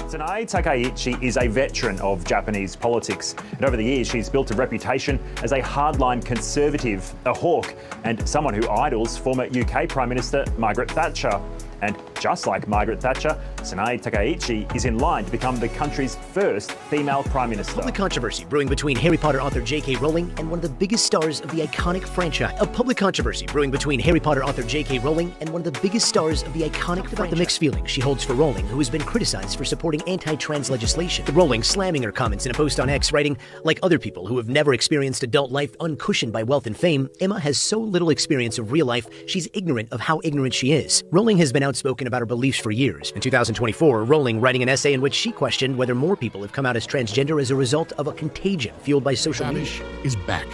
Sanae Takaichi is a veteran of Japanese politics, and over the years she's built a reputation as a hardline conservative, a hawk, and someone who idols former UK Prime Minister Margaret Thatcher. And just like Margaret Thatcher, Sanae Takaichi is in line to become the country's first female Prime Minister. Public controversy brewing between Harry Potter author J.K. Rowling and one of the biggest stars of the iconic franchise. A public controversy brewing between Harry Potter author J.K. Rowling and one of the biggest stars of the iconic franchise. About the mixed feelings she holds for Rowling, who has been criticized for supporting anti-trans legislation. The Rowling slamming her comments in a post on X, writing, "Like other people who have never experienced adult life uncushioned by wealth and fame, Emma has so little experience of real life, she's ignorant of how ignorant she is." Rowling has been outspoken about her beliefs for years. In 2024, Rowling writing an essay in which she questioned whether more people have come out as transgender as a result of a contagion fueled by social media. Is back,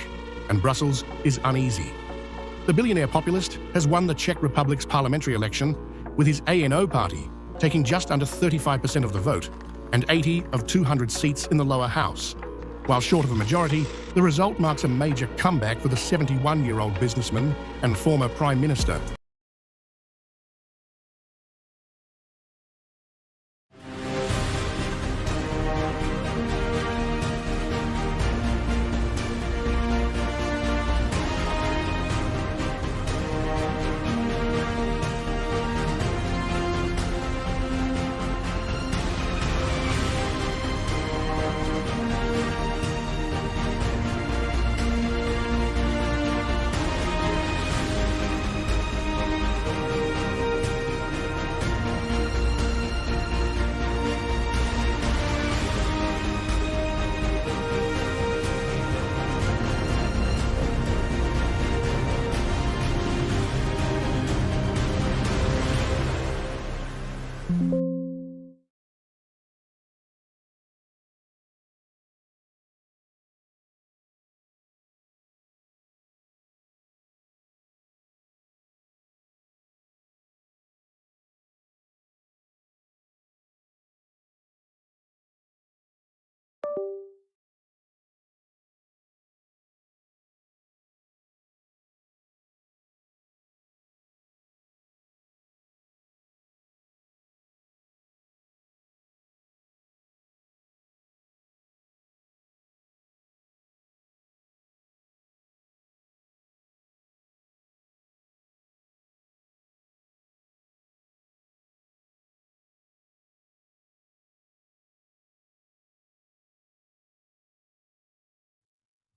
and Brussels is uneasy. The billionaire populist has won the Czech Republic's parliamentary election, with his ANO party taking just under 35% of the vote and 80 of 200 seats in the lower house. While short of a majority, the result marks a major comeback for the 71-year-old businessman and former Prime Minister.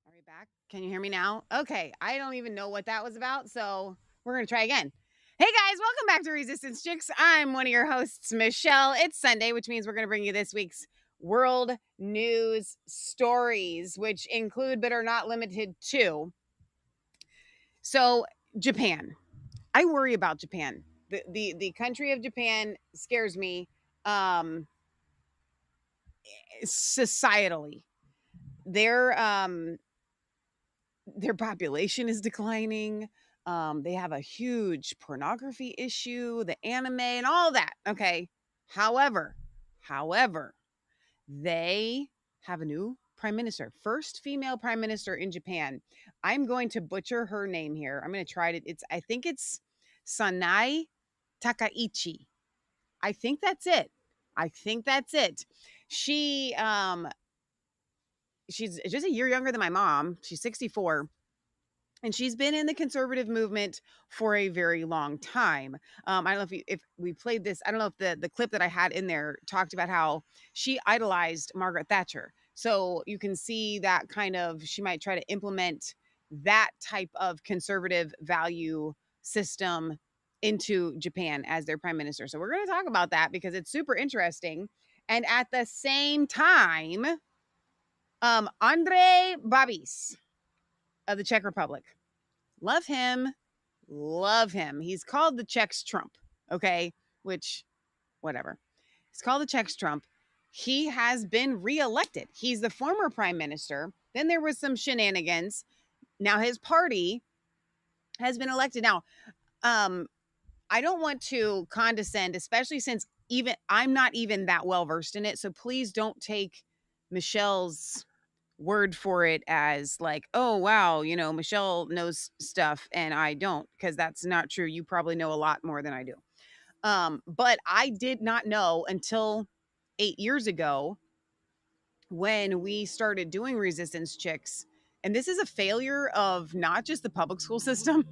Are we back? Can you hear me now? Okay, I don't even know what that was about, so we're going to try again. Hey guys, welcome back to Resistance Chicks. I'm one of your hosts, Michelle. It's Sunday, which means we're going to bring you this week's world news stories, which include but are not limited to. So, Japan. I worry about Japan. The country of Japan scares me societally. Their population is declining. They have a huge pornography issue, the anime and all that. Okay. However, they have a new prime minister, first female prime minister in Japan. I'm going to butcher her name here. I'm going to try it. I think it's Sanae Takaichi. I think that's it. She's just a year younger than my mom. She's 64. And she's been in the conservative movement for a very long time. I don't know if we played this. I don't know if the clip that I had in there talked about how she idolized Margaret Thatcher. So you can see that kind of, she might try to implement that type of conservative value system into Japan as their prime minister. So we're going to talk about that because it's super interesting. And at the same time, Andrej Babis of the Czech Republic. Love him. He's called the Czech's Trump, okay? Which, whatever. He's called the Czech's Trump. He has been reelected. He's the former prime minister. Then there was some shenanigans. Now his party has been elected. Now, I don't want to condescend, especially since even I'm not even that well versed in it. So please don't take Michelle's word for it as like, oh, wow, Michelle knows stuff and I don't, because that's not true. You probably know a lot more than I do. But I did not know until 8 years ago when we started doing Resistance Chicks. And this is a failure of not just the public school system.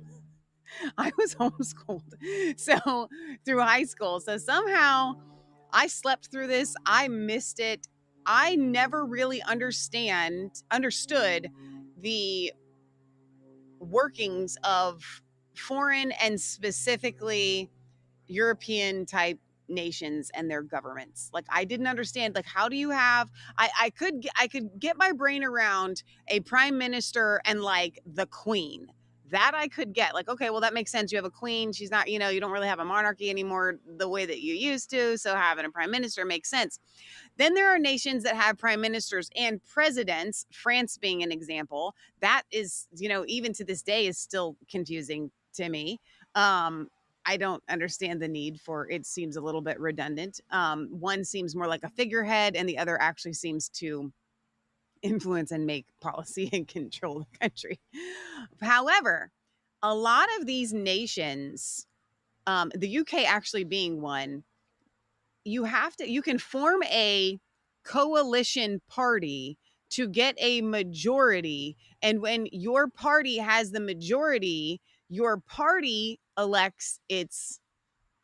I was homeschooled so through high school. So somehow I slept through this. I missed it. I never really understood the workings of foreign and specifically European type nations and their governments. Like, I didn't understand, like, how do you have, I could get my brain around a prime minister and like the queen. That I could get, like, okay, well, that makes sense. You have a queen. She's not, you don't really have a monarchy anymore the way that you used to. So having a prime minister makes sense. Then there are nations that have prime ministers and presidents, France being an example. That is, even to this day is still confusing to me. I don't understand the need for it. Seems a little bit redundant. One seems more like a figurehead and the other actually seems to influence and make policy and control the country. However, a lot of these nations, the UK actually being one, you can form a coalition party to get a majority. And when your party has the majority, your party elects its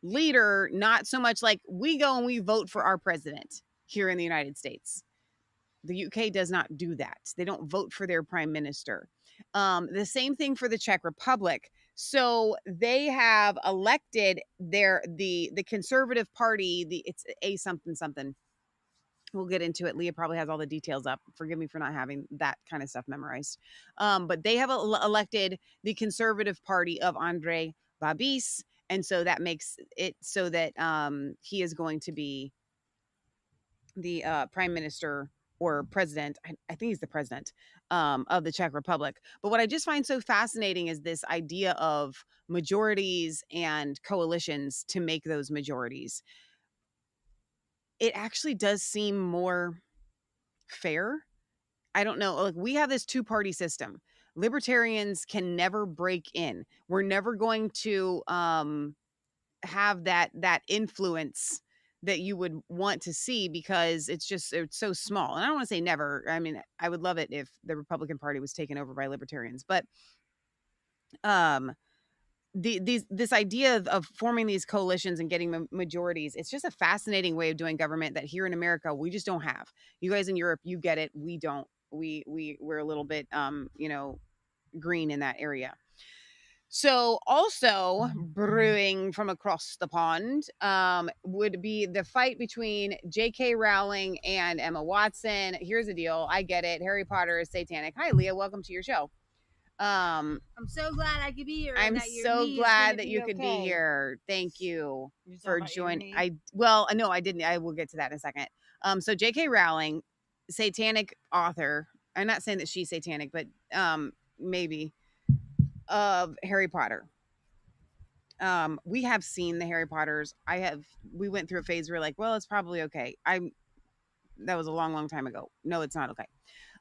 leader, not so much like we go and we vote for our president here in the United States. The UK does not do that. They don't vote for their prime minister. The same thing for the Czech Republic. So they have elected the Conservative Party. It's a something something. We'll get into it. Leah probably has all the details up. Forgive me for not having that kind of stuff memorized. But they have elected the Conservative Party of André Babis. And so that makes it so that he is going to be the prime minister or president. I think he's the president of the Czech Republic. But what I just find so fascinating is this idea of majorities and coalitions to make those majorities. It actually does seem more fair. I don't know. Like, we have this two-party system. Libertarians can never break in. We're never going to have that influence that you would want to see because it's so small. And I don't want to say never. I mean, I would love it if the Republican Party was taken over by libertarians, but this idea of forming these coalitions and getting majorities, it's just a fascinating way of doing government that here in America we just don't have. You guys in Europe, you get it. We don't. We're a little bit green in that area. So also brewing from across the pond would be the fight between J.K. Rowling and Emma Watson. Here's the deal. I get it. Harry Potter is satanic. Hi, Leah. Welcome to your show. I'm so glad I could be here. I'm so glad that you could be here. Thank you for joining. No, I didn't. I will get to that in a second. So J.K. Rowling, satanic author. I'm not saying that she's satanic, but maybe. Of Harry Potter. We have seen the Harry Potters. We went through a phase where we're like, well, it's probably okay. That was a long time ago. No, it's not okay.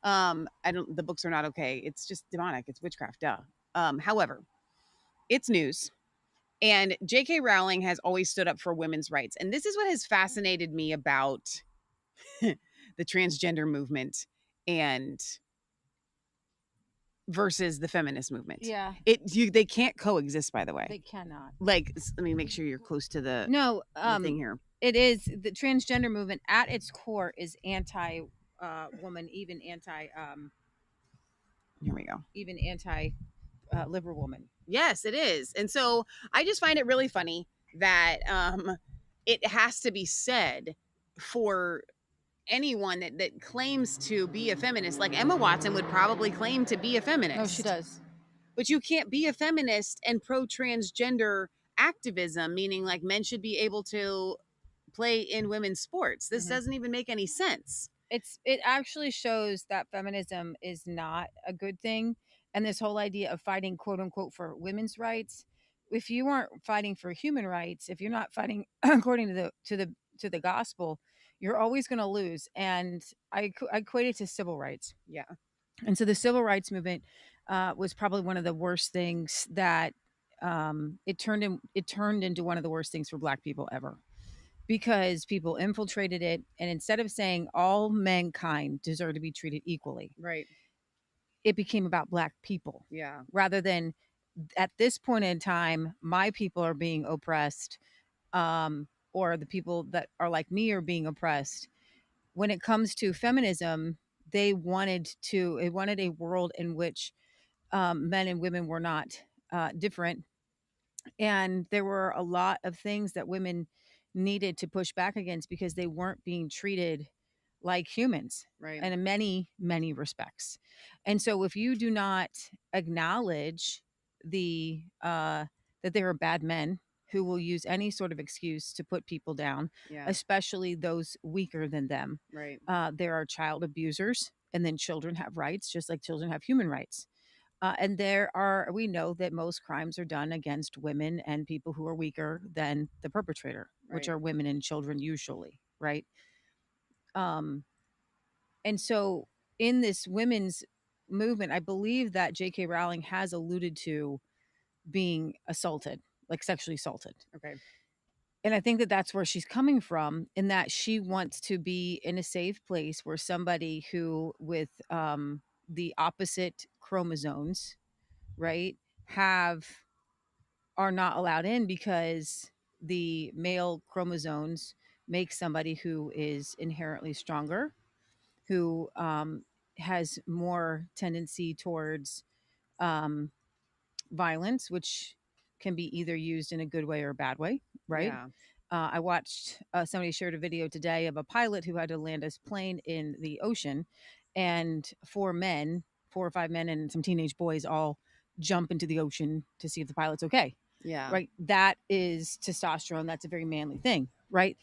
The books are not okay. It's just demonic. It's witchcraft. Duh. However, it's news. And J.K. Rowling has always stood up for women's rights. And this is what has fascinated me about the transgender movement and versus the feminist movement. Yeah. They can't coexist, by the way. They cannot. Like, let me make sure you're close to the thing here. It is the transgender movement at its core is anti woman, even anti here we go. Even anti liberal woman. Yes, it is. And so I just find it really funny that it has to be said for anyone that claims to be a feminist. Like Emma Watson would probably claim to be a feminist. Oh, she does. But you can't be a feminist and pro-transgender activism, meaning like men should be able to play in women's sports. This doesn't even make any sense. It actually shows that feminism is not a good thing. And this whole idea of fighting, quote unquote, for women's rights, if you aren't fighting for human rights, if you're not fighting according to the gospel, you're always going to lose. And I equate it to civil rights. Yeah. And so the civil rights movement was probably one of the worst things that it turned into one of the worst things for Black people ever. because people infiltrated it. And instead of saying all mankind deserve to be treated equally, Right. it became about Black people Yeah. rather than at this point in time, my people are being oppressed, or the people that are like me are being oppressed. When it comes to feminism, they wanted a world in which men and women were not different. And there were a lot of things that women needed to push back against because they weren't being treated like humans, Right. and in many, many respects. And so if you do not acknowledge that there are bad men who will use any sort of excuse to put people down, Yeah. especially those weaker than them. Right. There are child abusers, and then children have rights, just like children have human rights. And we know that most crimes are done against women and people who are weaker than the perpetrator, which Right. are women and children usually, right? And so in this women's movement, I believe that J.K. Rowling has alluded to being assaulted, like sexually assaulted. Okay. And I think that that's where she's coming from, in that she wants to be in a safe place where somebody who with the opposite chromosomes, right, are not allowed in because the male chromosomes make somebody who is inherently stronger, who has more tendency towards um, violence, which can be either used in a good way or a bad way, right? Yeah. I watched somebody shared a video today of a pilot who had to land his plane in the ocean, and 4 or 5 men, and some teenage boys all jump into the ocean to see if the pilot's okay. Yeah. Right? That is testosterone. That's a very manly thing, right?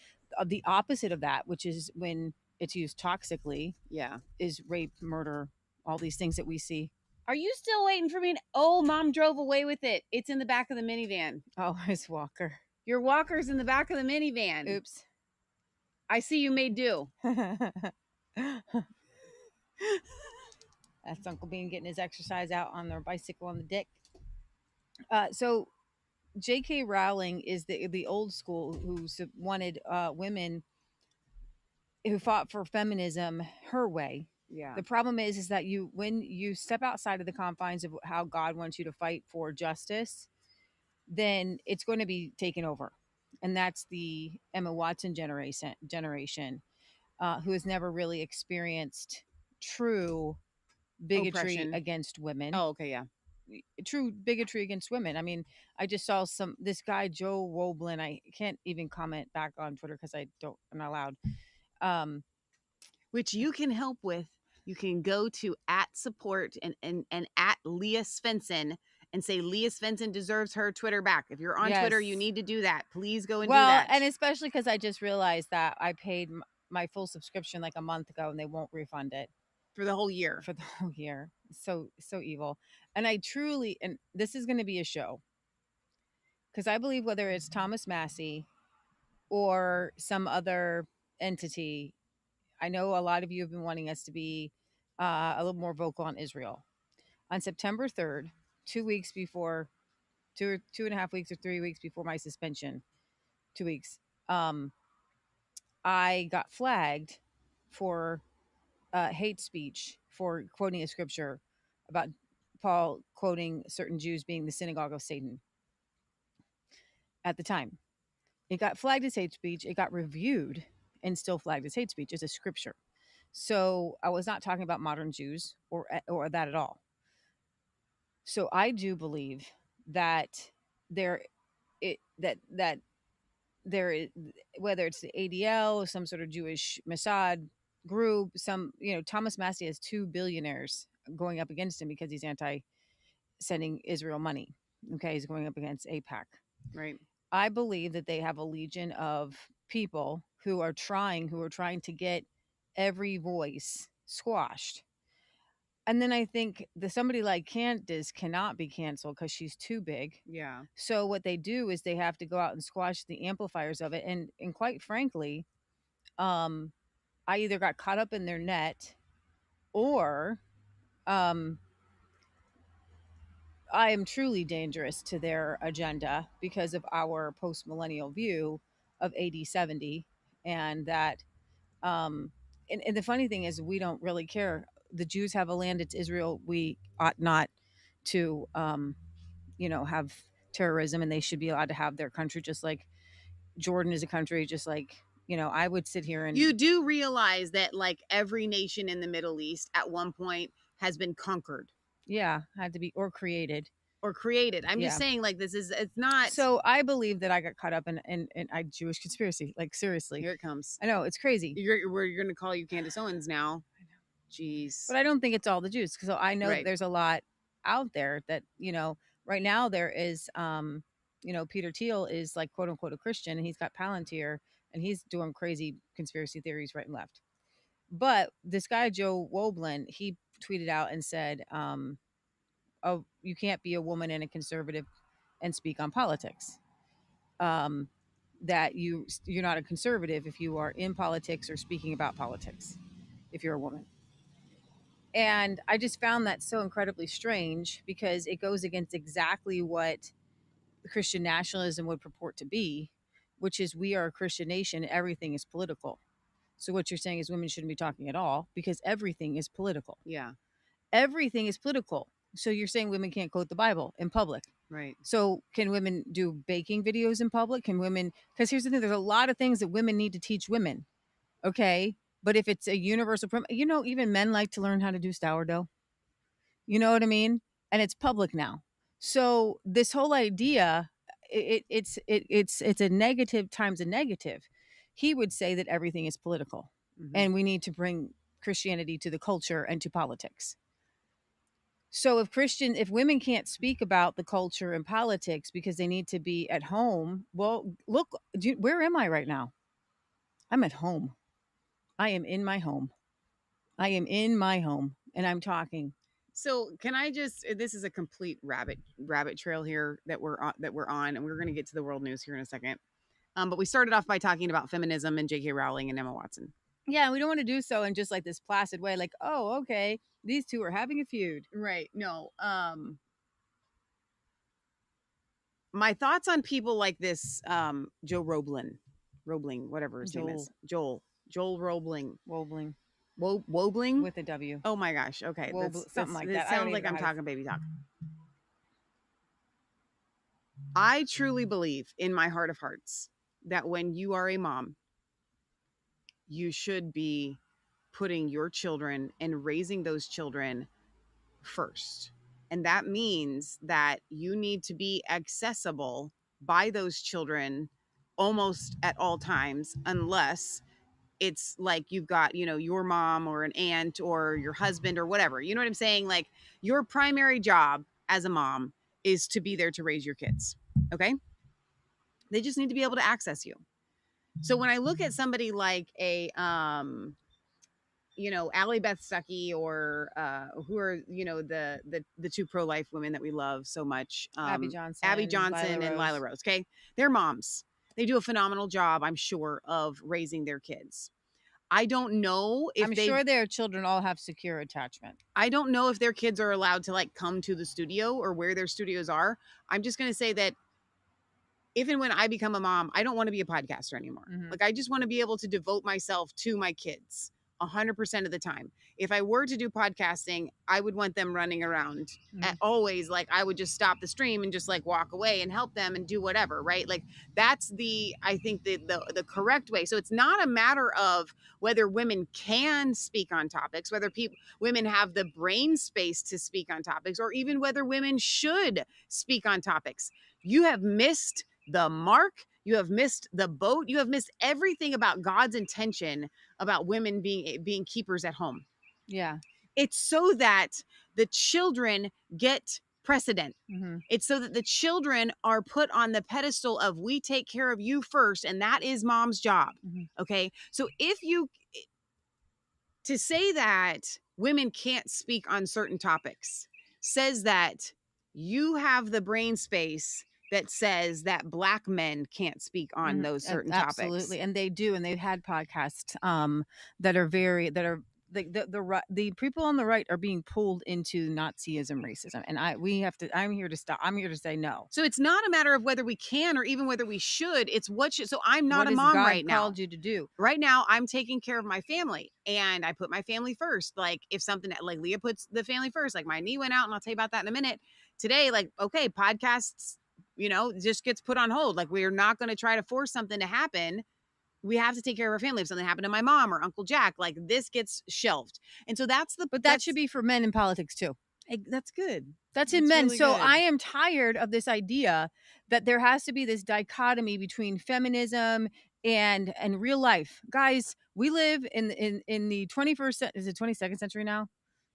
The opposite of that, which is when it's used toxically, Yeah. is rape, murder, all these things that we see. Are you still waiting for me? Oh, Mom drove away with it. It's in the back of the minivan. Oh, it's Walker. Your walker's in the back of the minivan. Oops. I see you made do. That's Uncle Bean getting his exercise out on their bicycle on the deck. So J.K. Rowling is the old school who wanted women who fought for feminism her way. Yeah. The problem is that when you step outside of the confines of how God wants you to fight for justice, then it's going to be taken over. And that's the Emma Watson generation, who has never really experienced true bigotry Oppression. against women. Oh, okay. Yeah. True bigotry against women. I mean, I just saw this guy, Joe Roblin. I can't even comment back on Twitter because I'm not allowed. Which you can help with. You can go to @support and at Leah Svensson and say Leah Svensson deserves her Twitter back. If you're on Twitter, you Yes. need to do that. Please go and do Well, that. and especially because I just realized that I paid my full subscription like a month ago, and they won't refund it for the whole year. for the whole year. So evil. And I truly, and this is going to be a show, because I believe whether it's Thomas Massey or some other entity, I know a lot of you have been wanting us to be a little more vocal on Israel. On September 3rd, 2 weeks before, 2.5 weeks or 3 weeks before my suspension, 2 weeks, I got flagged for hate speech for quoting a scripture about Paul quoting certain Jews being the synagogue of Satan. At the time, it got flagged as hate speech. It got reviewed and still flagged as hate speech as a scripture. So I was not talking about modern Jews or that at all. So I do believe that there is, whether it's the ADL, some sort of Jewish Mossad group, Thomas Massey has 2 billionaires going up against him because he's anti-sending Israel money. Okay, he's going up against AIPAC. Right. I believe that they have a legion of people who are trying to get every voice squashed. And then I think somebody like Candace cannot be canceled because she's too big. Yeah. So what they do is they have to go out and squash the amplifiers of it. And quite frankly, I either got caught up in their net, or I am truly dangerous to their agenda because of our post-millennial view of AD 70, and that and the funny thing is we don't really care. The Jews have a land, it's Israel. We ought not to have terrorism, and they should be allowed to have their country, just like Jordan is a country, just like I would sit here and You do realize that like every nation in the Middle East at one point has been conquered had to be or created. I'm just saying, like, it's not. So I believe that I got caught up in a Jewish conspiracy. Like, seriously, Here it comes. I know, it's crazy. You're going to call you Candace Owens now. Jeez. But I don't think it's all the Jews, because I know Right. there's a lot out there that right now there is Peter Thiel is like quote unquote a Christian, and he's got Palantir, and he's doing crazy conspiracy theories right and left. But this guy Joe Woblin, he tweeted out and said, "Oh, you can't be a woman and a conservative and speak on politics. That you're not a conservative if you are in politics or speaking about politics, if you're a woman." And I just found that so incredibly strange, because it goes against exactly what the Christian nationalism would purport to be, which is we are a Christian nation, everything is political. So what you're saying is women shouldn't be talking at all, because everything is political. Yeah. Everything is political. So you're saying women can't quote the Bible in public. Right. So can women do baking videos in public? Can women, because here's the thing, there's a lot of things that women need to teach women. Okay. But if it's a universal, even men like to learn how to do sourdough. You know what I mean? And it's public now. So this whole idea, it's a negative times a negative. He would say that everything is political, and we need to bring Christianity to the culture and to politics. So if women can't speak about the culture and politics because they need to be at home, well, look, where am I right now? I'm at home. I am in my home. I am in my home, and I'm talking. So can I just? This is a complete rabbit trail here that we're on, and we're going to get to the world news here in a second. But we started off by talking about feminism and J.K. Rowling and Emma Watson. Yeah, we don't want to do so in just like this placid way, like, oh, okay, these two are having a feud. Right. No. My thoughts on people like this, Joe Roblin, whatever his name is. Joel Roblin. Wobling With a W. Oh my gosh. Okay. Something like that. It sounds like I'm talking baby talk. I truly believe in my heart of hearts that when you are a mom, you should be putting your children and raising those children first. And that means that you need to be accessible by those children almost at all times, unless it's like you've got, your mom or an aunt or your husband or whatever. You know what I'm saying? Like, your primary job as a mom is to be there to raise your kids. Okay? They just need to be able to access you. So when I look at somebody like a, Allie Beth Stuckey, or who are, the two pro-life women that we love so much. Abby Johnson and Lila Rose. Okay. They're moms. They do a phenomenal job, I'm sure, of raising their kids. I don't know if I'm sure their children all have secure attachment. I don't know if their kids are allowed to like come to the studio or where their studios are. I'm just going to say that if and when I become a mom, I don't want to be a podcaster anymore. Like, I just want to be able to devote myself to my kids 100% of the time. If I were to do podcasting, I would want them running around always. Like, I would just stop the stream and just like walk away and help them and do whatever. Right. Like, that's I think the correct way. So it's not a matter of whether women can speak on topics, whether women have the brain space to speak on topics, or even whether women should speak on topics. You have missed the mark. You have missed the boat. You have missed everything about God's intention about women being keepers at home. Yeah. It's so that the children get precedent. It's so that the children are put on the pedestal of, we take care of you first, and that is mom's job. Okay. So to say that women can't speak on certain topics says that you have the brain space that says that Black men can't speak on those certain topics. Absolutely. And they do. And they've had podcasts that are the people on the right are being pulled into Nazism, racism, and I'm here to stop. I'm here to say no. So it's not a matter of whether we can or even whether we should. It's what should. So I'm not What a has mom God right now. called you to do? Right now, I'm taking care of my family, and I put my family first. Like if something like Leah puts the family first, like my knee went out, and I'll tell you about that in a minute. Today, like, okay, podcasts, just gets put on hold. Like we're not going to try to force something to happen. We have to take care of our family. If something happened to my mom or Uncle Jack, like this gets shelved. And so that should be for men in politics too. That's good. That's in men. Really so good. I am tired of this idea that there has to be this dichotomy between feminism and real life. Guys, we live in the 21st, is it 22nd century now?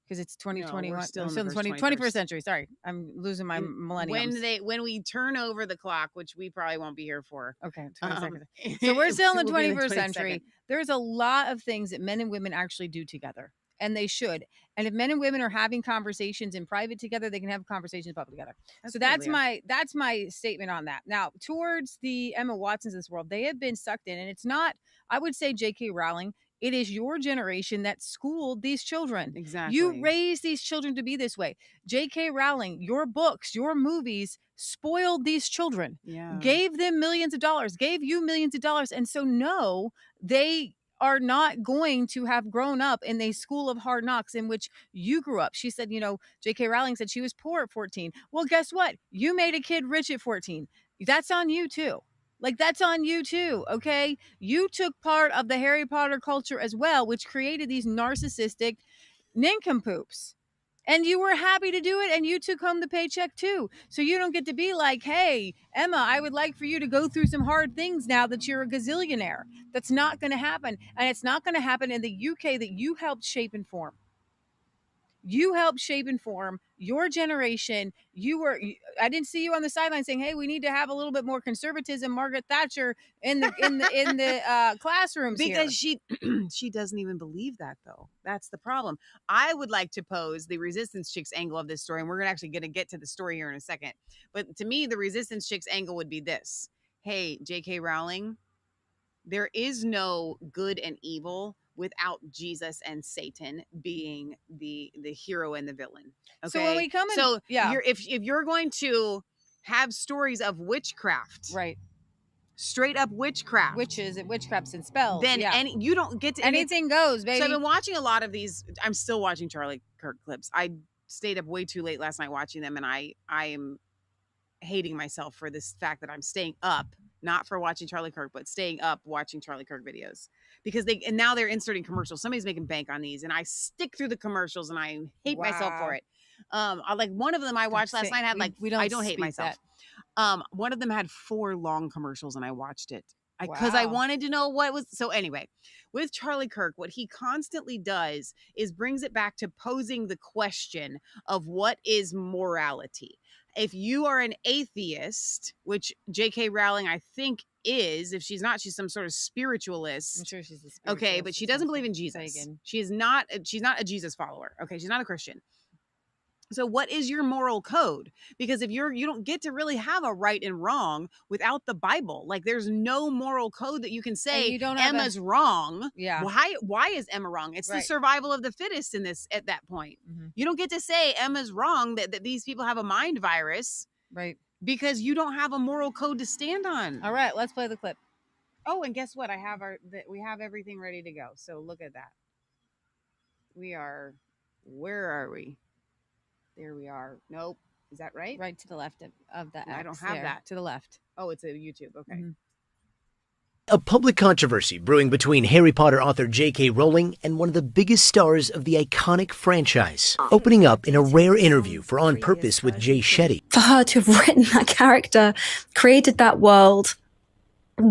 Because it's 2021. No, we're still in the 21st century. Sorry, I'm losing my millenniums. When we turn over the clock, which we probably won't be here for. Okay, 22nd. So we're still in the 21st century. 22nd. There's a lot of things that men and women actually do together, and they should. And if men and women are having conversations in private together, they can have conversations in public together. That's my statement on that. Now, towards the Emma Watsons of this world, they have been sucked in, and it's not, I would say, J.K. Rowling. It is your generation that schooled these children. Exactly. You raised these children to be this way. J.K. Rowling, your books, your movies spoiled these children. Yeah. Gave them millions of dollars, gave you millions of dollars. And so, no, they are not going to have grown up in a school of hard knocks in which you grew up. She said, J.K. Rowling said she was poor at 14. Well, guess what? You made a kid rich at 14. That's on you too. Like, that's on you too, okay? You took part of the Harry Potter culture as well, which created these narcissistic nincompoops. And you were happy to do it, and you took home the paycheck too. So you don't get to be like, hey, Emma, I would like for you to go through some hard things now that you're a gazillionaire. That's not going to happen. And it's not going to happen in the UK that you helped shape and form. You helped shape and form your generation. I didn't see you on the sideline saying, hey, we need to have a little bit more conservatism, Margaret Thatcher in the classrooms because here. she doesn't even believe that, though. That's the problem. I would like to pose the resistance chicks angle of this story, and we're actually going to get to the story here in a second. But to me, the resistance chicks angle would be this. Hey, J.K. Rowling, there is no good and evil without Jesus and Satan being the hero and the villain. Okay. So when we come in, if you're going to have stories of witchcraft, right, straight up witchcraft, witchcrafts and spells, then you don't get to anything goes, baby. So I've been watching a lot of these. I'm still watching Charlie Kirk clips. I stayed up way too late last night watching them, and I am hating myself for this fact that I'm staying up. Not for watching Charlie Kirk, but staying up watching Charlie Kirk videos because now they're inserting commercials. Somebody's making bank on these, and I stick through the commercials, and I hate myself for it. Like one of them I watched last night had I don't hate myself. One of them had 4 long commercials, and I watched it because I wanted to know what was. So anyway, with Charlie Kirk, what he constantly does is brings it back to posing the question of what is morality. If you are an atheist, which J.K. Rowling, I think, is, if she's not, she's some sort of spiritualist. I'm sure she's a spiritualist. Okay, but she doesn't believe in Jesus. Pagan. She's not a Jesus follower. Okay, she's not a Christian. So what is your moral code? Because if you don't get to really have a right and wrong without the Bible. Like there's no moral code that you can say Emma's wrong. Yeah. Why is Emma wrong? It's the survival of the fittest at that point. Mm-hmm. You don't get to say Emma's wrong, that these people have a mind virus. Right. Because you don't have a moral code to stand on. All right, let's play the clip. Oh, and guess what? We have everything ready to go. So look at that. Where are we? There we are. Nope. Is that right? Right to the left of that. I don't have that. To the left. Oh, it's a YouTube. Okay. Mm-hmm. A public controversy brewing between Harry Potter author J.K. Rowling and one of the biggest stars of the iconic franchise, opening up in a rare interview for On Purpose with Jay Shetty. For her to have written that character, created that world,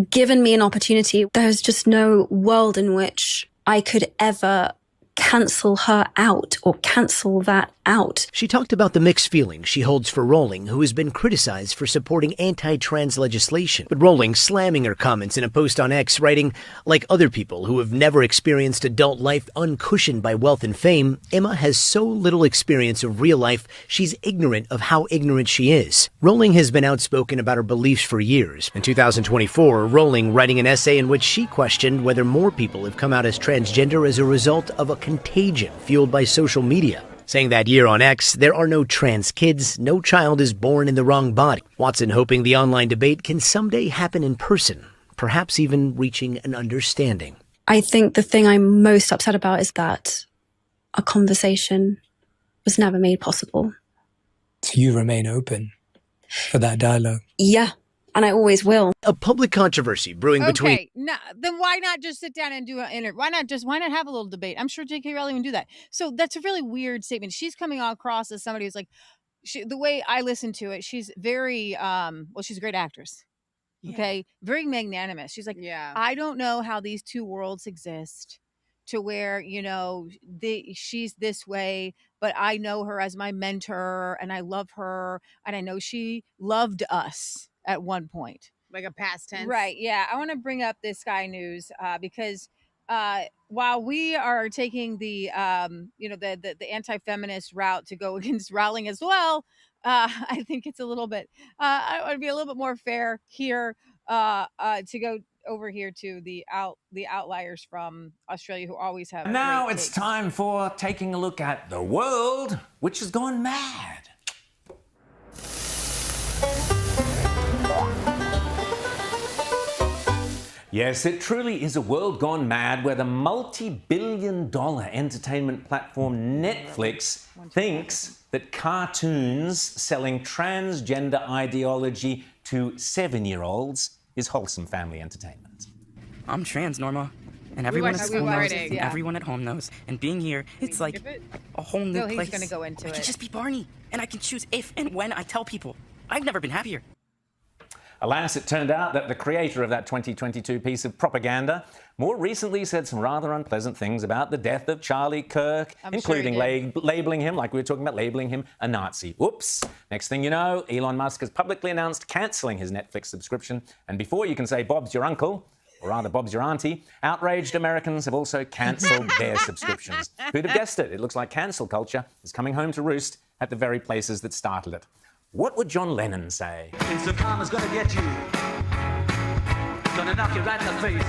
given me an opportunity, there's just no world in which I could ever cancel her out or cancel that out. She talked about the mixed feelings she holds for Rowling, who has been criticized for supporting anti-trans legislation. But Rowling slamming her comments in a post on X, writing, like other people who have never experienced adult life uncushioned by wealth and fame, Emma has so little experience of real life, she's ignorant of how ignorant she is. Rowling has been outspoken about her beliefs for years. In 2024, Rowling writing an essay in which she questioned whether more people have come out as transgender as a result of a contagion fueled by social media, saying that year on X, there are no trans kids, no child is born in the wrong body. Watson hoping the online debate can someday happen in person, perhaps even reaching an understanding. I think the thing I'm most upset about is that a conversation was never made possible. So you remain open for that dialogue? Yeah, and I always will. A public controversy brewing between... Okay, then why not just sit down and do an interview? Why not have a little debate? I'm sure J.K. Rowling would do that. So that's a really weird statement. She's coming across as somebody who's like, the way I listen to it, she's very, she's a great actress. Okay, very magnanimous. She's like, I don't know how these two worlds exist to where, she's this way, but I know her as my mentor and I love her and I know she loved us at one point. Like a past tense. Right. Yeah. I want to bring up this Sky News because while we are taking the anti-feminist route to go against Rowling as well, I think it's a little bit, I want to be a little bit more fair here to go over here to the outliers from Australia who always have. Now it's time for taking a look at the world, which has gone mad. Yes, it truly is a world gone mad where the multi-billion-dollar entertainment platform Netflix thinks that cartoons selling transgender ideology to 7-year-olds is wholesome family entertainment. I'm trans, Norma, and everyone at school knows, and everyone at home knows. And being here, it's like a whole new place. He's gonna go into I can just be Barney, and I can choose if and when I tell people. I've never been happier. Alas, it turned out that the creator of that 2022 piece of propaganda more recently said some rather unpleasant things about the death of Charlie Kirk, including labeling him, like we were talking about, labeling him a Nazi. Whoops. Next thing you know, Elon Musk has publicly announced cancelling his Netflix subscription. And before you can say Bob's your uncle, or rather Bob's your auntie, outraged Americans have also cancelled their subscriptions. Who'd have guessed it? It looks like cancel culture is coming home to roost at the very places that started it. What would John Lennon say? Instant karma's gonna get you. Gonna knock you right in the face.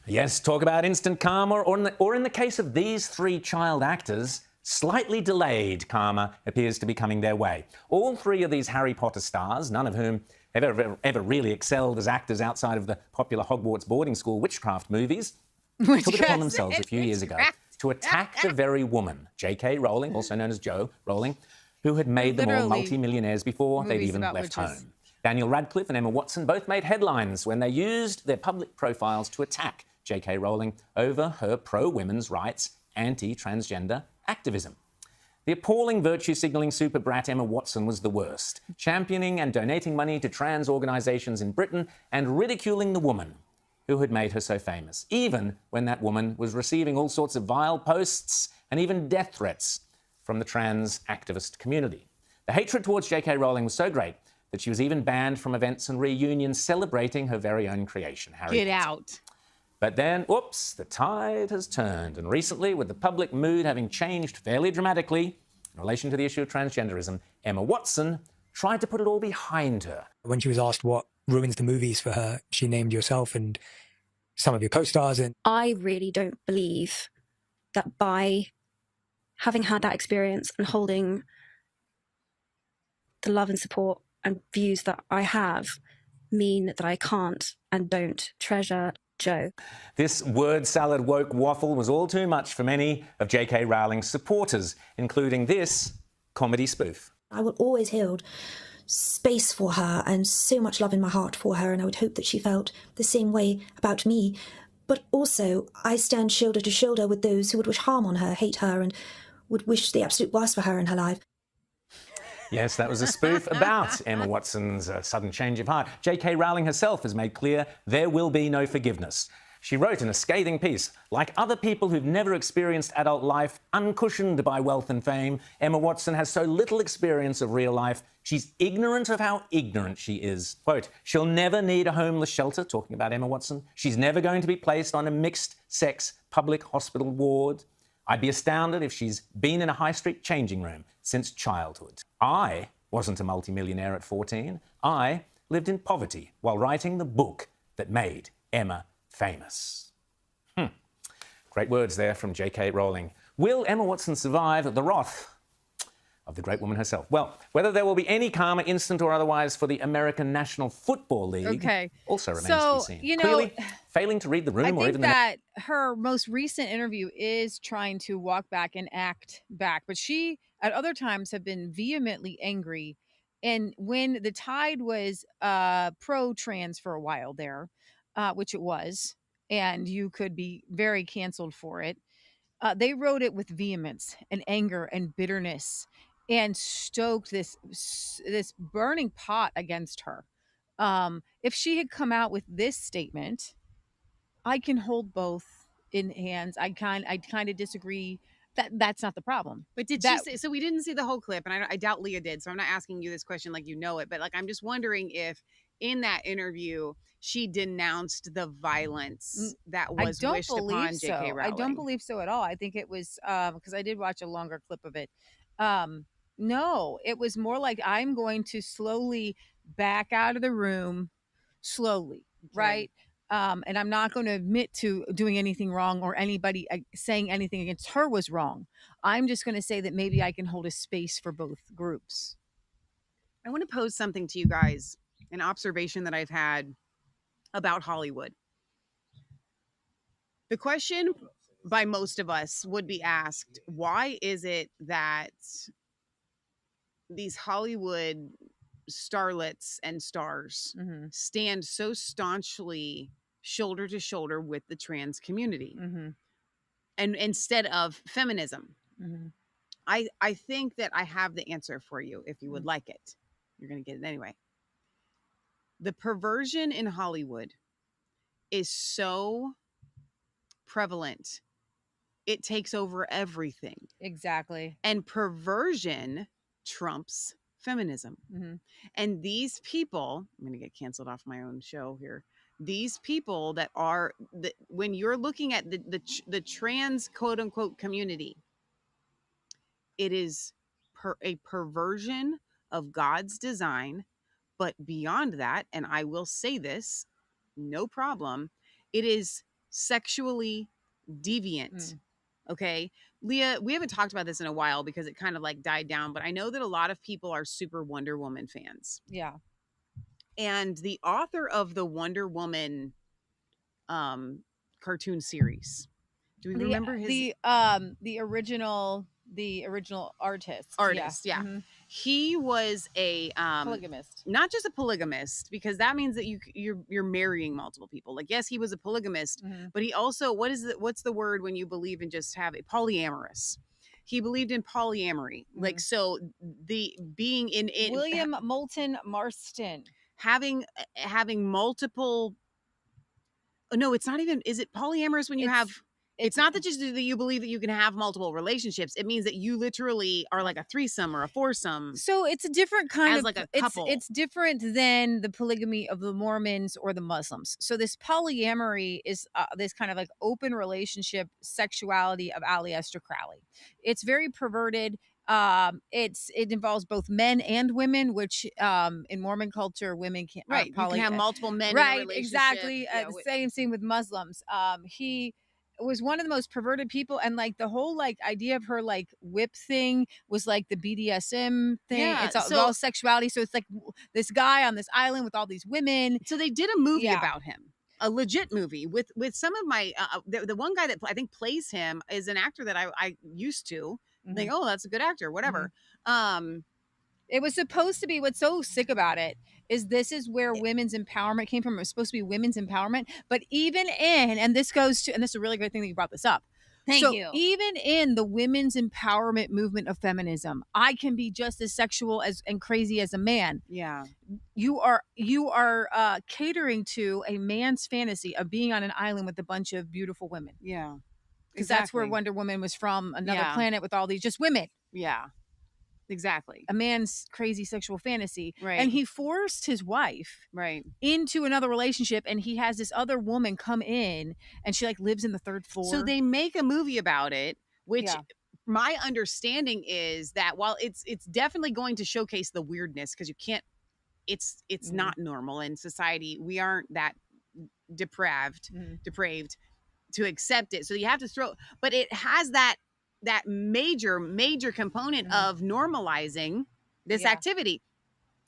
Yes, talk about instant karma, or in the case of these three child actors, slightly delayed karma appears to be coming their way. All three of these Harry Potter stars, none of whom have ever really excelled as actors outside of the popular Hogwarts boarding school witchcraft movies, took it upon themselves a few years ago to attack the very woman, J.K. Rowling, also known as Jo Rowling, who had made them all multi-millionaires before they'd even left home. Daniel Radcliffe and Emma Watson both made headlines when they used their public profiles to attack J.K. Rowling over her pro-women's rights, anti-transgender activism. The appalling virtue-signalling super brat Emma Watson was the worst, championing and donating money to trans organisations in Britain and ridiculing the woman who had made her so famous, even when that woman was receiving all sorts of vile posts and even death threats from the trans activist community. The hatred towards J.K. Rowling was so great that she was even banned from events and reunions celebrating her very own creation, Harry Potter. Get out. But then, whoops, the tide has turned. And recently, with the public mood having changed fairly dramatically in relation to the issue of transgenderism, Emma Watson tried to put it all behind her. When she was asked what ruins the movies for her, she named yourself and some of your co-stars. And I really don't believe that by having had that experience and holding the love and support and views that I have mean that I can't and don't treasure Jo. This word salad woke waffle was all too much for many of J.K. Rowling's supporters, including this comedy spoof. I will always hold space for her and so much love in my heart for her, and I would hope that she felt the same way about me. But also, I stand shoulder to shoulder with those who would wish harm on her, hate her, and would wish the absolute worst for her in her life. Yes, that was a spoof about Emma Watson's sudden change of heart. J.K. Rowling herself has made clear there will be no forgiveness. She wrote in a scathing piece, like other people who've never experienced adult life, uncushioned by wealth and fame, Emma Watson has so little experience of real life, she's ignorant of how ignorant she is. Quote, she'll never need a homeless shelter, talking about Emma Watson. She's never going to be placed on a mixed-sex public hospital ward. I'd be astounded if she's been in a high street changing room since childhood. I wasn't a multimillionaire at 14. I lived in poverty while writing the book that made Emma famous. Great words there from J.K. Rowling. Will Emma Watson survive the wrath of the great woman herself? Well, whether there will be any karma, instant or otherwise, for the American National Football League also remains to be seen. You know, clearly, failing to read the room, I or think even that her most recent interview is trying to walk back and act back, but she, at other times, have been vehemently angry. And when the tide was pro-trans for a while there, which it was, and you could be very canceled for it, they wrote it with vehemence and anger and bitterness, and stoked this burning pot against her. If she had come out with this statement, I can hold both in hands. I kind of disagree. That's not the problem. But did she say, so we didn't see the whole clip, and I doubt Leah did, so I'm not asking you this question like you know it, but like I'm just wondering if in that interview she denounced the violence that was wished upon J.K. Rowling. I don't believe so at all. I think it was because I did watch a longer clip of it. No, it was more like, I'm going to slowly back out of the room, slowly, right? And I'm not going to admit to doing anything wrong, or anybody saying anything against her was wrong. I'm just going to say that maybe I can hold a space for both groups. I want to pose something to you guys, an observation that I've had about Hollywood. The question by most of us would be asked, why is it that these Hollywood starlets and stars stand so staunchly shoulder to shoulder with the trans community, and instead of feminism? I think that I have the answer for you if you would like it. You're going to get it anyway. The perversion in Hollywood is so prevalent. It takes over everything. Exactly. And perversion trumps feminism. And these people, I'm going to get canceled off my own show here. These people that are, when you're looking at the trans quote unquote community, it is a perversion of God's design. But beyond that, and I will say this, no problem, it is sexually deviant. Okay. Leah, we haven't talked about this in a while because it kind of like died down, but I know that a lot of people are super Wonder Woman fans. Yeah. And the author of the Wonder Woman cartoon series, do we remember his the original artist? Yeah. He was a polygamist. Not just a polygamist, because that means that you're marrying multiple people. Like, yes, he was a polygamist, but he also, what's the word when you believe in just have a polyamorous? He believed in polyamory. Like, so the being in William Moulton Marston, having multiple. No, it's not even. Is it polyamorous when you have? It's not that just that you believe that you can have multiple relationships. It means that you literally are like a threesome or a foursome. So it's a different kind of like a couple. It's different than the polygamy of the Mormons or the Muslims. So this polyamory is this kind of like open relationship sexuality of Aleister Crowley. It's very perverted. It involves both men and women, which in Mormon culture, women can't. Right, you can have multiple men. Right, in a relationship. exactly. Same with Muslims. He was one of the most perverted people, and like the whole like idea of her like whip thing was like the BDSM thing. Yeah, it's all sexuality. So it's like this guy on this island with all these women. So they did a movie about him, a legit movie with some of my the one guy that I think plays him is an actor that I used to think, oh, that's a good actor, whatever. It was supposed to be, what's so sick about it is this is where women's empowerment came from. It was supposed to be women's empowerment, but even in, and this is a really great thing that you brought this up. Thank you. Even in the women's empowerment movement of feminism, I can be just as sexual and crazy as a man. Yeah. You are catering to a man's fantasy of being on an island with a bunch of beautiful women. Yeah. Because that's where Wonder Woman was from, another planet with all these just women. Yeah. Exactly. A man's crazy sexual fantasy. Right. And he forced his wife into another relationship, and he has this other woman come in, and she like lives in the third floor. So they make a movie about it, which my understanding is that while it's definitely going to showcase the weirdness, because you can't, it's not normal in society. We aren't that depraved. to accept it. So you have to throw, but it has that major component of normalizing this activity.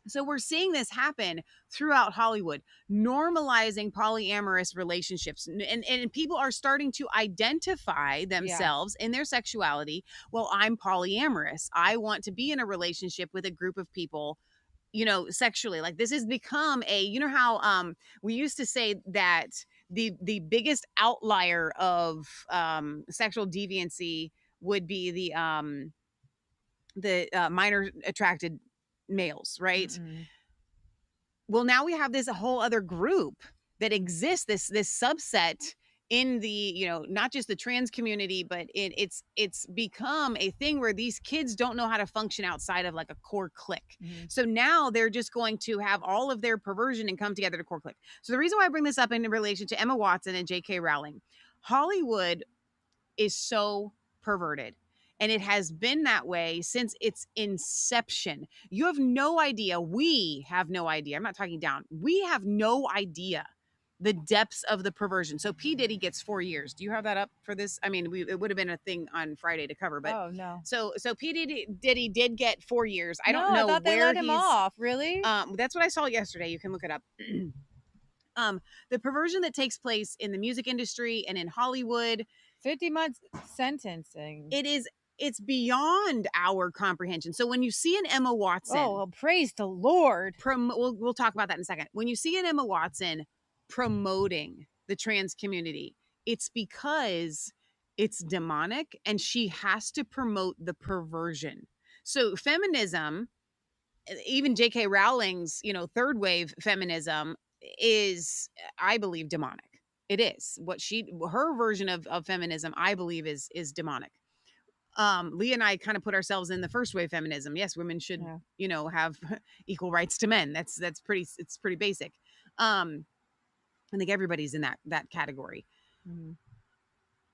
So we're seeing this happen throughout Hollywood, normalizing polyamorous relationships. And people are starting to identify themselves in their sexuality. Well, I'm polyamorous. I want to be in a relationship with a group of people, you know, sexually. Like this has become a, you know how we used to say that the biggest outlier of sexual deviancy would be the minor attracted males, right? Mm-mm. Well, now we have this whole other group that exists, this subset in the, you know, not just the trans community, but it's become a thing where these kids don't know how to function outside of like a core clique. So now they're just going to have all of their perversion and come together to core clique. So the reason why I bring this up in relation to Emma Watson and J.K. Rowling, Hollywood is so perverted. And it has been that way since its inception. You have no idea. We have no idea. I'm not talking down. We have no idea the depths of the perversion. So P. Diddy gets 4 years. Do you have that up for this? I mean, it would have been a thing on Friday to cover, but oh no. So P. Diddy did get 4 years. I don't know I thought they where let him off. Really? That's what I saw yesterday. You can look it up. The perversion that takes place in the music industry and in Hollywood. 50 months sentencing. It's beyond our comprehension. So when you see an Emma Watson, oh, well, praise the Lord. We'll talk about that in a second. When you see an Emma Watson promoting the trans community, it's because it's demonic and she has to promote the perversion. So feminism, even J.K. Rowling's, you know, third wave feminism is, I believe, demonic. It is her version of feminism, I believe, is demonic. Leah and I kind of put ourselves in the first wave feminism. Yes, women should, you know, have equal rights to men. It's pretty basic. I think everybody's in that category.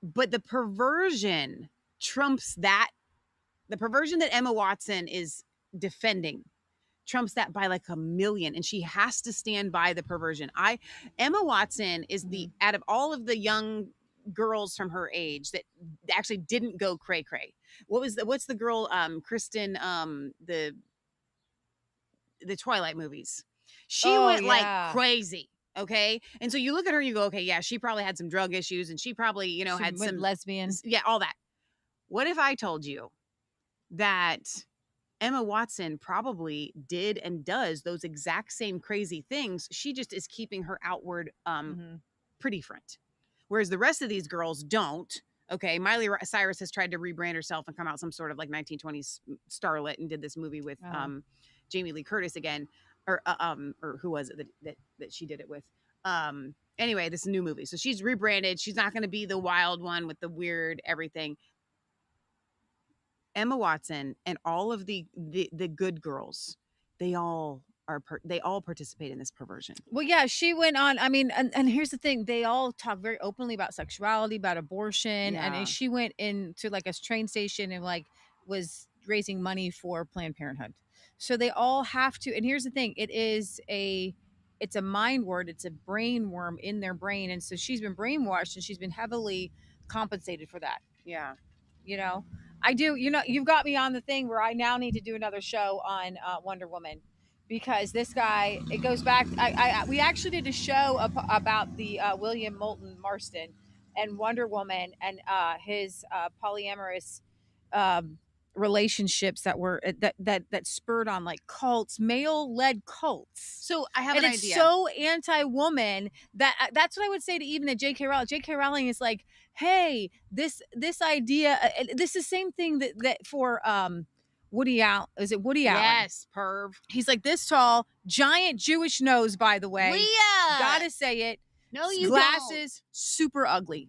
But the perversion trumps that. The perversion that Emma Watson is defending trumps that by like a million, and she has to stand by the perversion. Emma Watson is out of all of the young girls from her age that actually didn't go cray cray. What's the girl, Kristen, the Twilight movies? She went like crazy. Okay. And so you look at her and you go, okay, yeah, she probably had some drug issues and she probably, you know, had some lesbians. Yeah. All that. What if I told you that Emma Watson probably did and does those exact same crazy things? She just is keeping her outward pretty front. Whereas the rest of these girls don't. Okay, Miley Cyrus has tried to rebrand herself and come out some sort of like 1920s starlet and did this movie with Jamie Lee Curtis again, or who was it that she did it with? Anyway, this new movie. So she's rebranded. She's not going to be the wild one with the weird everything. Emma Watson and all of the good girls, they all participate in this perversion. Well, yeah, she went on. I mean, and here's the thing: they all talk very openly about sexuality, about abortion, and she went into like a train station and like was raising money for Planned Parenthood. So they all have to. And here's the thing: it's a mind word, it's a brain worm in their brain, and so she's been brainwashed and she's been heavily compensated for that. Yeah, you know, I do. You know, you've got me on the thing where I now need to do another show on Wonder Woman. Because this guy, it goes back. We actually did a show about the William Moulton Marston and Wonder Woman and his polyamorous relationships that were that spurred on like cults, male-led cults. So I have an idea. It's so anti-woman that's what I would say to even a J.K. Rowling. J.K. Rowling is like, hey, this idea. This is the same thing that for. Woody Allen. Is it Woody Allen? Yes, perv. He's like this tall, giant Jewish nose, by the way. Leah! Gotta say it. No, you Glasses, super ugly.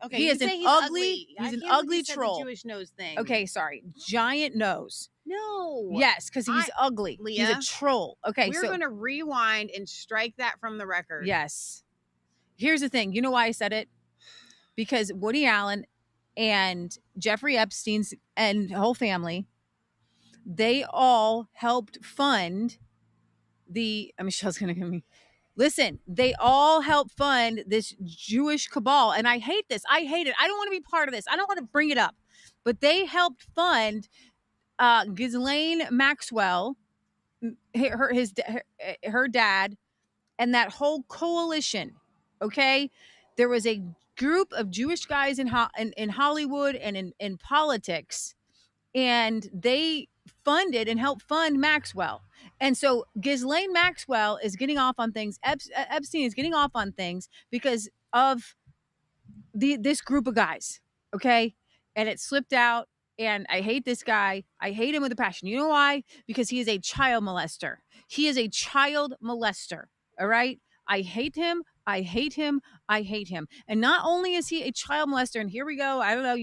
Okay, he is an ugly. He's an ugly troll. The Jewish nose thing. Okay, sorry. Giant nose. No. Yes, because he's ugly. Leah, he's a troll. Okay, we're going to rewind and strike that from the record. Yes. Here's the thing. You know why I said it? Because Woody Allen and Jeffrey Epstein's and whole family, they all helped fund Michelle's going to give me. Listen, they all help fund this Jewish cabal. And I hate this. I hate it. I don't want to be part of this. I don't want to bring it up. But they helped fund Ghislaine Maxwell, her dad, and that whole coalition. Okay? There was a group of Jewish guys in Hollywood and in politics, and they funded and helped fund Maxwell. And so Ghislaine Maxwell is getting off on things. Epstein is getting off on things because of this group of guys. Okay. And it slipped out. And I hate this guy. I hate him with a passion. You know why? Because he is a child molester. He is a child molester. All right. I hate him. I hate him. I hate him. And not only is he a child molester, and here we go. I don't know.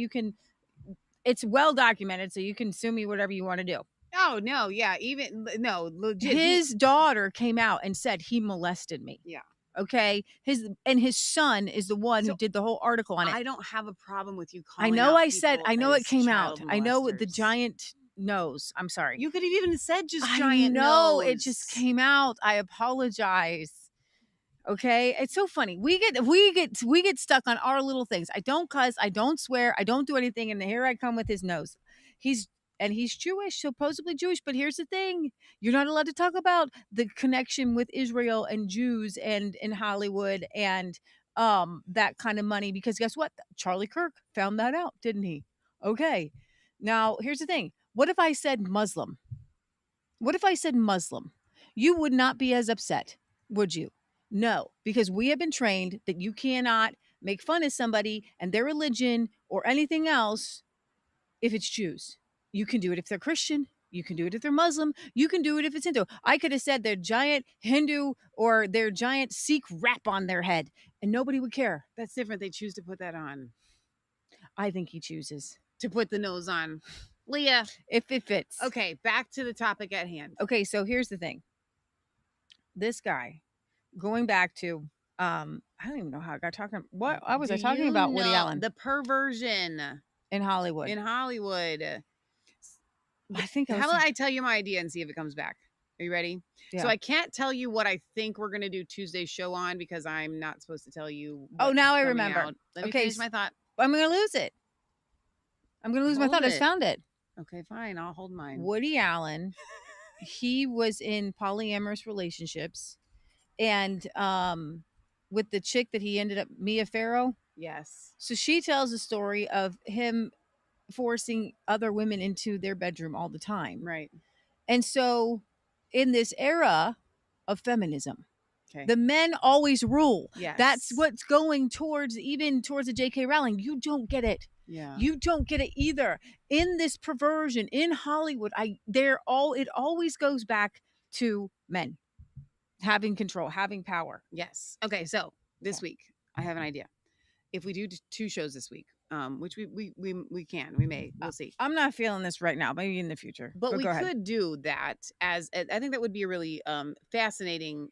It's well documented, so you can sue me whatever you want to do. Oh, no. Yeah. Legit. His daughter came out and said he molested me. Yeah. Okay. His son is the one who did the whole article on it. I don't have a problem with you calling I know out I know it came out. molesters. I know the giant nose. I'm sorry. You could have even said just giant I know nose. it just came out. I apologize. Okay, it's so funny. We get stuck on our little things. I don't cuss. I don't swear. I don't do anything. And here I come with his nose. He's Jewish, supposedly Jewish. But here's the thing: you're not allowed to talk about the connection with Israel and Jews and in Hollywood and that kind of money. Because guess what? Charlie Kirk found that out, didn't he? Okay. Now here's the thing: what if I said Muslim? What if I said Muslim? You would not be as upset, would you? No, because we have been trained that you cannot make fun of somebody and their religion or anything else if it's Jews. You can do it if they're Christian. You can do it if they're Muslim. You can do it if it's Hindu. I could have said their giant Hindu or their giant Sikh wrap on their head and nobody would care. That's different. They choose to put that on. I think he chooses to put the nose on. Leah. If it fits. Okay, back to the topic at hand. Okay, so here's the thing. This guy, going back to, I don't even know how I got talking. What was I talking about? Woody Allen. The perversion in Hollywood. I think. How about I tell you my idea and see if it comes back? Are you ready? Yeah. So I can't tell you what I think we're going to do Tuesday's show on because I'm not supposed to tell you. Oh, now I remember. Out. Let me finish my thought. I'm going to lose it. I'm going to lose my thought. I just found it. Okay, fine. I'll hold mine. Woody Allen, he was in polyamorous relationships. And with the chick that he ended up, Mia Farrow. Yes. So she tells a story of him forcing other women into their bedroom all the time. Right. And so in this era of feminism, okay, the men always rule. Yes. That's what's going towards the J.K. Rowling. You don't get it. Yeah. You don't get it either. In this perversion in Hollywood, it always goes back to men. Having control, having power. Yes. Okay. So this week, I have an idea. If we do 2 shows this week, which we may, we'll see. I'm not feeling this right now. Maybe in the future. But we could do that as I think that would be a really fascinating.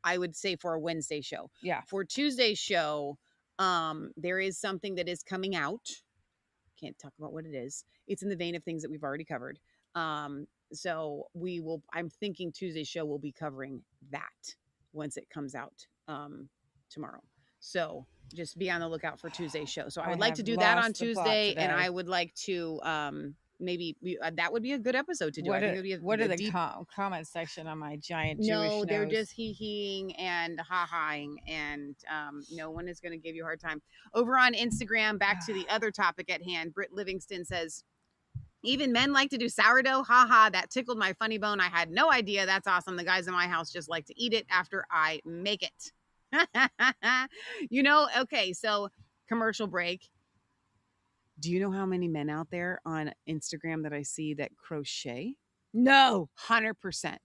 I would say for a Wednesday show. Yeah. For Tuesday's show, there is something that is coming out. Can't talk about what it is. It's in the vein of things that we've already covered. So I'm thinking Tuesday's show will be covering that once it comes out tomorrow. So just be on the lookout for Tuesday's show. So I would like to do that on Tuesday, and I would like to maybe that would be a good episode to do. What are the comment section on my giant Jewish nose? No, they're just hee-heeing and ha-haing, and no one is going to give you a hard time. Over on Instagram, back to the other topic at hand, Britt Livingston says, even men like to do sourdough. Haha, that tickled my funny bone. I had no idea. That's awesome. The guys in my house just like to eat it after I make it. Okay, so commercial break. Do you know how many men out there on Instagram that I see that crochet? No. 100%.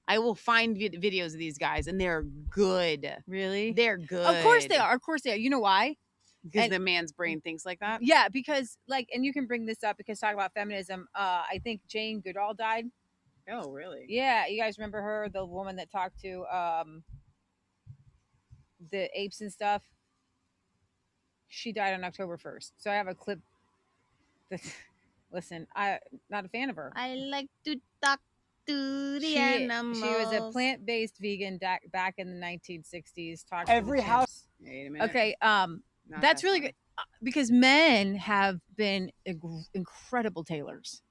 I will find videos of these guys, and they're good. Really? They're good. Of course they are. Of course they are. You know why? Because the man's brain thinks like that? Yeah, because and you can bring this up because talk about feminism. I think Jane Goodall died. Oh, really? Yeah. You guys remember her, the woman that talked to the apes and stuff? She died on October 1st. So I have a clip. Listen, I'm not a fan of her. I like to talk to the She animals. was a plant-based vegan back in the 1960s. Talked Every to the house. chimps. Wait a minute. Okay, Not that's that really far. good because men have been incredible tailors.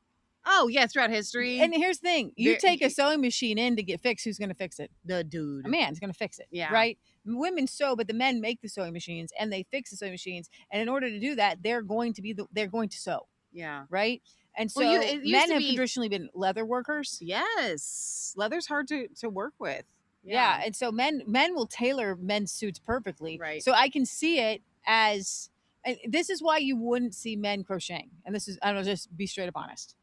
Oh yeah, throughout history. And here's the thing: you There- take a sewing machine in to get fixed. Who's going to fix it? The dude. A man's going to fix it. Yeah. Right. Women sew, but the men make the sewing machines and they fix the sewing machines. And in order to do that, they're going to sew. Yeah. Right. And so Well, it used men to have be- traditionally been leather workers. Yes. Leather's hard to work with. Yeah. And so men will tailor men's suits perfectly. Right. So I can see it as, and this is why you wouldn't see men crocheting. And this is, I don't know, just be straight up honest.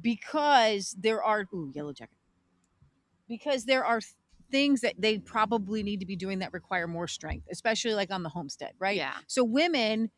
Because there are yellow jacket. Because there are things that they probably need to be doing that require more strength, especially like on the homestead, right? Yeah. So women,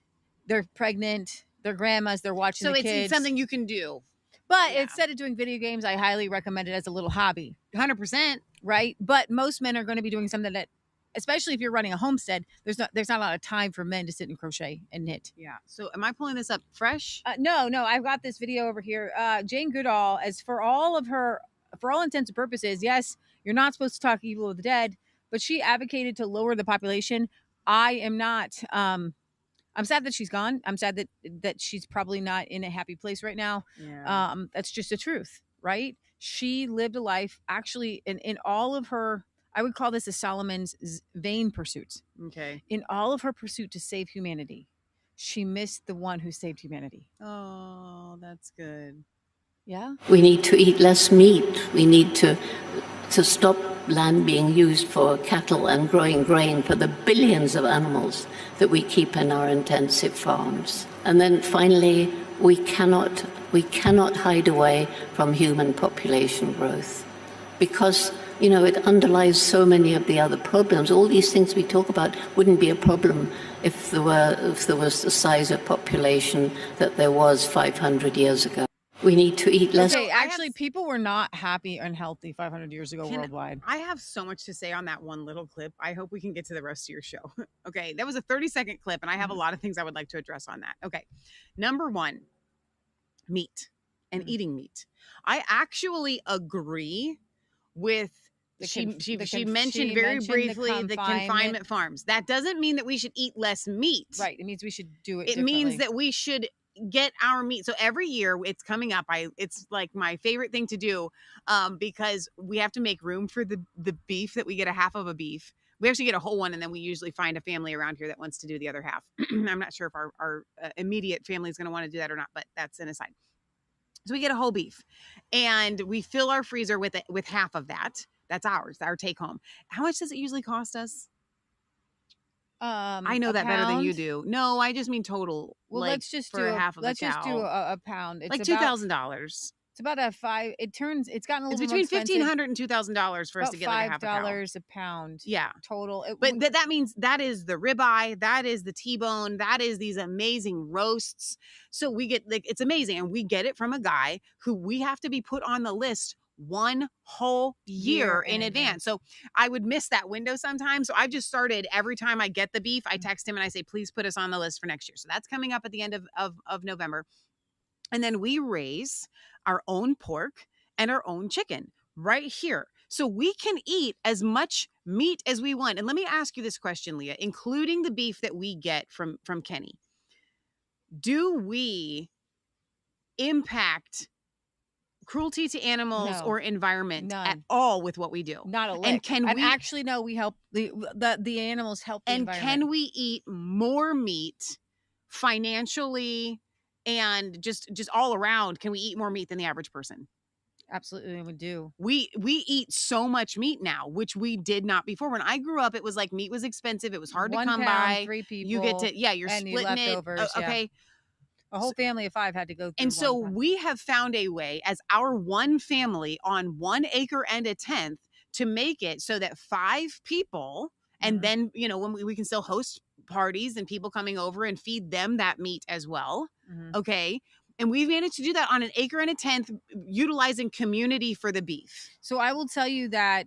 they're pregnant, they're grandmas, they're watching So the it's kids. something you can do. But instead of doing video games, I highly recommend it as a little hobby. 100%. Right? But most men are going to be doing something that, especially if you're running a homestead, there's not a lot of time for men to sit and crochet and knit. Yeah. So am I pulling this up fresh? No, I've got this video over here. Jane Goodall, for all intents and purposes, yes, you're not supposed to talk evil of the dead, but she advocated to lower the population. I am not. I'm sad that she's gone. I'm sad that she's probably not in a happy place right now. Yeah. That's just the truth, right? She lived a life actually in all of her, I would call this a Solomon's vain pursuits. Okay. In all of her pursuit to save humanity, she missed the one who saved humanity. Oh, that's good. Yeah. We need to eat less meat. We need to stop land being used for cattle and growing grain for the billions of animals that we keep in our intensive farms. And then finally, we cannot hide away from human population growth because, it underlies so many of the other problems. All these things we talk about wouldn't be a problem if there was the size of population that there was 500 years ago. We need to eat less. Okay, actually, people were not happy and healthy 500 years ago worldwide. I have so much to say on that one little clip. I hope we can get to the rest of your show. Okay, that was a 30-second clip, and I have a lot of things I would like to address on that. Okay, number one, meat and eating meat. I actually agree with. She mentioned very briefly the confinement farms. That doesn't mean that we should eat less meat. Right. It means we should do it. It means that we should get our meat. So every year it's coming up. It's like my favorite thing to do because we have to make room for the beef that we get a half of a beef. We actually get a whole one, and then we usually find a family around here that wants to do the other half. I'm not sure if our immediate family is going to want to do that or not, but that's an aside. So we get a whole beef, and we fill our freezer with half of that. That's ours, our take home. How much does it usually cost us? I know that better than you do. No, I just mean total. Well, like, let's just for do half of let's a cow. just do a pound. It's like $2,000. It's about a five. It's gotten a little. It's between $1,500 and $2,000 for us to get like a half a cow. $5 a pound. Yeah, total. But that means that is the ribeye, that is the T-bone, that is these amazing roasts. So we get it's amazing, and we get it from a guy who we have to be put on the list one whole year in advance. So I would miss that window sometimes. So I've just started, every time I get the beef, I text him and I say, please put us on the list for next year. So that's coming up at the end of November. And then we raise our own pork and our own chicken right here. So we can eat as much meat as we want. And let me ask you this question, Leah, including the beef that we get from Kenny. Do we impact cruelty to animals or environment at all with what we do? Not a lick. And can we actually no? We help the animals help the environment. Can we eat more meat financially and just all around? Can we eat more meat than the average person? Absolutely, we do. We eat so much meat now, which we did not before. When I grew up, it was like meat was expensive. It was hard to come by. 3 people. You get to you're and splitting leftovers, it. Okay. A whole family of 5 had to go through. And so we have found a way as our one family on 1 acre and a tenth to make it so that 5 people, and then, when we can still host parties and people coming over and feed them that meat as well. Okay. And we've managed to do that on 1 acre and a tenth, utilizing community for the beef. So I will tell you that.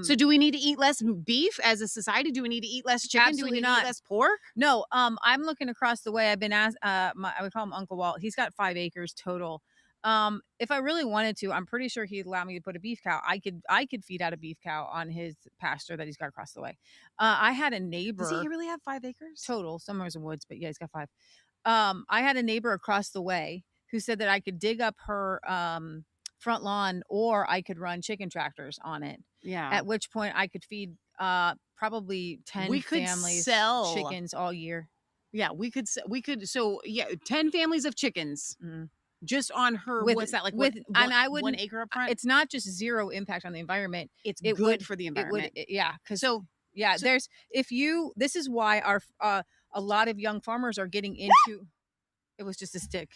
So do we need to eat less beef as a society? Do we need to eat less chicken? Absolutely do we need not. to eat less pork? No. I'm looking across the way. I've been asked. I would call him Uncle Walt. He's got 5 acres total. If I really wanted to, I'm pretty sure he'd allow me to put a beef cow. I could feed out a beef cow on his pasture that he's got across the way. I had a neighbor. Does he really have 5 acres? Total. Somewhere's in woods, but yeah, he's got 5. I had a neighbor across the way who said that I could dig up her front lawn, or I could run chicken tractors on it. Yeah. At which point I could feed probably 10 families sell chickens all year. Yeah, we could. So yeah, 10 families of chickens. Just on her, what's that like? And I would 1 acre up front. It's not just zero impact on the environment. It's good for the environment. Yeah, because there's this is why our a lot of young farmers are getting into. It was just a stick.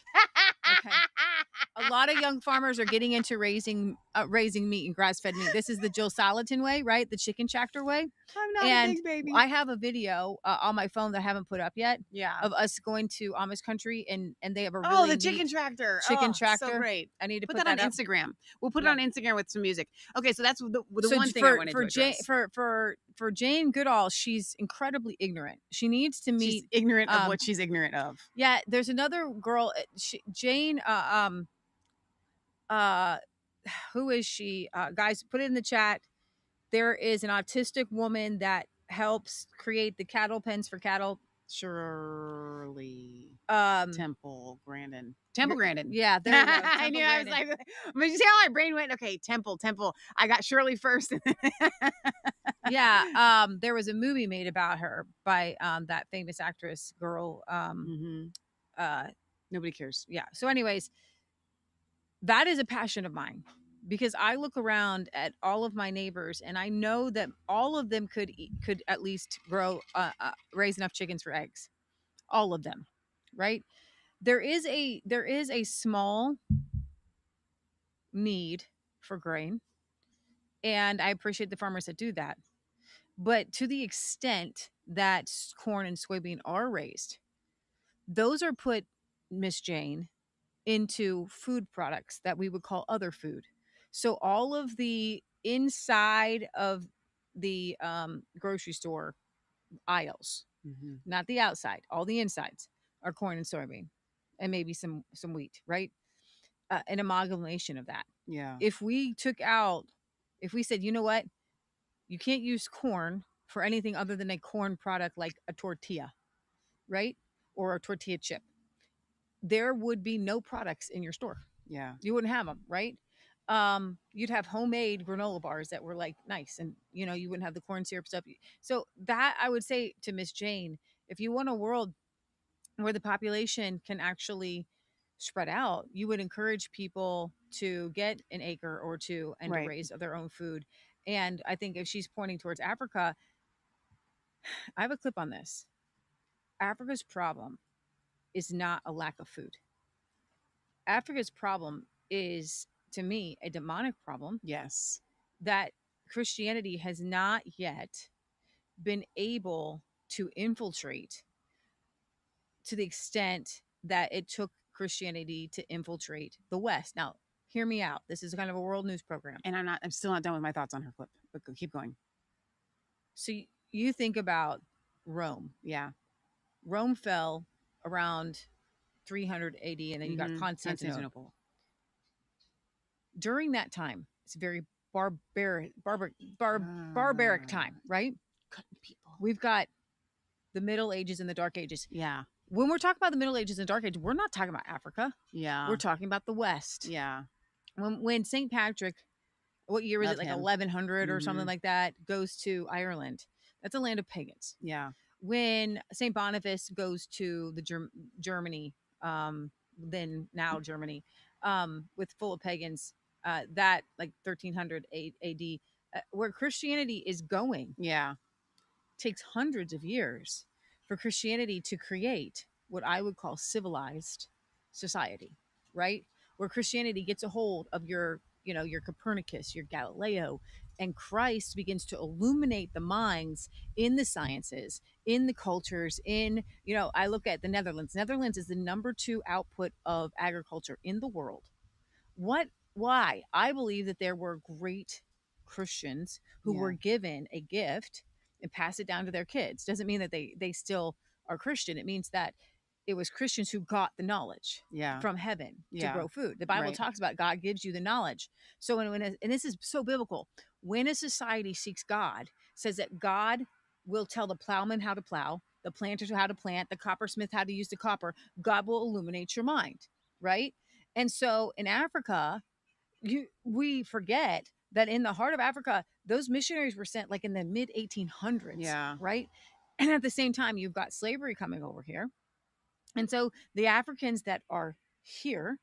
Okay. A lot of young farmers are getting into raising meat and grass-fed meat. This is the Jill Salatin way, right? The chicken tractor way. I'm not a big baby. I have a video on my phone that I haven't put up yet. Yeah. Of us going to Amish country and they have a the chicken tractor. Chicken tractor. So great. I need to put that on up. Instagram. We'll put it on Instagram with some music. Okay, so that's the one thing I wanted to address. For Jane Goodall, she's incredibly ignorant. She needs to meet. She's ignorant of what she's ignorant of. Yeah, there's another girl, Jane. Who is she? Guys, put it in the chat. There is an autistic woman that helps create the cattle pens for cattle. Shirley Temple Grandin. Yeah, there you go. I knew. I was like, but you see how my brain went? Okay, Temple. I got Shirley first. Yeah. There was a movie made about her by that famous actress girl. Nobody cares. Yeah. So, anyways, that is a passion of mine. Because I look around at all of my neighbors, and I know that all of them could at least raise enough chickens for eggs, all of them, right? There is a small need for grain, and I appreciate the farmers that do that. But to the extent that corn and soybean are raised, those are put, Miss Jane, into food products that we would call other food. So all of the inside of the grocery store aisles, not the outside, all the insides are corn and soybean and maybe some wheat, right? An amalgamation of that. Yeah. If we said, you know what, you can't use corn for anything other than a corn product like a tortilla, right? Or a tortilla chip, there would be no products in your store. Yeah. You wouldn't have them, right? You'd have homemade granola bars that were like nice, and you wouldn't have the corn syrup stuff. So that I would say to Miss Jane, if you want a world where the population can actually spread out, you would encourage people to get an acre or two and to raise their own food. And I think if she's pointing towards Africa, I have a clip on this. Africa's problem is not a lack of food. Africa's problem is, to me, a demonic problem. Yes. That Christianity has not yet been able to infiltrate to the extent that it took Christianity to infiltrate the West. Now, hear me out. This is kind of a world news program. And I'm still not done with my thoughts on her clip, but keep going. So you think about Rome. Yeah. Rome fell around 300 AD, and then you got Constantinople. During that time, it's a very barbaric time, right? Cutting people. We've got the Middle Ages and the Dark Ages. Yeah. When we're talking about the Middle Ages and Dark Ages, we're not talking about Africa. Yeah. We're talking about the West. Yeah. When St. Patrick, what year was it? Like 1100 or something like that, goes to Ireland. That's a land of pagans. Yeah. When St. Boniface goes to the Germany, then now Germany, with full of pagans, that like 1300 AD, where Christianity is going. Yeah. Takes hundreds of years for Christianity to create what I would call civilized society, right? Where Christianity gets a hold of your Copernicus, your Galileo, and Christ begins to illuminate the minds in the sciences, in the cultures, I look at the Netherlands. Netherlands is the number 2 output of agriculture in the world. Why? I believe that there were great Christians who were given a gift and pass it down to their kids. Doesn't mean that they still are Christian. It means that it was Christians who got the knowledge from heaven to grow food. The Bible talks about God gives you the knowledge. So and this is so biblical. When a society seeks God, says that God will tell the plowman how to plow, the planter how to plant, the coppersmith how to use the copper. God will illuminate your mind, right? And so in Africa, we forget that in the heart of Africa, those missionaries were sent like in the mid 1800s, right? And at the same time, you've got slavery coming over here. And so the Africans that are here,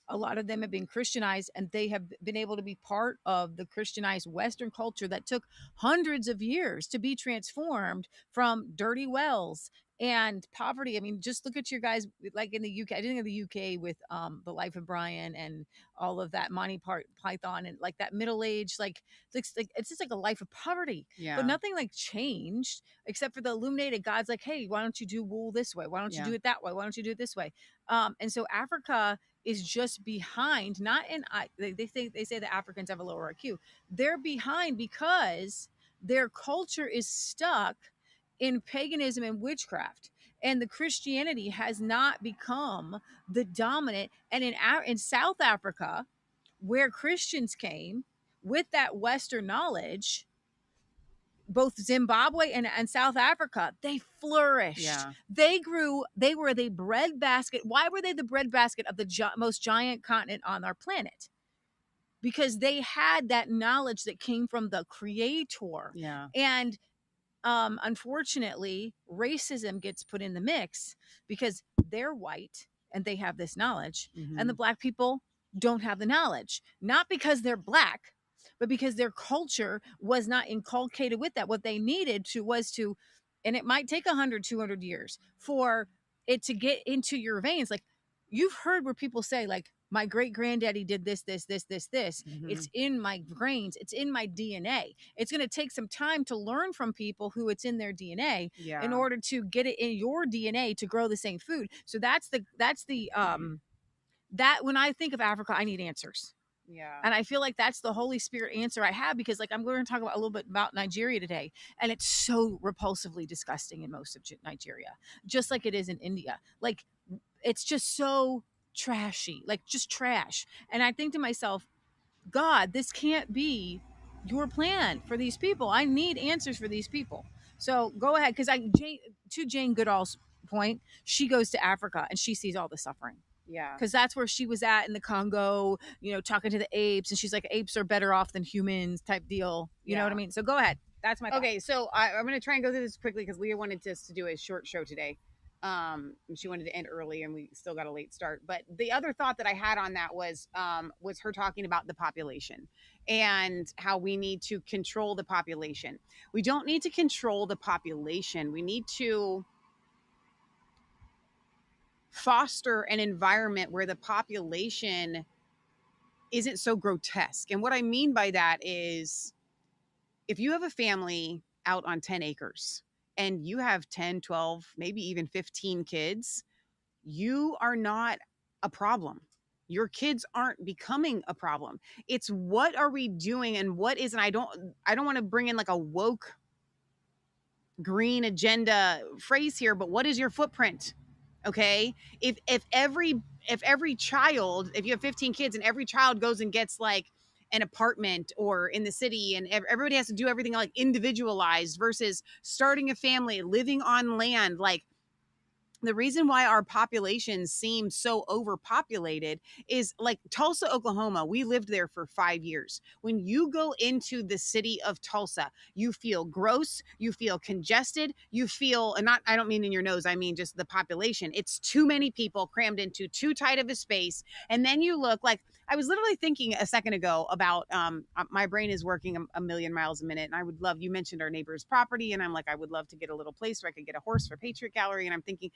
a lot of them have been Christianized, and they have been able to be part of the Christianized Western culture that took hundreds of years to be transformed from dirty wells and poverty. I mean, just look at your guys like in the UK. I think in the UK with The Life of Brian and all of that Monty Python and like that middle age, it's just like a life of poverty. But nothing like changed except for the illuminated God's like, hey, why don't you do wool this way? Why don't you do it that way? Why don't you do it this way? And so Africa is just behind. Not in they say the Africans have a lower IQ. They're behind because their culture is stuck in paganism and witchcraft, and the Christianity has not become the dominant. And in South Africa, where Christians came with that Western knowledge, both Zimbabwe and South Africa, they flourished. They grew. They were the breadbasket. Why were they the breadbasket of the most giant continent on our planet? Because they had that knowledge that came from the Creator. And unfortunately, racism gets put in the mix because they're white and they have this knowledge, and the Black people don't have the knowledge. Not because they're Black, but because their culture was not inculcated with that. What they needed was to, and it might take 100, 200 years for it to get into your veins. Like, you've heard where people say, like, my great granddaddy did this. It's in my grains. It's in my DNA. It's going to take some time to learn from people who it's in their DNA in order to get it in your DNA to grow the same food. So that's the that when I think of Africa, I need answers. And I feel like that's the Holy Spirit answer I have, because like I'm going to talk about a little bit about Nigeria today, and it's so repulsively disgusting in most of Nigeria, just like it is in India. Like, it's just so trashy, like just trash. And I think to myself, God, this can't be your plan for these people. I need answers for these people. So go ahead, because to Jane Goodall's point, she goes to Africa and she sees all the suffering. Because that's where she was at in the Congo, talking to the apes, and she's like, apes are better off than humans type deal. You know what I mean? So go ahead. That's my thought. Okay, so I'm going to try and go through this quickly because Leah wanted us to do a short show today. She wanted to end early, and we still got a late start. But the other thought that I had on that was her talking about the population and how we need to control the population. We don't need to control the population. We need to foster an environment where the population isn't so grotesque. And what I mean by that is, if you have a family out on 10 acres and you have 10, 12, maybe even 15 kids, you are not a problem. Your kids aren't becoming a problem. It's what are we doing and what isn't. I don't want to bring in like a woke green agenda phrase here, but what is your footprint? Okay. If every child, if you have 15 kids and every child goes and gets like an apartment or in the city, and everybody has to do everything like individualized versus starting a family, living on land, like the reason why our population seems so overpopulated is like Tulsa, Oklahoma. We lived there for 5 years. When you go into the city of Tulsa, you feel gross, you feel congested, you feel, and I don't mean in your nose, I mean just the population. It's too many people crammed into too tight of a space. And then you look like, I was literally thinking a second ago about, my brain is working a million miles a minute. And I would love, you mentioned our neighbor's property. And I'm like, I would love to get a little place where I could get a horse for Patriot Gallery. And I'm thinking,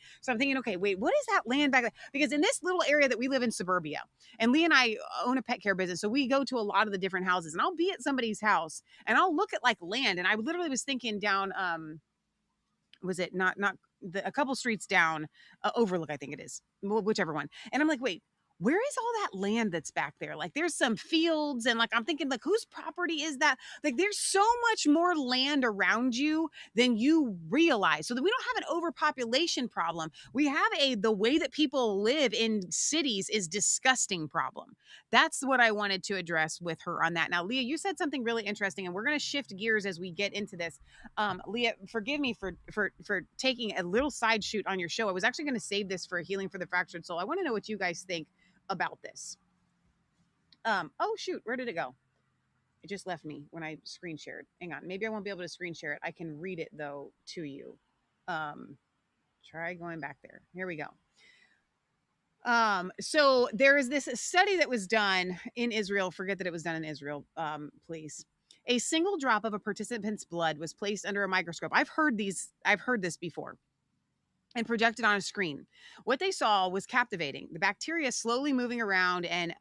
okay, wait, what is that land back there? Because in this little area that we live in, suburbia, and Lee and I own a pet care business. So we go to a lot of the different houses, and I'll be at somebody's house and I'll look at like land. And I literally was thinking down, was it not a couple streets down, Overlook, I think it is, whichever one. And I'm like, wait, where is all that land that's back there? Like there's some fields and like, I'm thinking like, whose property is that? Like there's so much more land around you than you realize. So that we don't have an overpopulation problem. We have the way that people live in cities is disgusting problem. That's what I wanted to address with her on that. Now, Leah, you said something really interesting and we're going to shift gears as we get into this. Leah, forgive me for taking a little side shoot on your show. I was actually going to save this for Healing for the Fractured Soul. I want to know what you guys think about this. Oh shoot, where did it go? It just left me when I screen shared. Hang on, maybe I won't be able to screen share it. I can read it though to you. Try going back there. Here we go. So there is this study that was done in Israel. Forget that it was done in Israel, please. A single drop of a participant's blood was placed under a microscope. I've heard this before. And projected on a screen. What they saw was captivating. The bacteria slowly moving around and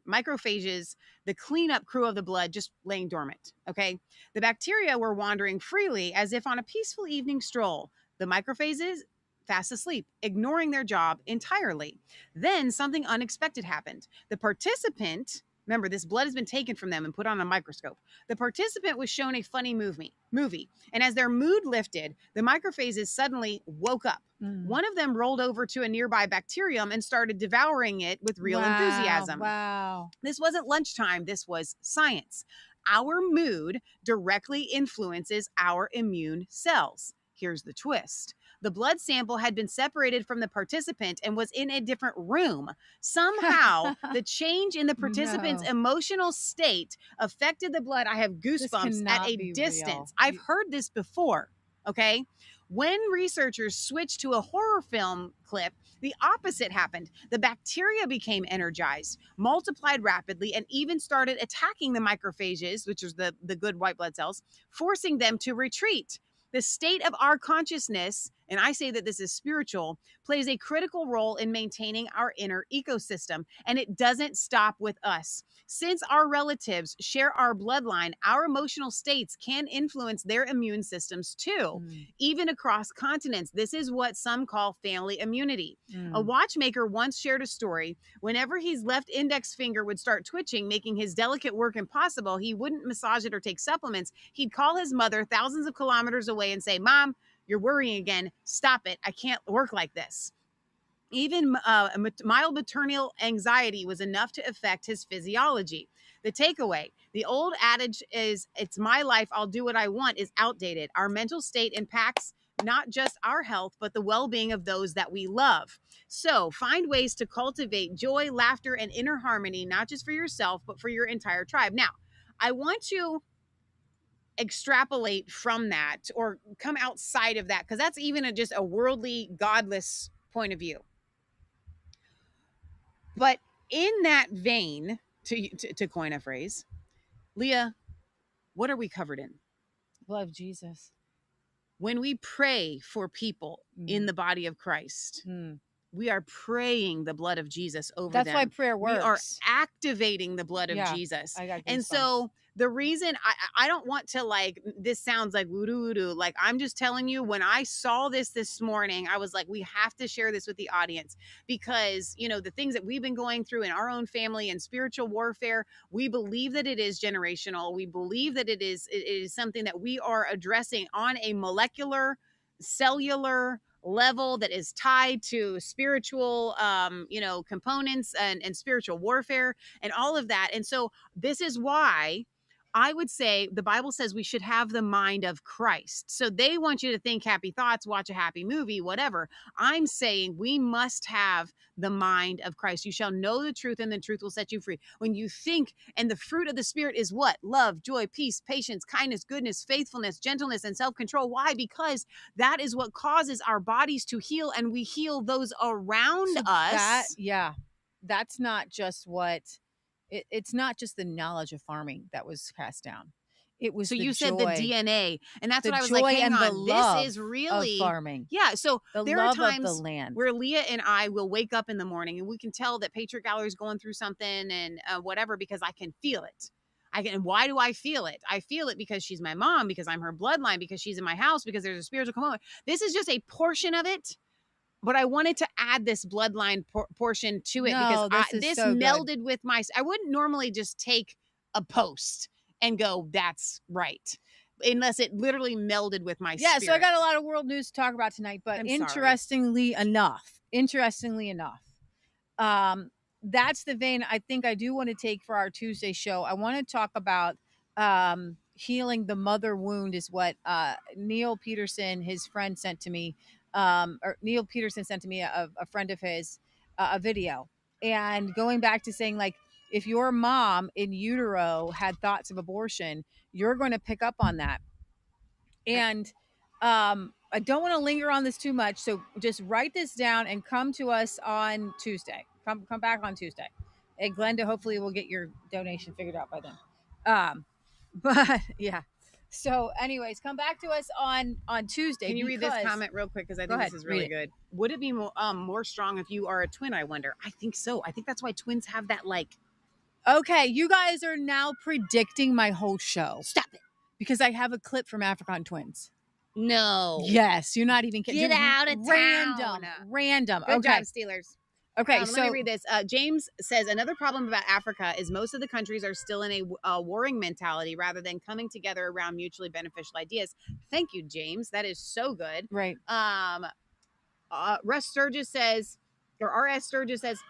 macrophages, the cleanup crew of the blood just laying dormant, okay? The bacteria were wandering freely as if on a peaceful evening stroll. The macrophages fast asleep, ignoring their job entirely. Then something unexpected happened. The participant, remember this blood has been taken from them and put on a microscope. The participant was shown a funny movie. And as their mood lifted, the macrophages suddenly woke up. One of them rolled over to a nearby bacterium and started devouring it with real enthusiasm. Wow. This wasn't lunchtime. This was science. Our mood directly influences our immune cells. Here's the twist. The blood sample had been separated from the participant and was in a different room. Somehow, the change in the participant's emotional state affected the blood. I have goosebumps at a distance. Real. I've heard this before, okay? When researchers switched to a horror film clip, the opposite happened. The bacteria became energized, multiplied rapidly, and even started attacking the macrophages, which is the good white blood cells, forcing them to retreat. The state of our consciousness, and I say that this is spiritual, plays a critical role in maintaining our inner ecosystem, and it doesn't stop with us. Since our relatives share our bloodline, our emotional states can influence their immune systems too, even across continents. This is what some call family immunity. A watchmaker once shared a story. Whenever his left index finger would start twitching, making his delicate work impossible, he wouldn't massage it or take supplements. He'd call his mother thousands of kilometers away and say, "Mom, you're worrying again. Stop it. I can't work like this." Even mild maternal anxiety was enough to affect his physiology. The takeaway, the old adage is, "It's my life, I'll do what I want," is outdated. Our mental state impacts not just our health, but the well-being of those that we love. So find ways to cultivate joy, laughter, and inner harmony, not just for yourself, but for your entire tribe. Now, I want to extrapolate from that or come outside of that, because that's even just a worldly, godless point of view. But in that vein, to coin a phrase, Leah, what are we covered in? Blood of Jesus. When we pray for people in the body of Christ, we are praying the blood of Jesus over them. That's why prayer works. We are activating the blood of Jesus. And so the reason I don't want to, like, this sounds like voodoo. Like, I'm just telling you, when I saw this morning, I was like, we have to share this with the audience, because, you know, the things that we've been going through in our own family and spiritual warfare, we believe that it is generational. We believe that it is something that we are addressing on a molecular, cellular level that is tied to spiritual, components and spiritual warfare and all of that. And so this is why I would say the Bible says we should have the mind of Christ. So they want you to think happy thoughts, watch a happy movie, whatever. I'm saying we must have the mind of Christ. You shall know the truth, and the truth will set you free. When you think, and the fruit of the Spirit is what? Love, joy, peace, patience, kindness, goodness, faithfulness, gentleness, and self-control. Why? Because that is what causes our bodies to heal, and we heal those around us. That's not just what... It's not just the knowledge of farming that was passed down. It was so the you joy, said the DNA, and that's what I was joy like, hang and on, the love this is really of farming. Yeah, so the there love are times of the land where Leah and I will wake up in the morning and we can tell that Patriot Gallery is going through something and whatever, because I can feel it. And why do I feel it? I feel it because she's my mom, because I'm her bloodline, because she's in my house, because there's a spiritual component. This is just a portion of it. but I wanted to add this bloodline portion to it No, because this is this so good. melded with my. I wouldn't normally just take a post and go, "That's right," unless it literally melded with my. Yeah, spirit. so I got a lot of world news to talk about tonight, but I'm interestingly enough, that's the vein I think I do want to take for our Tuesday show. I want to talk about healing the mother wound is what Neil Peterson, his friend, sent to me. Or Neil Peterson sent to me a friend of his, a video. And going back to saying, like, if your mom in utero had thoughts of abortion, you're going to pick up on that. And I don't want to linger on this too much. So just write this down and come to us on Tuesday. Come back on Tuesday. And Glenda, hopefully we'll get your donation figured out by then. But yeah. So anyways, come back to us on Tuesday. Can you read this comment real quick? Because I think this is really good. Would it be more strong if you are a twin, I wonder? I think so. I think that's why twins have that, like... Okay, you guys are now predicting my whole show. Stop it. Because I have a clip from African twins. No. Yes, you're not even kidding. Get out of town. Random. Good Okay. job, Steelers. Okay, so let me read this. James says, another problem about Africa is most of the countries are still in a warring mentality rather than coming together around mutually beneficial ideas. Thank you, James. That is so good. Right. Russ Sturgis says, or R.S. Sturgis says,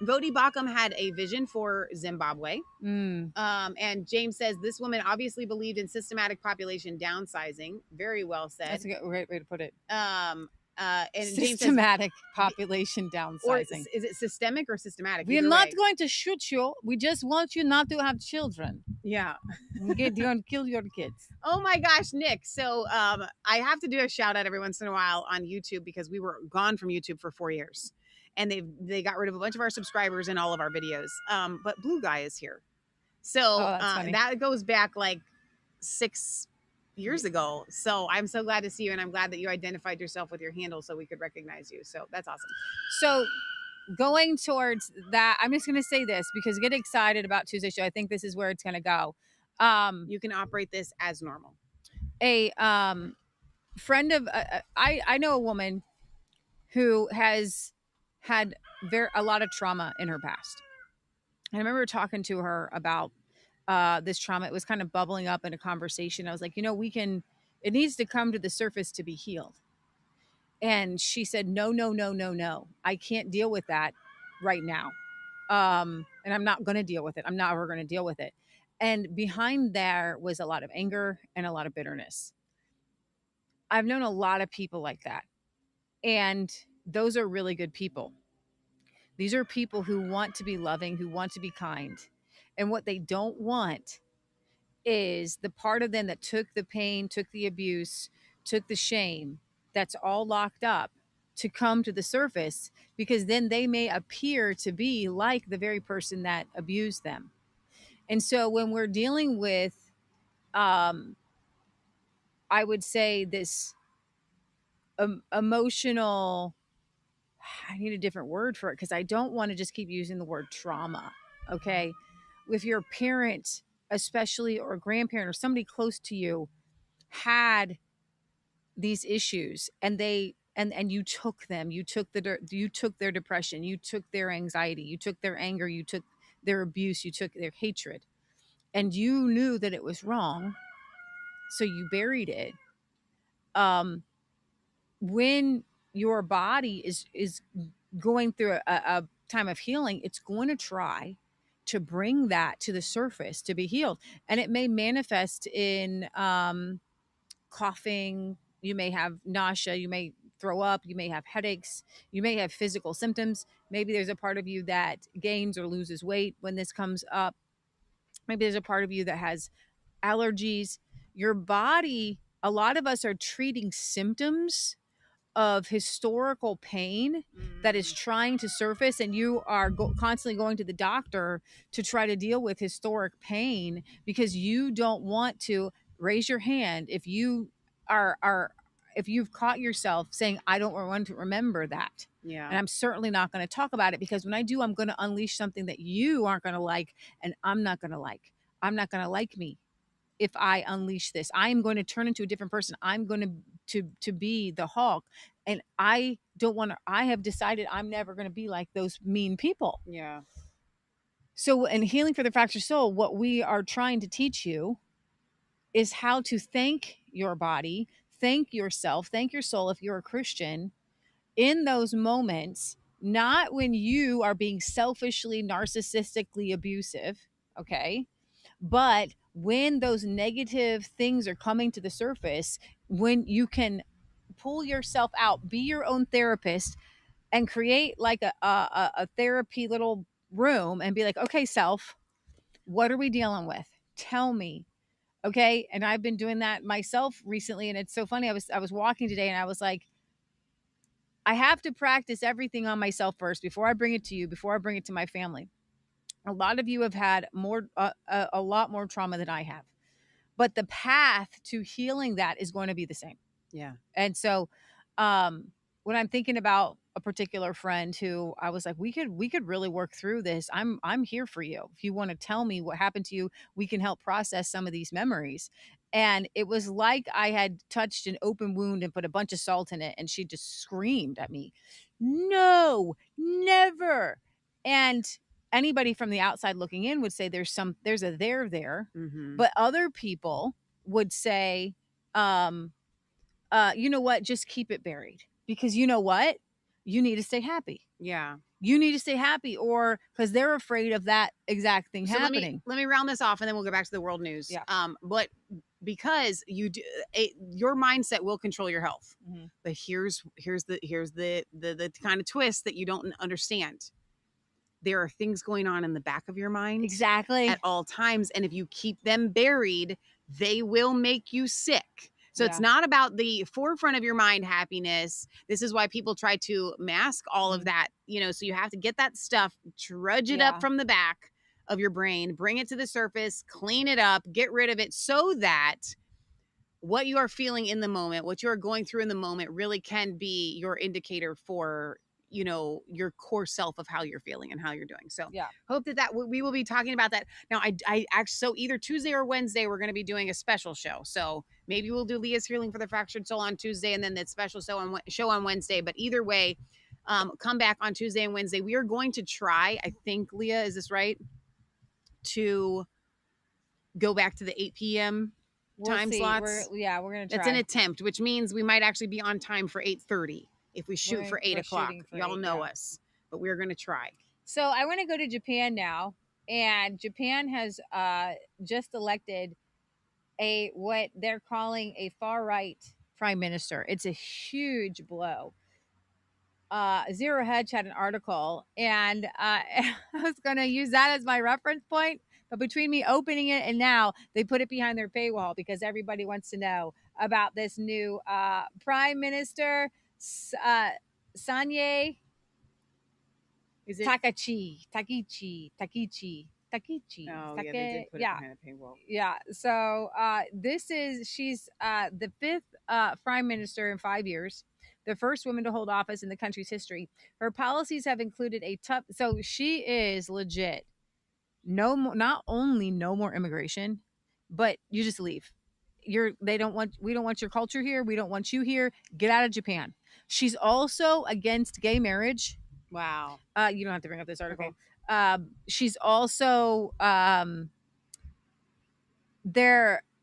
Vodi Bakum had a vision for Zimbabwe. And James says, this woman obviously believed in systematic population downsizing. Very well said. That's a good way to put it. And systematic James says, population downsizing. Or is it systemic or systematic? We're not going to shoot you. We just want you not to have children. Yeah. You're going to kill your kids. Oh my gosh, Nick. So I have to do a shout out every once in a while on YouTube because we were gone from YouTube for 4 years. And they got rid of a bunch of our subscribers in all of our videos. But Blue Guy is here. So that goes back like 6 years ago. So I'm so glad to see you. And I'm glad that you identified yourself with your handle so we could recognize you. So that's awesome. So going towards that, I'm just going to say this because get excited about Tuesday's show. I think this is where it's going to go. You can operate this as normal. A friend of, I know a woman who has had a lot of trauma in her past. And I remember talking to her about this trauma. It was kind of bubbling up in a conversation. I was like, it needs to come to the surface to be healed. And she said, no. I can't deal with that right now. And I'm not going to deal with it. I'm not ever going to deal with it. And behind there was a lot of anger and a lot of bitterness. I've known a lot of people like that. And those are really good people. These are people who want to be loving, who want to be kind. And what they don't want is the part of them that took the pain, took the abuse, took the shame, that's all locked up to come to the surface, because then they may appear to be like the very person that abused them. And so when we're dealing with, I would say this emotional, I need a different word for it because I don't want to just keep using the word trauma. Okay. If your parent, especially, or grandparent or somebody close to you had these issues and you took them, you took their depression, you took their anxiety, you took their anger, you took their abuse, you took their hatred, and you knew that it was wrong. So you buried it. When your body is going through a time of healing, it's going to try to bring that to the surface to be healed. And it may manifest in coughing. You may have nausea. You may throw up. You may have headaches. You may have physical symptoms. Maybe there's a part of you that gains or loses weight when this comes up. Maybe there's a part of you that has allergies. Your body, a lot of us are treating symptoms of historical pain that is trying to surface, and you are constantly going to the doctor to try to deal with historic pain because you don't want to raise your hand if you if you've caught yourself saying, I don't want to remember that. Yeah. And I'm certainly not going to talk about it, because when I do, I'm going to unleash something that you aren't going to like, and I'm not going to like. I'm not going to like me if I unleash this. I am going to turn into a different person. I'm going to be the Hulk. And I don't want to, I have decided I'm never going to be like those mean people. Yeah. So in Healing for the Fractured Soul, what we are trying to teach you is how to thank your body, thank yourself, thank your soul if you're a Christian in those moments, not when you are being selfishly, narcissistically abusive, okay? But when those negative things are coming to the surface, when you can pull yourself out, be your own therapist, and create like a therapy little room and be like, okay, self, what are we dealing with? Tell me. Okay. And I've been doing that myself recently. And it's so funny. I was walking today and I was like, I have to practice everything on myself first before I bring it to you, before I bring it to my family. A lot of you have had a lot more trauma than I have, but the path to healing that is going to be the same. Yeah. And so, when I'm thinking about a particular friend who I was like, we could really work through this. I'm here for you. If you want to tell me what happened to you, we can help process some of these memories. And it was like I had touched an open wound and put a bunch of salt in it. And she just screamed at me, no, never. And anybody from the outside looking in would say there's a there. Mm-hmm. But other people would say, you know what, just keep it buried, because you know what, you need to stay happy. Yeah. You need to stay happy, or because they're afraid of that exact thing happening. Let me round this off and then we'll go back to the world news. Yeah. But because you do, your mindset will control your health. Mm-hmm. But here's the kind of twist that you don't understand. There are things going on in the back of your mind Exactly. at all times, and if you keep them buried, they will make you sick. So it's not about the forefront of your mind happiness. This is why people try to mask all of that, so you have to get that stuff, trudge it up from the back of your brain, bring it to the surface, clean it up, get rid of it, so that what you are feeling in the moment, what you are going through in the moment, really can be your indicator for your core self of how you're feeling and how you're doing. So hope that we will be talking about that. Now, I actually, so either Tuesday or Wednesday, we're going to be doing a special show. So maybe we'll do Leah's Healing for the Fractured Soul on Tuesday and then that special show on Wednesday. But either way, come back on Tuesday and Wednesday. We are going to try, I think, Leah, is this right? To go back to the 8 p.m. time slots. We're going to try. It's an attempt, which means we might actually be on time for 8:30. If we shoot for 8 o'clock, y'all know us, but we're going to try. So I want to go to Japan now. And Japan has just elected what they're calling a far right prime minister. It's a huge blow. Zero Hedge had an article, and I was going to use that as my reference point. But between me opening it and now, they put it behind their paywall because everybody wants to know about this new prime minister. Sanye is it Takichi. Oh, yeah, they did put it behind a paywall. Yeah. So she's the fifth prime minister in 5 years, the first woman to hold office in the country's history. Her policies have included so she is legit. Not only no more immigration, but you just leave. We don't want your culture here. We don't want you here. Get out of Japan. She's also against gay marriage. Wow. You don't have to bring up this article. Okay. She's also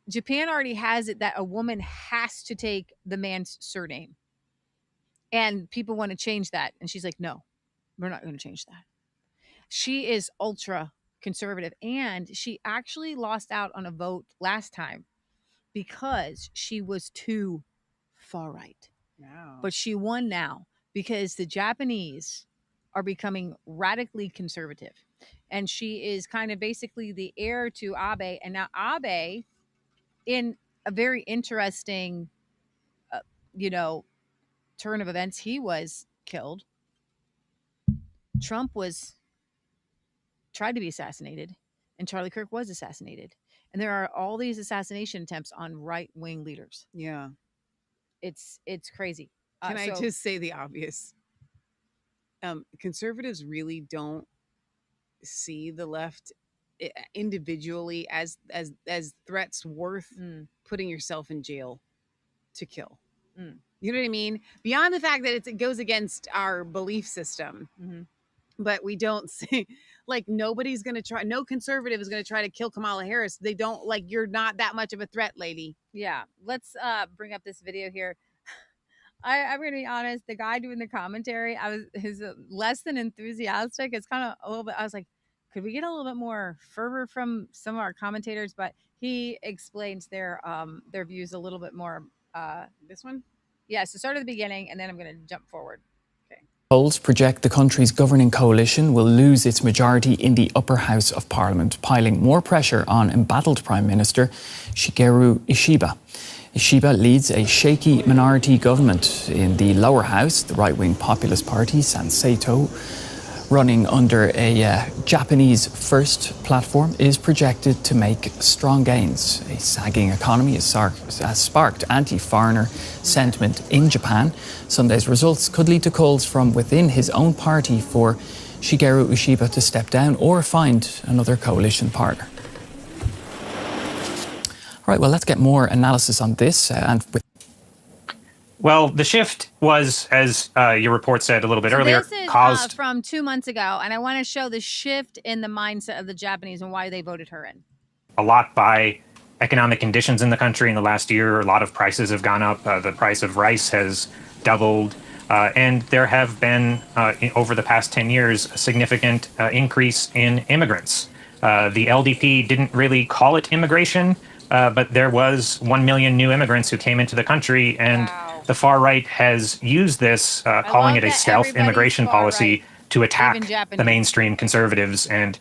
Japan already has it that a woman has to take the man's surname. And people want to change that. And she's like, no, we're not going to change that. She is ultra conservative. And she actually lost out on a vote last time because she was too far right. Wow. But she won now because the Japanese are becoming radically conservative. And she is kind of basically the heir to Abe. And now Abe, in a very interesting, turn of events, he was killed. Trump tried to be assassinated, and Charlie Kirk was assassinated. And there are all these assassination attempts on right-wing leaders. Yeah. It's crazy. Can I just say the obvious? Conservatives really don't see the left individually as threats worth putting yourself in jail to kill. You know what I mean? Beyond the fact that it goes against our belief system, but we don't see, like, nobody's going to try, no conservative is going to try to kill Kamala Harris. They don't, like, you're not that much of a threat, lady. Yeah. Let's bring up this video here. I'm going to be honest, the guy doing the commentary, his less than enthusiastic. It's kind of a little bit, I was like, could we get a little bit more fervor from some of our commentators? But he explains their views a little bit more. This one? Yeah, so start at the beginning, and then I'm going to jump forward. Okay. Polls project the country's governing coalition will lose its majority in the upper house of parliament, piling more pressure on embattled Prime Minister Shigeru Ishiba. Ishiba leads a shaky minority government. In the lower house, the right-wing populist party, Sanseito, running under a Japanese-first platform, is projected to make strong gains. A sagging economy has sparked anti-foreigner sentiment in Japan. Sunday's results could lead to calls from within his own party for Shigeru Ishiba to step down or find another coalition partner. All right, well, let's get more analysis on this. Well, the shift was, as your report said a little bit earlier, this is, caused from 2 months ago, and I want to show the shift in the mindset of the Japanese and why they voted her in. a lot by economic conditions in the country in the last year. A lot of prices have gone up. The price of rice has doubled. And there have been, over the past 10 years, a significant increase in immigrants. The LDP didn't really call it immigration, but there was 1 million new immigrants who came into the country, and the far right has used this, calling it a stealth immigration policy, to attack the mainstream conservatives and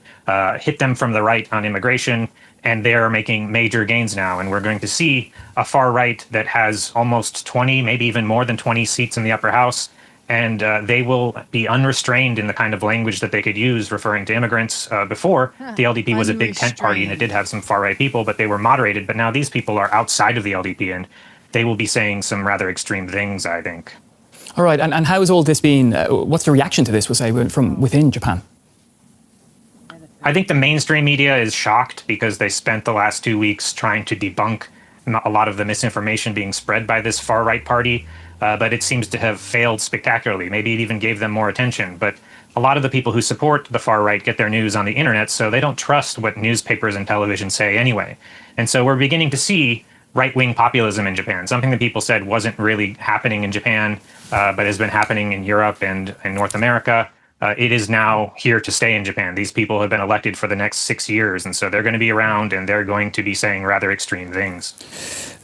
hit them from the right on immigration. And they're making major gains now. And we're going to see a far right that has almost 20, maybe even more than 20 seats in the upper house. And they will be unrestrained in the kind of language that they could use referring to immigrants. Before, the LDP was a big tent party and it did have some far right people, but they were moderated. But now these people are outside of the LDP and they will be saying some rather extreme things, I think. All right. And how has all this been? What's the reaction to this, we'll say, from within Japan? I think the mainstream media is shocked because they spent the last 2 weeks trying to debunk a lot of the misinformation being spread by this far-right party, but it seems to have failed spectacularly. Maybe it even gave them more attention. But a lot of the people who support the far-right get their news on the internet, so they don't trust what newspapers and television say anyway. And so we're beginning to see right-wing populism in Japan, something that people said wasn't really happening in Japan, but has been happening in Europe and in North America. It is now here to stay in Japan. These people have been elected for the next 6 years, and so they're going to be around and they're going to be saying rather extreme things.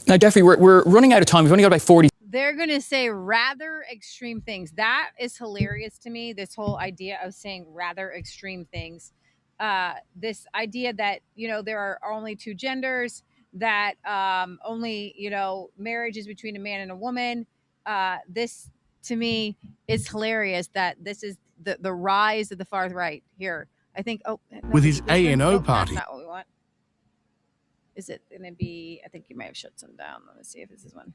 Now, Jeffrey, we're running out of time. We've only got about 40. They're going to say rather extreme things. That is hilarious to me, this whole idea of saying rather extreme things. This idea that, you know, there are only two genders, that only, you know, marriage is between a man and a woman. This, to me, is hilarious that this is the rise of the far right here. I think, no, with his A&O party. That's not what we want. Is it going to be, I think you might have shut some down. Let me see if this is one.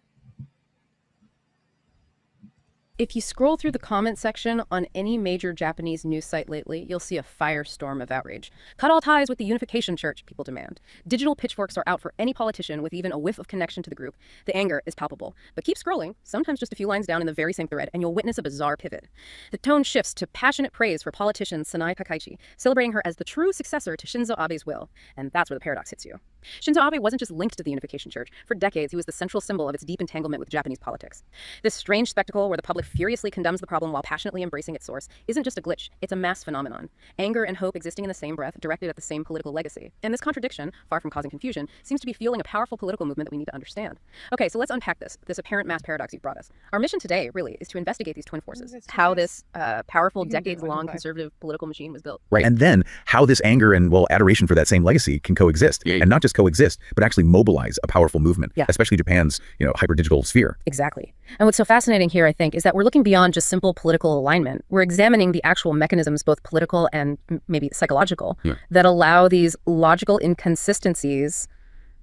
If you scroll through the comment section on any major Japanese news site lately, you'll see a firestorm of outrage. Cut all ties with the Unification Church, people demand. Digital pitchforks are out for any politician with even a whiff of connection to the group. The anger is palpable. But keep scrolling, sometimes just a few lines down in the very same thread, and you'll witness a bizarre pivot. The tone shifts to passionate praise for politician Sanae Takaichi, celebrating her as the true successor to Shinzo Abe's will. And that's where the paradox hits you. Shinzo Abe wasn't just linked to the Unification Church. For decades, he was the central symbol of its deep entanglement with Japanese politics. This strange spectacle where the public furiously condemns the problem while passionately embracing its source isn't just a glitch, it's a mass phenomenon. Anger and hope existing in the same breath, directed at the same political legacy. And this contradiction, far from causing confusion, seems to be fueling a powerful political movement that we need to understand. Okay, so let's unpack this apparent mass paradox you've brought us. Our mission today, really, is to investigate these twin forces, how this powerful, decades-long conservative political machine was built. Right, and then how this anger and, well, adoration for that same legacy can coexist. And not just coexist, but actually mobilize a powerful movement, especially Japan's, hyper-digital sphere. Exactly. And what's so fascinating here, I think, is that we're looking beyond just simple political alignment. We're examining the actual mechanisms, both political and maybe psychological, that allow these logical inconsistencies,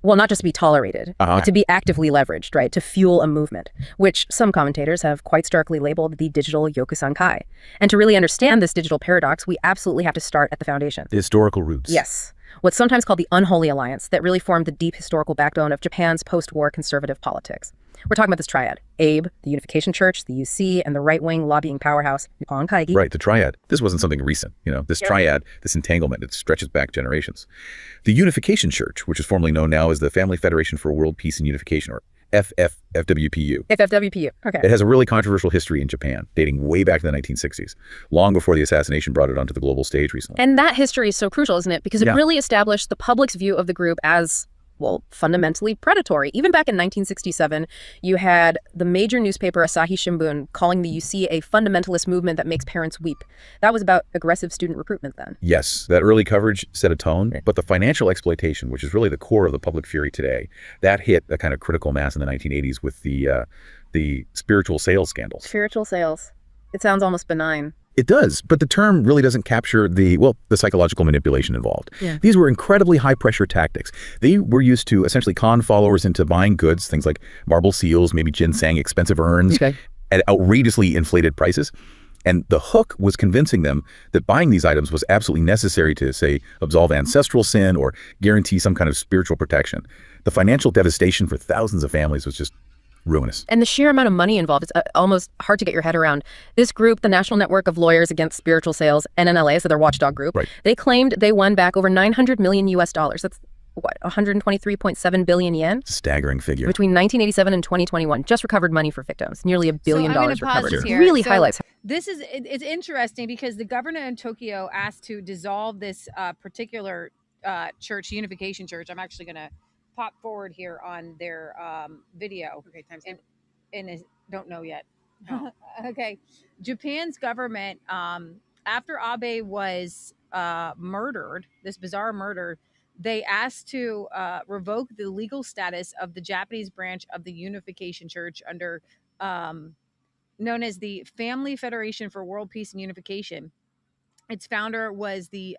well, not just to be tolerated, to be actively leveraged, right, to fuel a movement, which some commentators have quite starkly labeled the digital Yokusankai. And to really understand this digital paradox, we absolutely have to start at the foundation. The historical roots. Yes. What's sometimes called the unholy alliance that really formed the deep historical backbone of Japan's post-war conservative politics. We're talking about this triad: Abe, the Unification Church, the UC, and the right-wing lobbying powerhouse, Nippon Kaigi. Right, the triad. This wasn't something recent. This triad, this entanglement, it stretches back generations. The Unification Church, which is formerly known now as the Family Federation for World Peace and Unification, or FFWPU. FFWPU, okay. It has a really controversial history in Japan, dating way back to the 1960s, long before the assassination brought it onto the global stage recently. And that history is so crucial, isn't it? Because it really established the public's view of the group as, well, fundamentally predatory. Even back in 1967, you had the major newspaper Asahi Shimbun calling the UC a fundamentalist movement that makes parents weep. That was about aggressive student recruitment then. Yes, that early coverage set a tone, but the financial exploitation, which is really the core of the public fury today, that hit a kind of critical mass in the 1980s with the spiritual sales scandals. Spiritual sales. It sounds almost benign. It does, but the term really doesn't capture the psychological manipulation involved. Yeah. These were incredibly high-pressure tactics. They were used to essentially con followers into buying goods, things like marble seals, maybe ginseng, expensive urns, at outrageously inflated prices. And the hook was convincing them that buying these items was absolutely necessary to, say, absolve ancestral sin or guarantee some kind of spiritual protection. The financial devastation for thousands of families was just ruinous. And the sheer amount of money involved is almost hard to get your head around. This group, the National Network of Lawyers Against Spiritual Sales, NNLA, so their watchdog group, they claimed they won back over $900 million US. That's what, 123.7 billion yen? Staggering figure. Between 1987 and 2021, just recovered money for victims. Nearly $1 billion recovered. Here. Really so highlights. It's interesting because the governor in Tokyo asked to dissolve this particular church, Unification Church. I'm actually going to pop forward here on their video. Okay, time's and don't know yet. Oh. Okay. Japan's government, after Abe was murdered, this bizarre murder, they asked to revoke the legal status of the Japanese branch of the Unification Church under known as the Family Federation for World Peace and Unification. Its founder was the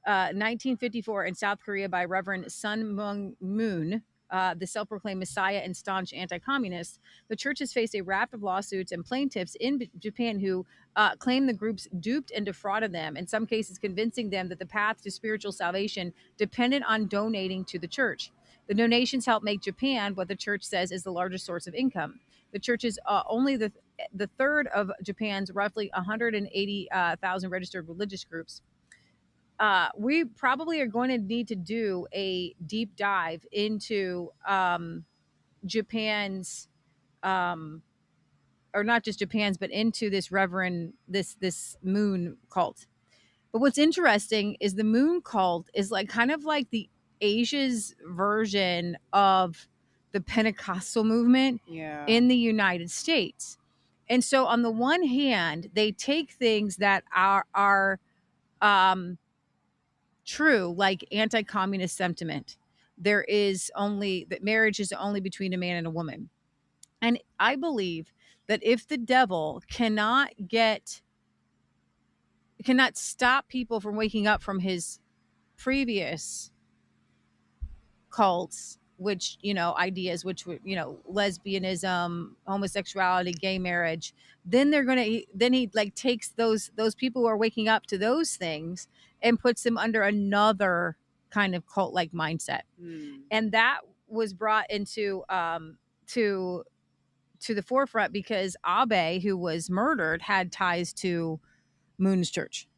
1954 in South Korea by Reverend Sun Myung Moon, the self-proclaimed messiah and staunch anti-communist. The church has faced a raft of lawsuits and plaintiffs in Japan who claim the groups duped and defrauded them, in some cases convincing them that the path to spiritual salvation depended on donating to the church. The donations help make Japan what the church says is the largest source of income. The church is only the third of Japan's roughly 180,000 registered religious groups. We probably are going to need to do a deep dive into Japan's, or not just Japan's, but into this this moon cult. But what's interesting is the moon cult is like kind of like the Asia's version of the Pentecostal movement in the United States. And so on the one hand, they take things that are true, like anti-communist sentiment. There is only that marriage is only between a man and a woman. And I believe that if the devil cannot stop people from waking up from his previous cults, which, ideas, which were, lesbianism, homosexuality, gay marriage, then he like takes those people who are waking up to those things and puts them under another kind of cult-like mindset. And that was brought into to the forefront because Abe, who was murdered, had ties to Moon's church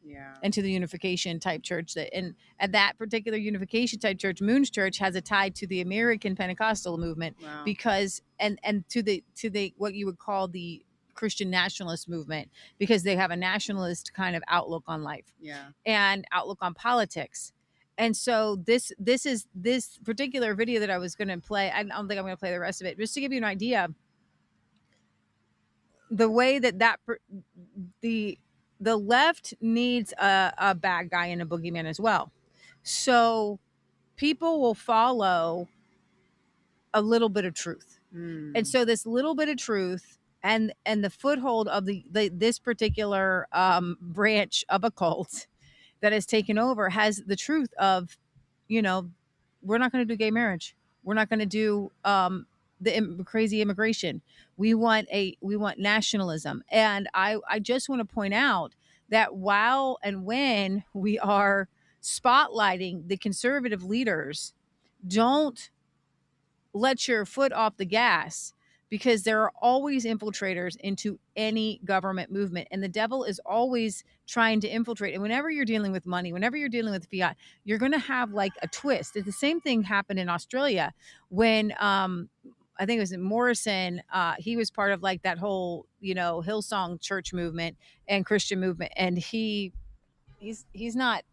and to the Unification type church. And at that particular Unification type church, Moon's church has a tie to the American Pentecostal movement because and to the what you would call the Christian nationalist movement, because they have a nationalist kind of outlook on life and outlook on politics. And so this particular video that I was going to play, I don't think I'm going to play the rest of it, just to give you an idea the way that the left needs a bad guy and a boogeyman as well. So people will follow a little bit of truth. And so this little bit of truth and the foothold of this particular branch of a cult that has taken over has the truth of, we're not going to do gay marriage. We're not going to do the crazy immigration. We want nationalism. And I just want to point out that while and when we are spotlighting the conservative leaders, don't let your foot off the gas, because there are always infiltrators into any government movement, and the devil is always trying to infiltrate. And whenever you're dealing with money, whenever you're dealing with fiat, you're going to have like a twist. The same thing happened in Australia when I think it was in Morrison. He was part of like that whole, Hillsong church movement and Christian movement, and he's not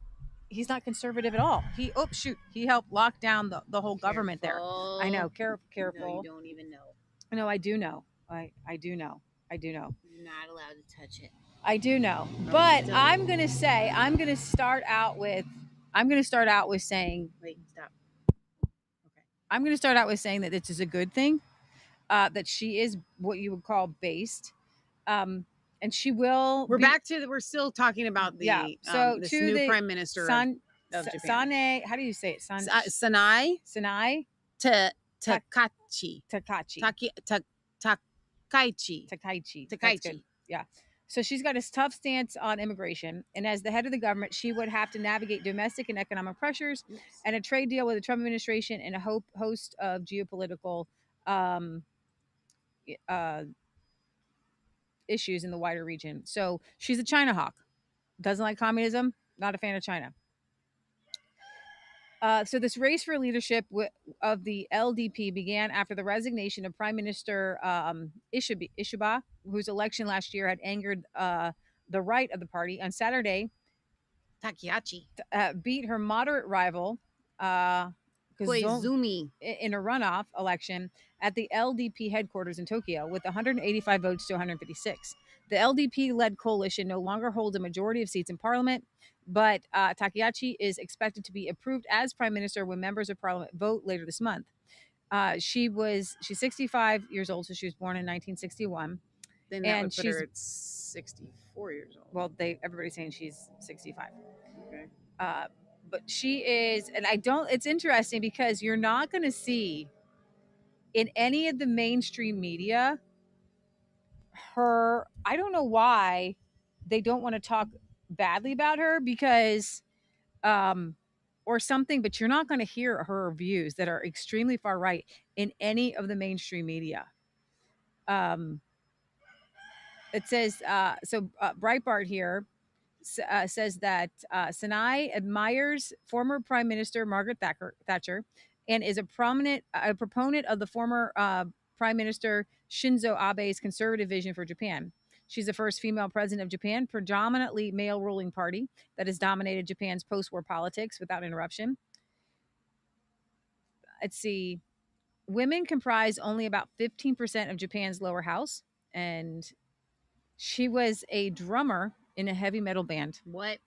conservative at all. He helped lock down the whole government there. I know. Careful. No, you don't even know. No, I do know. I do know. You're not allowed to touch it. I do know. But I'm going to start out with saying, wait, stop. Okay. I'm going to start out with saying that this is a good thing, that she is what you would call based. And she will. We're still talking about this new prime minister of Japan. Sane, how do you say it? Sanai Takaichi. Takaichi. Yeah. So she's got a tough stance on immigration, and as the head of the government, she would have to navigate domestic and economic pressures and a trade deal with the Trump administration and a host of geopolitical issues in the wider region. So she's a China hawk. Doesn't like communism. Not a fan of China. So this race for leadership of the LDP began after the resignation of Prime Minister Ishiba, whose election last year had angered the right of the party. On Saturday, Takaichi beat her moderate rival Koizumi in a runoff election at the LDP headquarters in Tokyo with 185 votes to 156. The LDP-led coalition no longer holds a majority of seats in parliament, but Takaichi is expected to be approved as prime minister when members of parliament vote later this month. She's 65 years old, so she was born in 1961. Then that would put her at 64 years old. Well, everybody's saying she's 65. Okay. But she is, and it's interesting because you're not going to see in any of the mainstream media I don't know why they don't want to talk badly about her because, or something, but you're not going to hear her views that are extremely far right in any of the mainstream media. It says, Breitbart here says that Sinai admires former Prime Minister Margaret Thatcher and is a proponent of the former Prime Minister Shinzo Abe's conservative vision for Japan. She's the first female president of Japan, predominantly male ruling party that has dominated Japan's post-war politics without interruption. Let's see. Women comprise only about 15% of Japan's lower house, and she was a drummer in a heavy metal band. What?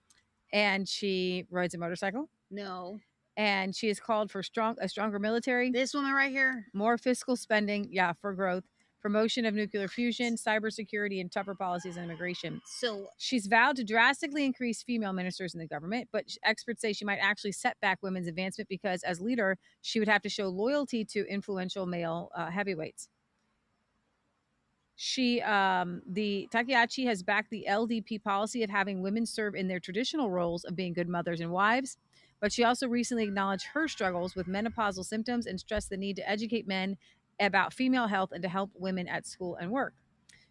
And she rides a motorcycle. No. And she has called for a stronger military. This woman right here. More fiscal spending, for growth, promotion of nuclear fusion, cybersecurity, and tougher policies on immigration. So she's vowed to drastically increase female ministers in the government, but experts say she might actually set back women's advancement because as leader, she would have to show loyalty to influential male heavyweights. The Takaichi has backed the LDP policy of having women serve in their traditional roles of being good mothers and wives, but she also recently acknowledged her struggles with menopausal symptoms and stressed the need to educate men about female health and to help women at school and work.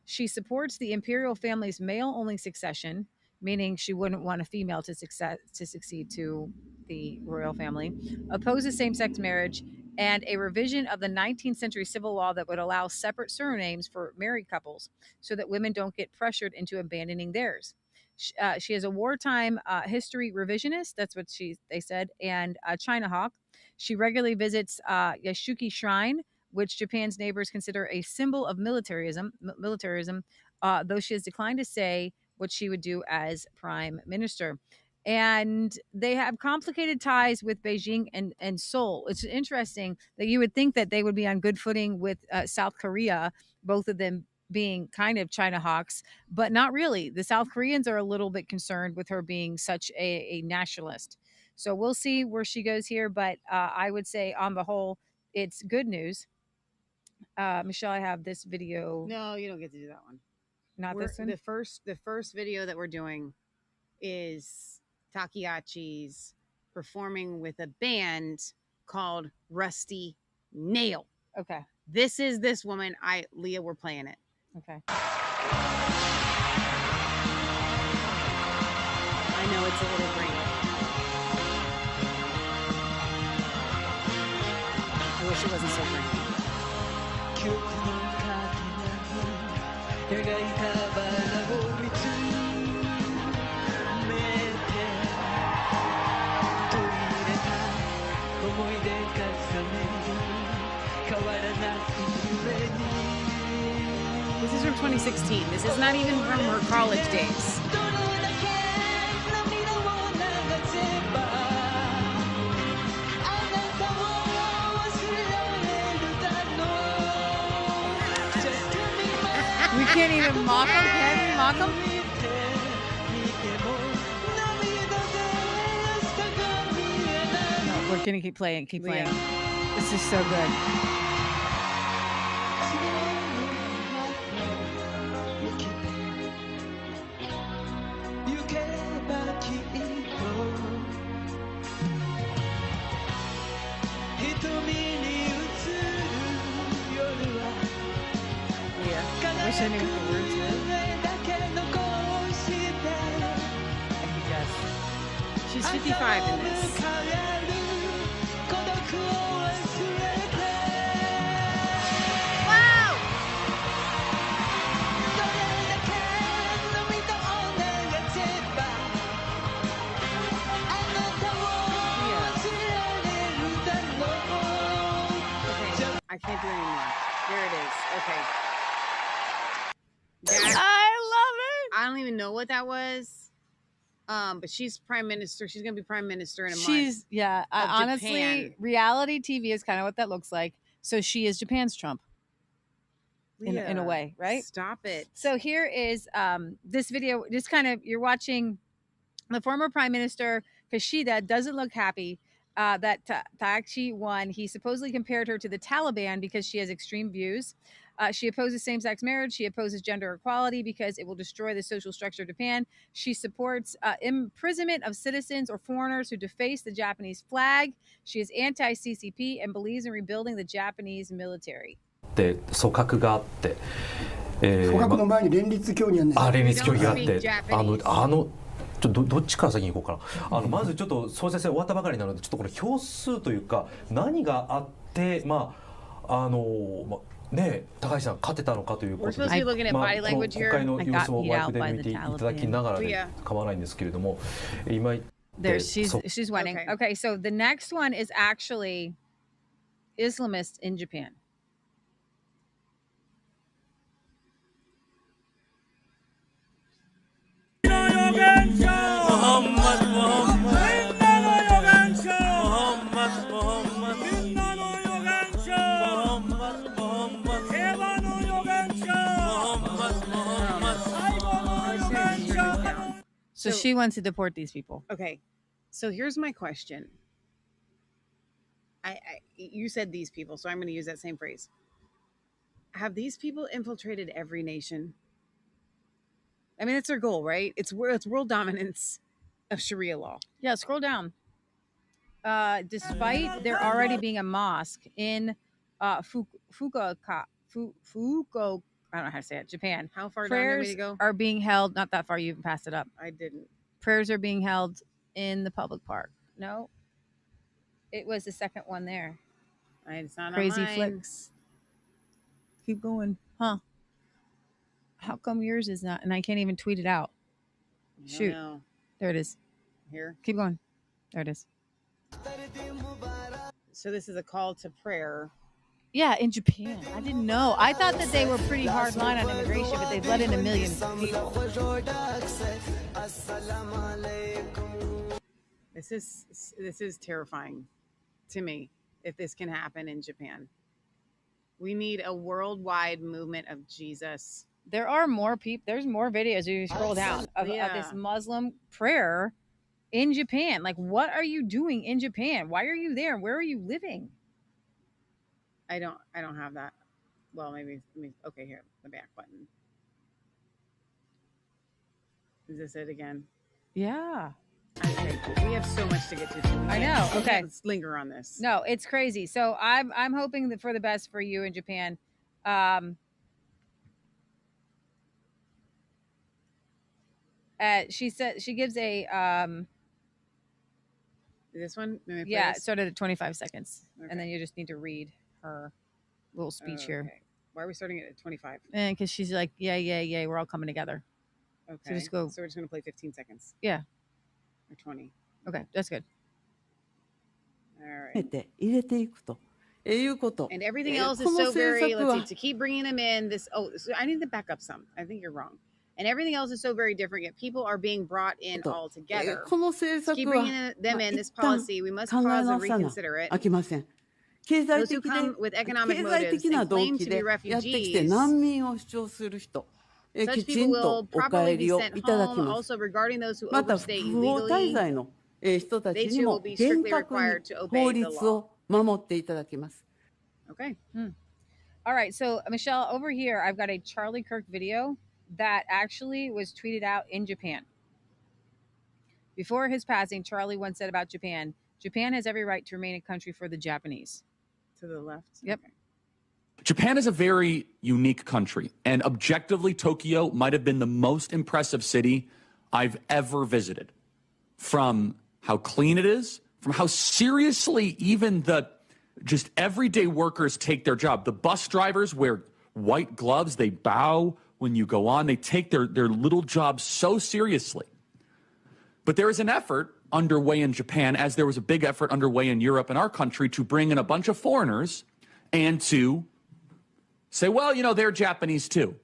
She supports the imperial family's male-only succession, meaning she wouldn't want a female to succeed to the royal family, opposes same-sex marriage, and a revision of the 19th century civil law that would allow separate surnames for married couples so that women don't get pressured into abandoning theirs. She is a wartime history revisionist, that's what they said, and a China hawk. She regularly visits Yasuki Shrine, which Japan's neighbors consider a symbol of militarism, though she has declined to say what she would do as prime minister. And they have complicated ties with Beijing and Seoul. It's interesting that you would think that they would be on good footing with South Korea, both of them being kind of China hawks, but not really. The South Koreans are a little bit concerned with her being such a nationalist. So we'll see where she goes here, but I would say on the whole, it's good news. Michelle, I have this video. No, you don't get to do that one. This one? The first video that we're doing is Takaichi's performing with a band called Rusty Nail. Okay. This is this woman. Leah, we're playing it. Okay. I know it's a little green. I wish it wasn't so green. This is from 2016. This is not even from her college days. We can't even mock him. Can we mock him? No, we're gonna keep playing. Keep playing. Yeah. This is so good. Yeah. Wish I knew what the words were. I can guess. She's 55 in this. Wow! I can't do it anymore. There it is. Okay. I love it. I don't even know what that was. But she's prime minister. She's gonna be prime minister in a month. She's honestly, Japan. reality TV is kind of what that looks like. So she is Japan's Trump. In a way, right? Stop it. So here is this video. Just kind of, you're watching the former prime minister Kishida doesn't look happy that Taakchi won. He supposedly compared her to the Taliban because she has extreme views. She opposes same-sex marriage. She opposes gender equality because it will destroy the social structure of Japan. She supports imprisonment of citizens or foreigners who deface the Japanese flag. She is anti-CCP and believes in rebuilding the Japanese military. で組閣があって、組閣の前に連立協議があって、連立協議があって、どっちから先に行こうかな。まずちょっと総裁選終わったばかりなので、ちょっとこれ票数というか何があって、ね、高橋さん勝てたのかということで、国会の様子をワイプで見ていただきながらで構わないんですけれども、今 she's winning. Okay, so the next one is actually Islamists in Japan. So she wants to deport these people. Okay. So here's my question. You said these people, so I'm going to use that same phrase. Have these people infiltrated every nation? I mean, it's their goal, right? It's world dominance of Sharia law. Yeah, scroll down. Despite there already being a mosque in Fukuoka, I don't know how to say it, Japan. How far down do we need to go? Are being held, not that far, you even passed it up. I didn't. Prayers are being held in the public park. No. It was the second one there. It's not Crazy on mine. flicks. Keep going. Huh. How come yours is not? And I can't even tweet it out. Shoot. There it is. Here. Keep going. There it is. So this is a call to prayer. Yeah, in Japan. I didn't know. I thought that they were pretty hard line on immigration, but they've let in 1 million people. This is terrifying to me if this can happen in Japan. We need a worldwide movement of Jesus. There are more people. There's more videos. You scroll down of this Muslim prayer in Japan. Like, what are you doing in Japan? Why are you there? Where are you living? I don't have that. Well, maybe okay, here, the back button. Is this it again? Yeah. I Okay, we have so much to get to. I know. Okay, let's linger on this. No, it's crazy. So I'm hoping that for the best for you in Japan. She said she gives a this one. Yeah, it started at 25 seconds, and then you just need to read her little speech here. Okay. Why are we starting it at 25? And because she's like, yeah, we're all coming together. Okay. So just go. So we're just gonna play 15 seconds. Yeah. Or 20. Okay, that's good. All right. 入れていくということ。 And everything else is so very. Let's see. To keep bringing them in. So I need to back up some. I think you're wrong. And everything else is so very different. Yet people are being brought in all together. To keep bringing them in. This policy, we must pause and reconsider it. 飽きません。経済 Those who 的 come with で economic 経済 motives 的な and 動 claim 機 to で be やってきて refugees. 難民を主張する人、き Such ち people ん will とお probably 帰 be りを sent いただき home. ます。 Also, regarding those who また overstay 不法滞 illegally, 在の人たち they に too も will be 厳 strictly 格 required に to 法 obey the 律 law. を守っていただきます。 Okay. All right, so Michelle, over here, I've got a Charlie Kirk video that actually was tweeted out in Japan. Before his passing, Charlie once said about Japan, Japan has every right to remain a country for the Japanese. To the left? Yep. Okay. Japan is a very unique country, and objectively, Tokyo might have been the most impressive city I've ever visited. From how clean it is, from how seriously even the just everyday workers take their job. The bus drivers wear white gloves, they bow when you go on, they take their little jobs so seriously. But there is an effort underway in Japan, as there was a big effort underway in Europe and our country, to bring in a bunch of foreigners and to say, well, you know, they're Japanese too.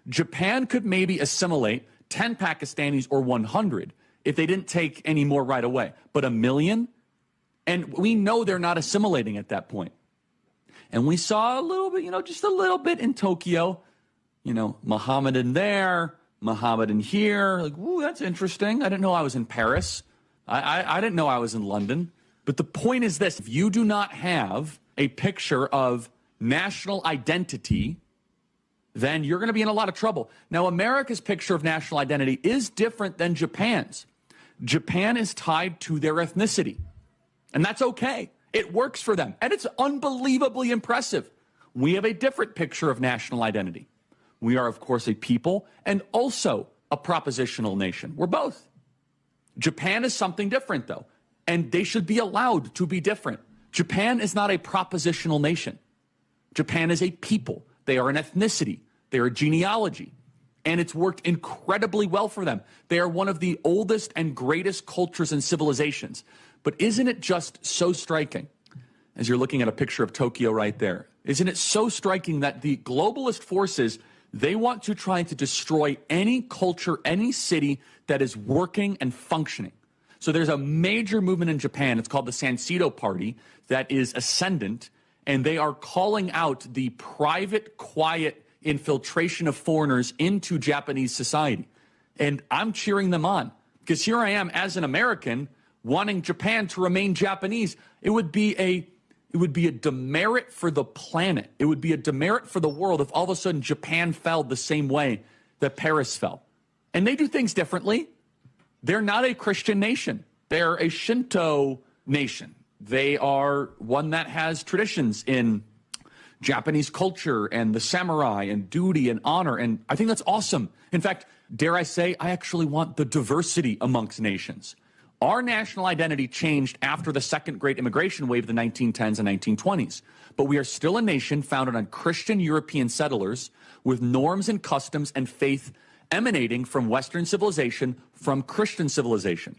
Japan could maybe assimilate 10 Pakistanis or 100 if they didn't take any more right away. But 1 million? And we know they're not assimilating at that point. And we saw a little bit, you know, just a little bit in Tokyo, you know, Mohammedan there, Mohammedan here. Like, ooh, that's interesting. I didn't know I was in Paris. I didn't know I was in London. But the point is this: if you do not have a picture of national identity, then you're going to be in a lot of trouble. Now, America's picture of national identity is different than Japan's. Japan is tied to their ethnicity, and that's okay. It works for them, and it's unbelievably impressive. We have a different picture of national identity. We are, of course, a people and also a propositional nation. We're both. Japan is something different, though, and they should be allowed to be different. Japan is not a propositional nation. Japan is a people. They are an ethnicity. They are a genealogy. And it's worked incredibly well for them. They are one of the oldest and greatest cultures and civilizations. But isn't it just so striking, as you're looking at a picture of Tokyo right there, isn't it so striking that the globalist forces, they want to try to destroy any culture, any city that is working and functioning. So there's a major movement in Japan. It's called the Sanseido Party that is ascendant, and they are calling out the private, quiet infiltration of foreigners into Japanese society. And I'm cheering them on, because here I am as an American wanting Japan to remain Japanese. It would be a demerit for the planet. It would be a demerit for the world if all of a sudden Japan fell the same way that Paris fell. And they do things differently. They're not a Christian nation. They're a Shinto nation. They are one that has traditions in Japanese culture and the samurai and duty and honor. And I think that's awesome. In fact, dare I say, I actually want the diversity amongst nations. Our national identity changed after the second great immigration wave of the 1910s and 1920s. But we are still a nation founded on Christian European settlers with norms and customs and faith emanating from Western civilization, from Christian civilization.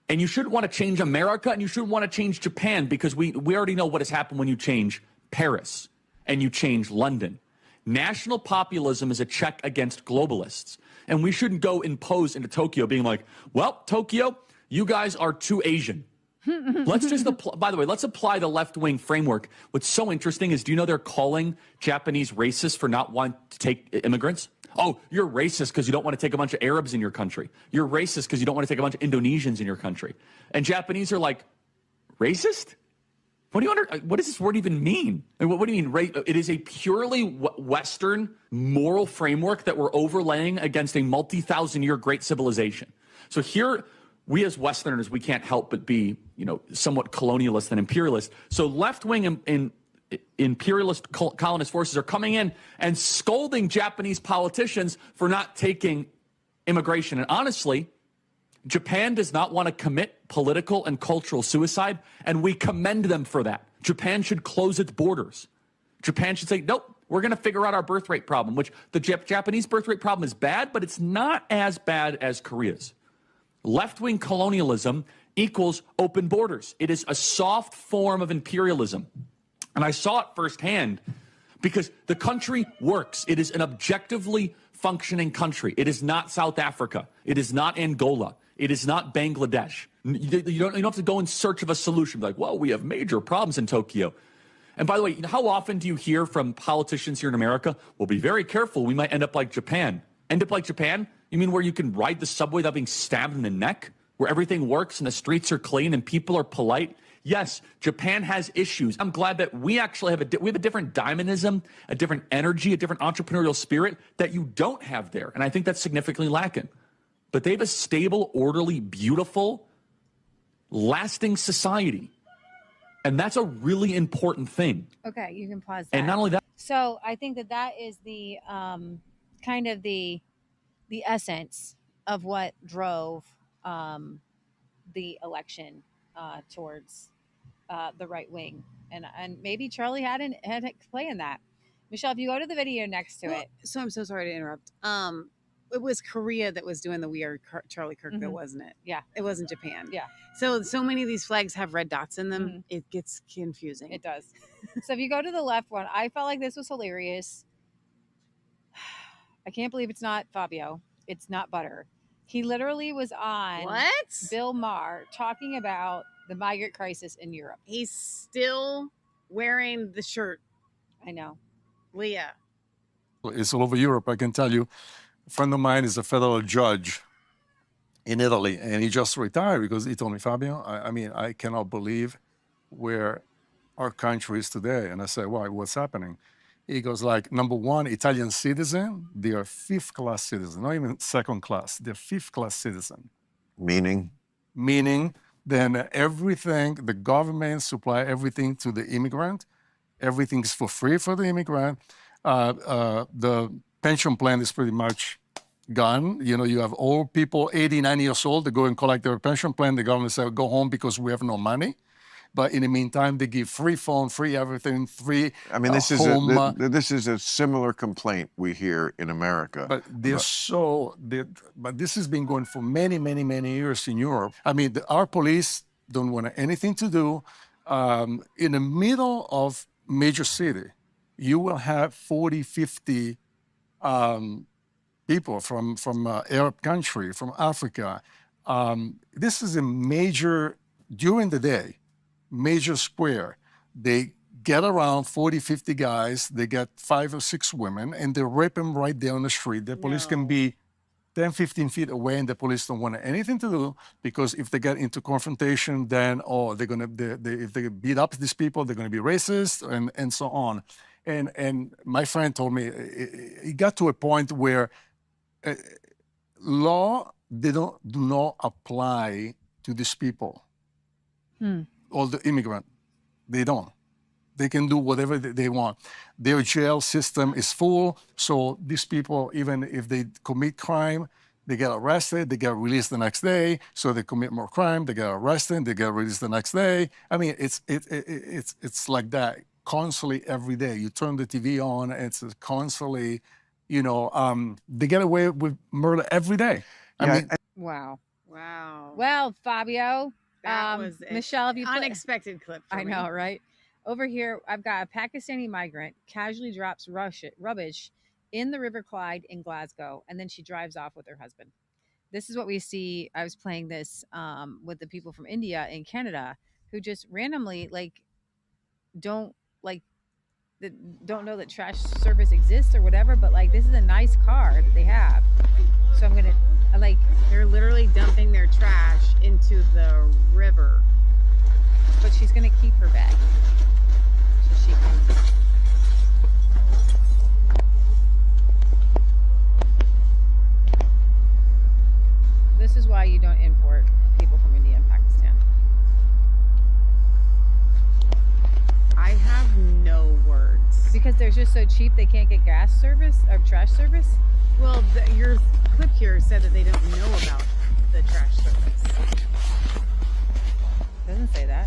And you shouldn't want to change America, and you shouldn't want to change Japan, because we already know what has happened when you change Paris and you change London. National populism is a check against globalists. And we shouldn't go impose into Tokyo being like, well, Tokyo, you guys are too Asian. Let's just apply, by the way, let's apply the left-wing framework. What's so interesting is, do you know they're calling Japanese racist for not wanting to take immigrants? Oh, you're racist because you don't want to take a bunch of Arabs in your country. You're racist because you don't want to take a bunch of Indonesians in your country. And Japanese are like, racist? What does this word even mean? What do you mean? It is a purely Western moral framework that we're overlaying against a multi-thousand-year great civilization. So here, we as Westerners, we can't help but be, somewhat colonialist and imperialist. So left-wing imperialist colonist forces are coming in and scolding Japanese politicians for not taking immigration. And honestly, Japan does not want to commit political and cultural suicide, and we commend them for that. Japan should close its borders. Japan should say, nope, we're going to figure out our birth rate problem, which the Japanese birth rate problem is bad, but it's not as bad as Korea's. Left-wing colonialism equals open borders. It is a soft form of imperialism. And I saw it firsthand because the country works. It is an objectively functioning country. It is not South Africa. It is not Angola. It is not Bangladesh. You don't have to go in search of a solution. Like, well, we have major problems in Tokyo. And by the way, how often do you hear from politicians here in America, well, be very careful, we might end up like Japan. End up like Japan? You mean where you can ride the subway without being stabbed in the neck? Where everything works and the streets are clean and people are polite? Yes, Japan has issues. I'm glad that we actually have a different dynamism, a different energy, a different entrepreneurial spirit that you don't have there. And I think that's significantly lacking. But they have a stable, orderly, beautiful, lasting society. And that's a really important thing. Okay, you can pause that. And not only that. So I think that is the kind of the essence of what drove the election towards the right wing. And maybe Charlie had a play in that. Michelle, if you go to the video next to it. So I'm so sorry to interrupt. It was Korea that was doing the We Are Charlie Kirk, though, wasn't it? Yeah. It wasn't Japan. Yeah. So many of these flags have red dots in them. It gets confusing. It does. So if you go to the left one, I felt like this was hilarious. I can't believe it's not Fabio. It's not Butter. He literally was on Bill Maher talking about the migrant crisis in Europe. He's still wearing the shirt. I know. Leah. It's all over Europe, I can tell you. A friend of mine is a federal judge in Italy, and he just retired because he told me, Fabio, I cannot believe where our country is today. And I said, why? What's happening? He goes like, number one, Italian citizen, they are fifth-class citizen, not even second class. They're fifth-class citizen. Meaning? Meaning, then everything, the government supply everything to the immigrant. Everything's for free for the immigrant. The pension plan is pretty much gone. You have old people, 89 years old, they go and collect their pension plan. The government says, go home because we have no money. But in the meantime, they give free phone, free everything, free this home. This is a similar complaint we hear in America. But but this has been going for many, many, many years in Europe. Our police don't want anything to do. In the middle of major city, you will have 40, 50 people from Arab country, from Africa. This is a major, during the day, major square. They get around 40, 50 guys, they get 5 or 6 women, and they rape them right there on the street. The police can be 10, 15 feet away, and the police don't want anything to do, because if they get into confrontation, then, if they beat up these people, they're going to be racist, and so on. And my friend told me it got to a point where law do not apply to these people. All the immigrant, they don't. They can do whatever they want. Their jail system is full, so these people, even if they commit crime, they get arrested, they get released the next day. So they commit more crime, they get arrested, they get released the next day. It's like that constantly every day. You turn the TV on, it's constantly, they get away with murder every day. Wow. Wow. Well, Fabio. That was Michelle, have you unexpected clip for I me. know, right? Over here, I've got a Pakistani migrant casually drops rubbish in the River Clyde in Glasgow, and then she drives off with her husband. This is what we see. I was playing this with the people from India and Canada who just randomly don't know that trash service exists or whatever, but this is a nice car that they have. So I'm gonna they're literally dumping their trash into the river. But she's gonna keep her bag so she can. This is why you don't import Because they're just so cheap, they can't get gas service or trash service? Well, your clip here said that they don't know about the trash service. Doesn't say that.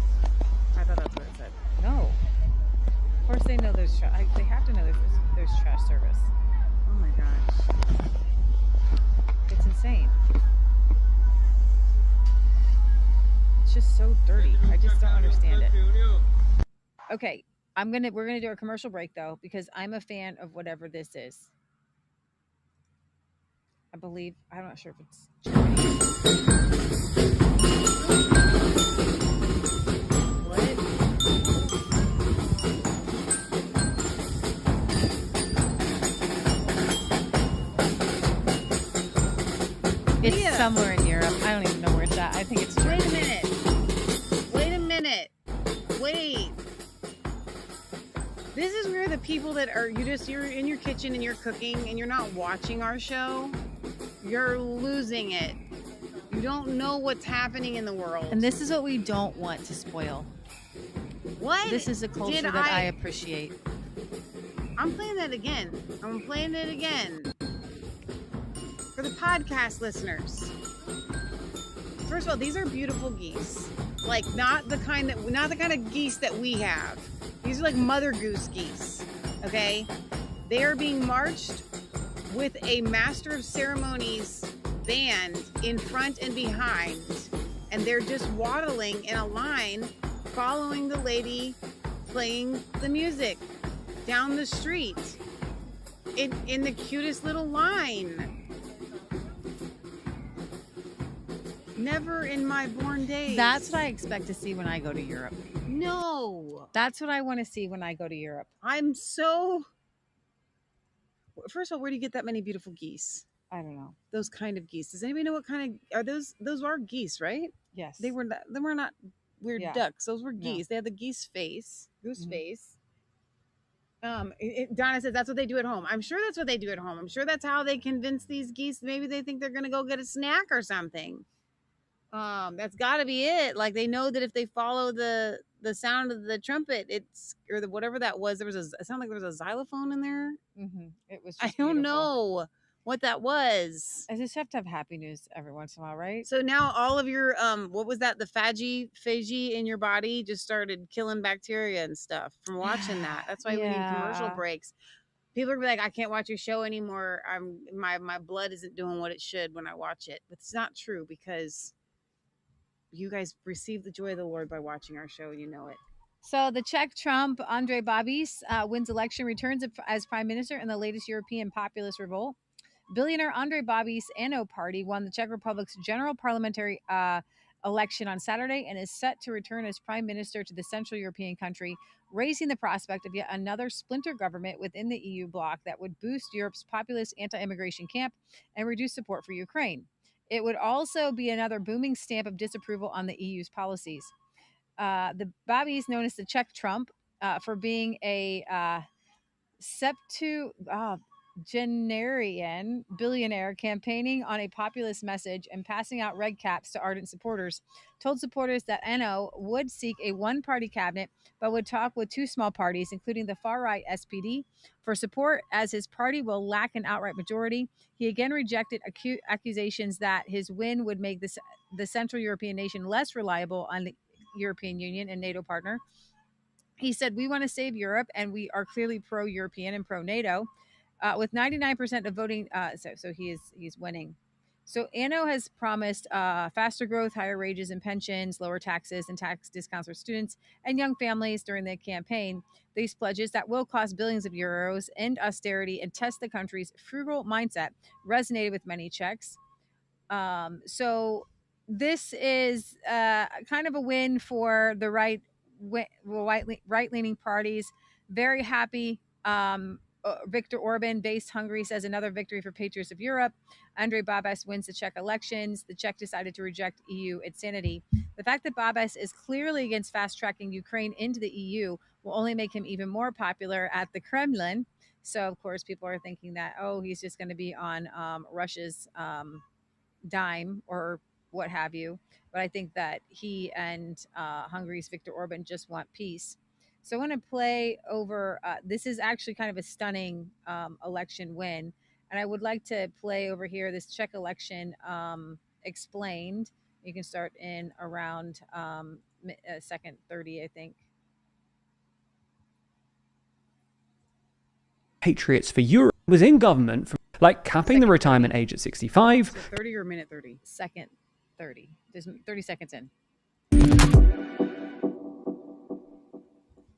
I thought that's what it said. No. Of course they know there's they have to know there's trash service. Oh my gosh. It's insane. It's just so dirty. I just don't understand it. Okay, we're gonna do a commercial break though, because I'm a fan of whatever this is. I believe, I'm not sure if it's It's somewhere in Europe. I don't even know where it's at. I think it's Germany. Wait a minute. Wait. This is where the people that are, you're in your kitchen and you're cooking and you're not watching our show. You're losing it. You don't know what's happening in the world. And this is what we don't want to spoil. What? This is a culture that I appreciate. I'm playing that again. I'm playing it again. For the podcast listeners. First of all, these are beautiful geese. Like not the kind of geese that we have. These are like mother goose geese. Okay? They are being marched with a master of ceremonies band in front and behind. And they're just waddling in a line following the lady playing the music down the street in the cutest little line. Never in my born days. That's what I expect to see when I go to Europe. No. That's what I want to see when I go to Europe. First of all, where do you get that many beautiful geese? I don't know. Those kind of geese. Does anybody know what kind of are those? Those are geese, right? Yes. They were not weird ducks. Those were geese. No. They had the goose face. Donna says that's what they do at home. I'm sure that's what they do at home. I'm sure that's how they convince these geese. Maybe they think they're gonna go get a snack or something. That's got to be it. Like they know that if they follow the sound of the trumpet, or whatever that was. It sounded like there was a xylophone in there. Mm-hmm. It was. I don't know what that was. I just have to have happy news every once in a while, right? So now all of your what was that? The phagy in your body just started killing bacteria and stuff from watching that. That's why we need commercial breaks. People are like, I can't watch your show anymore. My blood isn't doing what it should when I watch it. But it's not true because you guys receive the joy of the Lord by watching our show. You know it. So the Czech Trump, Andrej Babis, wins election, returns as prime minister in the latest European populist revolt. Billionaire Andrej Babis' ANO party won the Czech Republic's general parliamentary election on Saturday and is set to return as prime minister to the Central European country, raising the prospect of yet another splinter government within the EU bloc that would boost Europe's populist anti-immigration camp and reduce support for Ukraine. It would also be another booming stamp of disapproval on the EU's policies. The Babis, known as the Czech Trump, for being a septuagenarian billionaire campaigning on a populist message and passing out red caps to ardent supporters, told supporters that ANO would seek a one-party cabinet but would talk with two small parties, including the far-right SPD, for support as his party will lack an outright majority. He again rejected accusations that his win would make the Central European nation less reliable on the European Union and NATO partner. He said, "We want to save Europe, and we are clearly pro-European and pro-NATO." With 99% of voting, so he's winning. So ANO has promised faster growth, higher wages and pensions, lower taxes, and tax discounts for students and young families during the campaign. These pledges that will cost billions of euros, end austerity, and test the country's frugal mindset resonated with many Czechs. So this is kind of a win for the right-leaning parties. Very happy. Viktor Orban, based Hungary, says another victory for patriots of Europe. Andrej Babis wins the Czech elections. The Czech decided to reject EU insanity. The fact that Babis is clearly against fast-tracking Ukraine into the EU will only make him even more popular at the Kremlin. So, of course, people are thinking that, he's just going to be on Russia's dime or what have you. But I think that he and Hungary's Viktor Orban just want peace. So I want to play over. This is actually kind of a stunning election win. And I would like to play over here this Czech election explained. You can start in around second 30, I think. Patriots for Europe was in government from like capping the retirement age at 65. So 30 or minute 30? Second 30. There's 30 seconds in.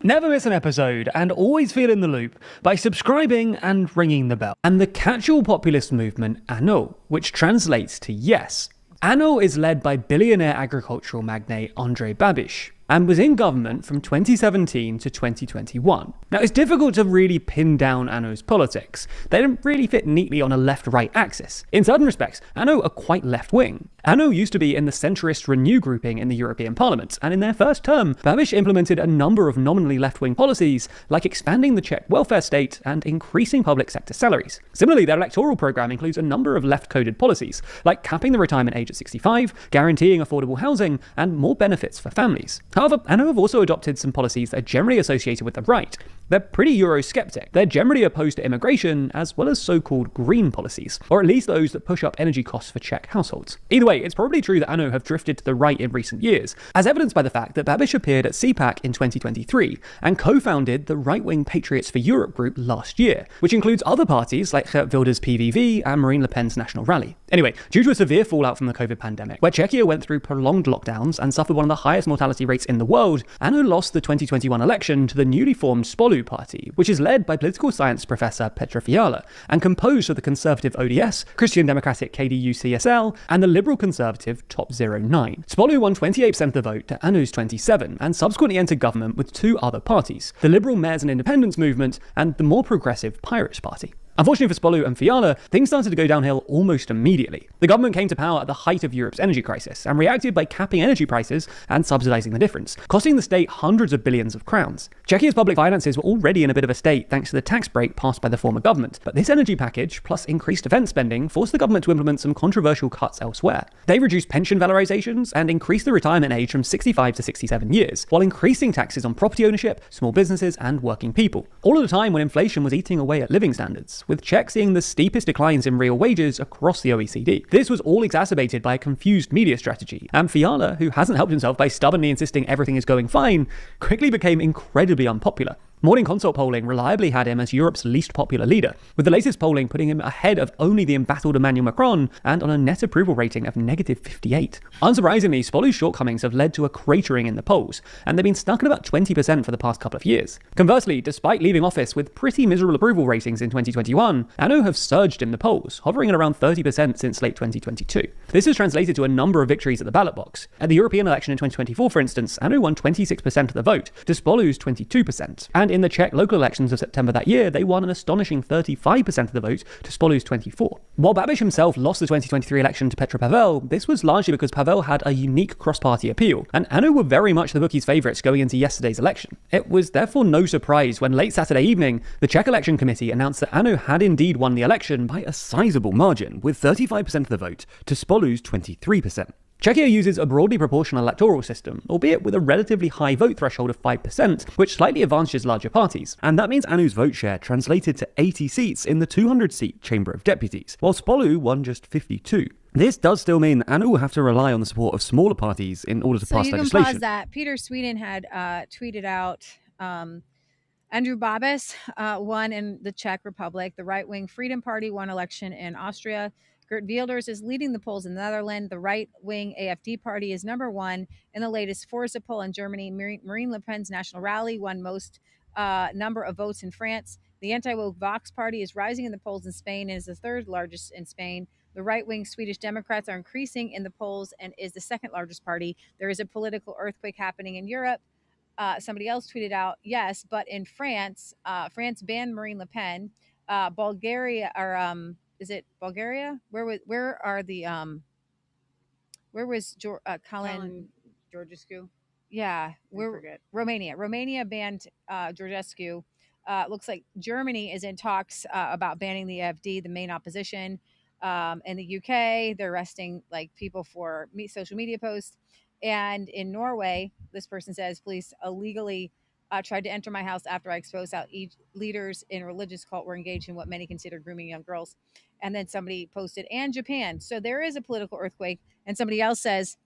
Never miss an episode and always feel in the loop by subscribing and ringing the bell. And the catch-all populist movement ANO, which translates to yes. ANO is led by billionaire agricultural magnate Andrej Babiš and was in government from 2017 to 2021. Now, it's difficult to really pin down ANO's politics. They don't really fit neatly on a left-right axis. In certain respects, ANO are quite left-wing. ANO used to be in the centrist Renew grouping in the European Parliament, and in their first term, Babiš implemented a number of nominally left-wing policies, like expanding the Czech welfare state and increasing public sector salaries. Similarly, their electoral program includes a number of left-coded policies, like capping the retirement age at 65, guaranteeing affordable housing, and more benefits for families. However, ANO have also adopted some policies that are generally associated with the right. They're pretty Eurosceptic. They're generally opposed to immigration, as well as so-called green policies, or at least those that push up energy costs for Czech households. Either way, it's probably true that ANO have drifted to the right in recent years, as evidenced by the fact that Babiš appeared at CPAC in 2023 and co-founded the right-wing Patriots for Europe group last year, which includes other parties like Geert Wilders' PVV and Marine Le Pen's National Rally. Anyway, due to a severe fallout from the COVID pandemic, where Czechia went through prolonged lockdowns and suffered one of the highest mortality rates in the world, ANO lost the 2021 election to the newly formed Spolu party, which is led by political science professor Petr Fiala and composed of the conservative ODS, Christian Democratic KDU-CSL, and the liberal conservative Top 09. Spolu won 28% of the vote to ANO's 27 and subsequently entered government with two other parties, the Liberal Mayors and Independents movement and the more progressive Pirates Party. Unfortunately for Spolu and Fiala, things started to go downhill almost immediately. The government came to power at the height of Europe's energy crisis and reacted by capping energy prices and subsidising the difference, costing the state hundreds of billions of crowns. Czechia's public finances were already in a bit of a state thanks to the tax break passed by the former government, but this energy package, plus increased defence spending, forced the government to implement some controversial cuts elsewhere. They reduced pension valorisations and increased the retirement age from 65 to 67 years, while increasing taxes on property ownership, small businesses and working people. All at a time when inflation was eating away at living standards, with Czech seeing the steepest declines in real wages across the OECD. This was all exacerbated by a confused media strategy, and Fiala, who hasn't helped himself by stubbornly insisting everything is going fine, quickly became incredibly unpopular. Morning Consult polling reliably had him as Europe's least popular leader, with the latest polling putting him ahead of only the embattled Emmanuel Macron and on a net approval rating of -58. Unsurprisingly, Spolu's shortcomings have led to a cratering in the polls, and they've been stuck at about 20% for the past couple of years. Conversely, despite leaving office with pretty miserable approval ratings in 2021, ANO have surged in the polls, hovering at around 30% since late 2022. This has translated to a number of victories at the ballot box. At the European election in 2024, for instance, ANO won 26% of the vote, to Spolu's 22%. And in the Czech local elections of September that year, they won an astonishing 35% of the vote to Spolu's 24%. While Babiš himself lost the 2023 election to Petr Pavel, this was largely because Pavel had a unique cross-party appeal, and ANO were very much the bookies' favourites going into yesterday's election. It was therefore no surprise when late Saturday evening, the Czech Election Committee announced that ANO had indeed won the election by a sizable margin, with 35% of the vote to Spolu's 23%. Czechia uses a broadly proportional electoral system, albeit with a relatively high vote threshold of 5%, which slightly advantages larger parties, and that means ANO's vote share translated to 80 seats in the 200-seat Chamber of Deputies, while Spolu won just 52. This does still mean that ANO will have to rely on the support of smaller parties in order to pass legislation. So you can pause that. Peter Sweden had tweeted out Andrew Babis won in the Czech Republic. The right-wing Freedom Party won election in Austria. Geert Wilders is leading the polls in the Netherlands. The right-wing AFD party is number one in the latest Forza poll in Germany. Marine Le Pen's National Rally won most number of votes in France. The anti-woke Vox party is rising in the polls in Spain and is the third largest in Spain. The right-wing Swedish Democrats are increasing in the polls and is the second largest party. There is a political earthquake happening in Europe. Somebody else tweeted out, yes, but in France, France banned Marine Le Pen. Bulgaria, or is it Bulgaria? Where was Colin Georgescu? Yeah, Romania banned Georgescu. Looks like Germany is in talks about banning the AfD, the main opposition. In the UK, they're arresting like people for social media posts. And in Norway, this person says police illegally tried to enter my house after I exposed how leaders in a religious cult were engaged in what many consider grooming young girls. And then somebody posted, and Japan. So there is a political earthquake. And somebody else says,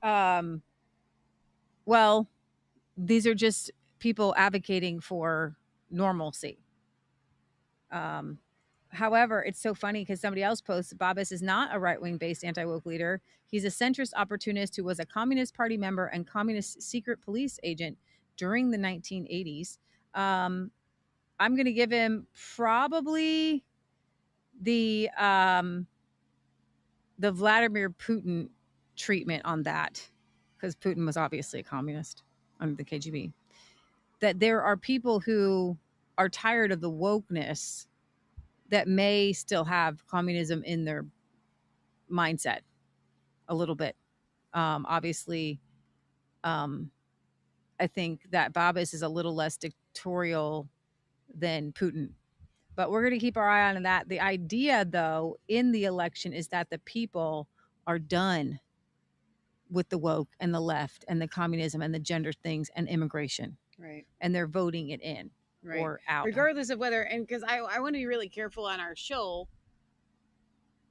well, these are just people advocating for normalcy. However, it's so funny because somebody else posts, Babis is not a right-wing based anti-woke leader. He's a centrist opportunist who was a Communist Party member and communist secret police agent during the 1980s. I'm going to give him probably the Vladimir Putin treatment on that, because Putin was obviously a communist under the KGB. That there are people who are tired of the wokeness that may still have communism in their mindset a little bit. Obviously, I think that Babis is a little less dictatorial than Putin, but we're going to keep our eye on that. The idea, though, in the election is that the people are done with the woke and the left and the communism and the gender things and immigration. Right. And they're voting it in or out. Regardless of whether, and because I want to be really careful on our show.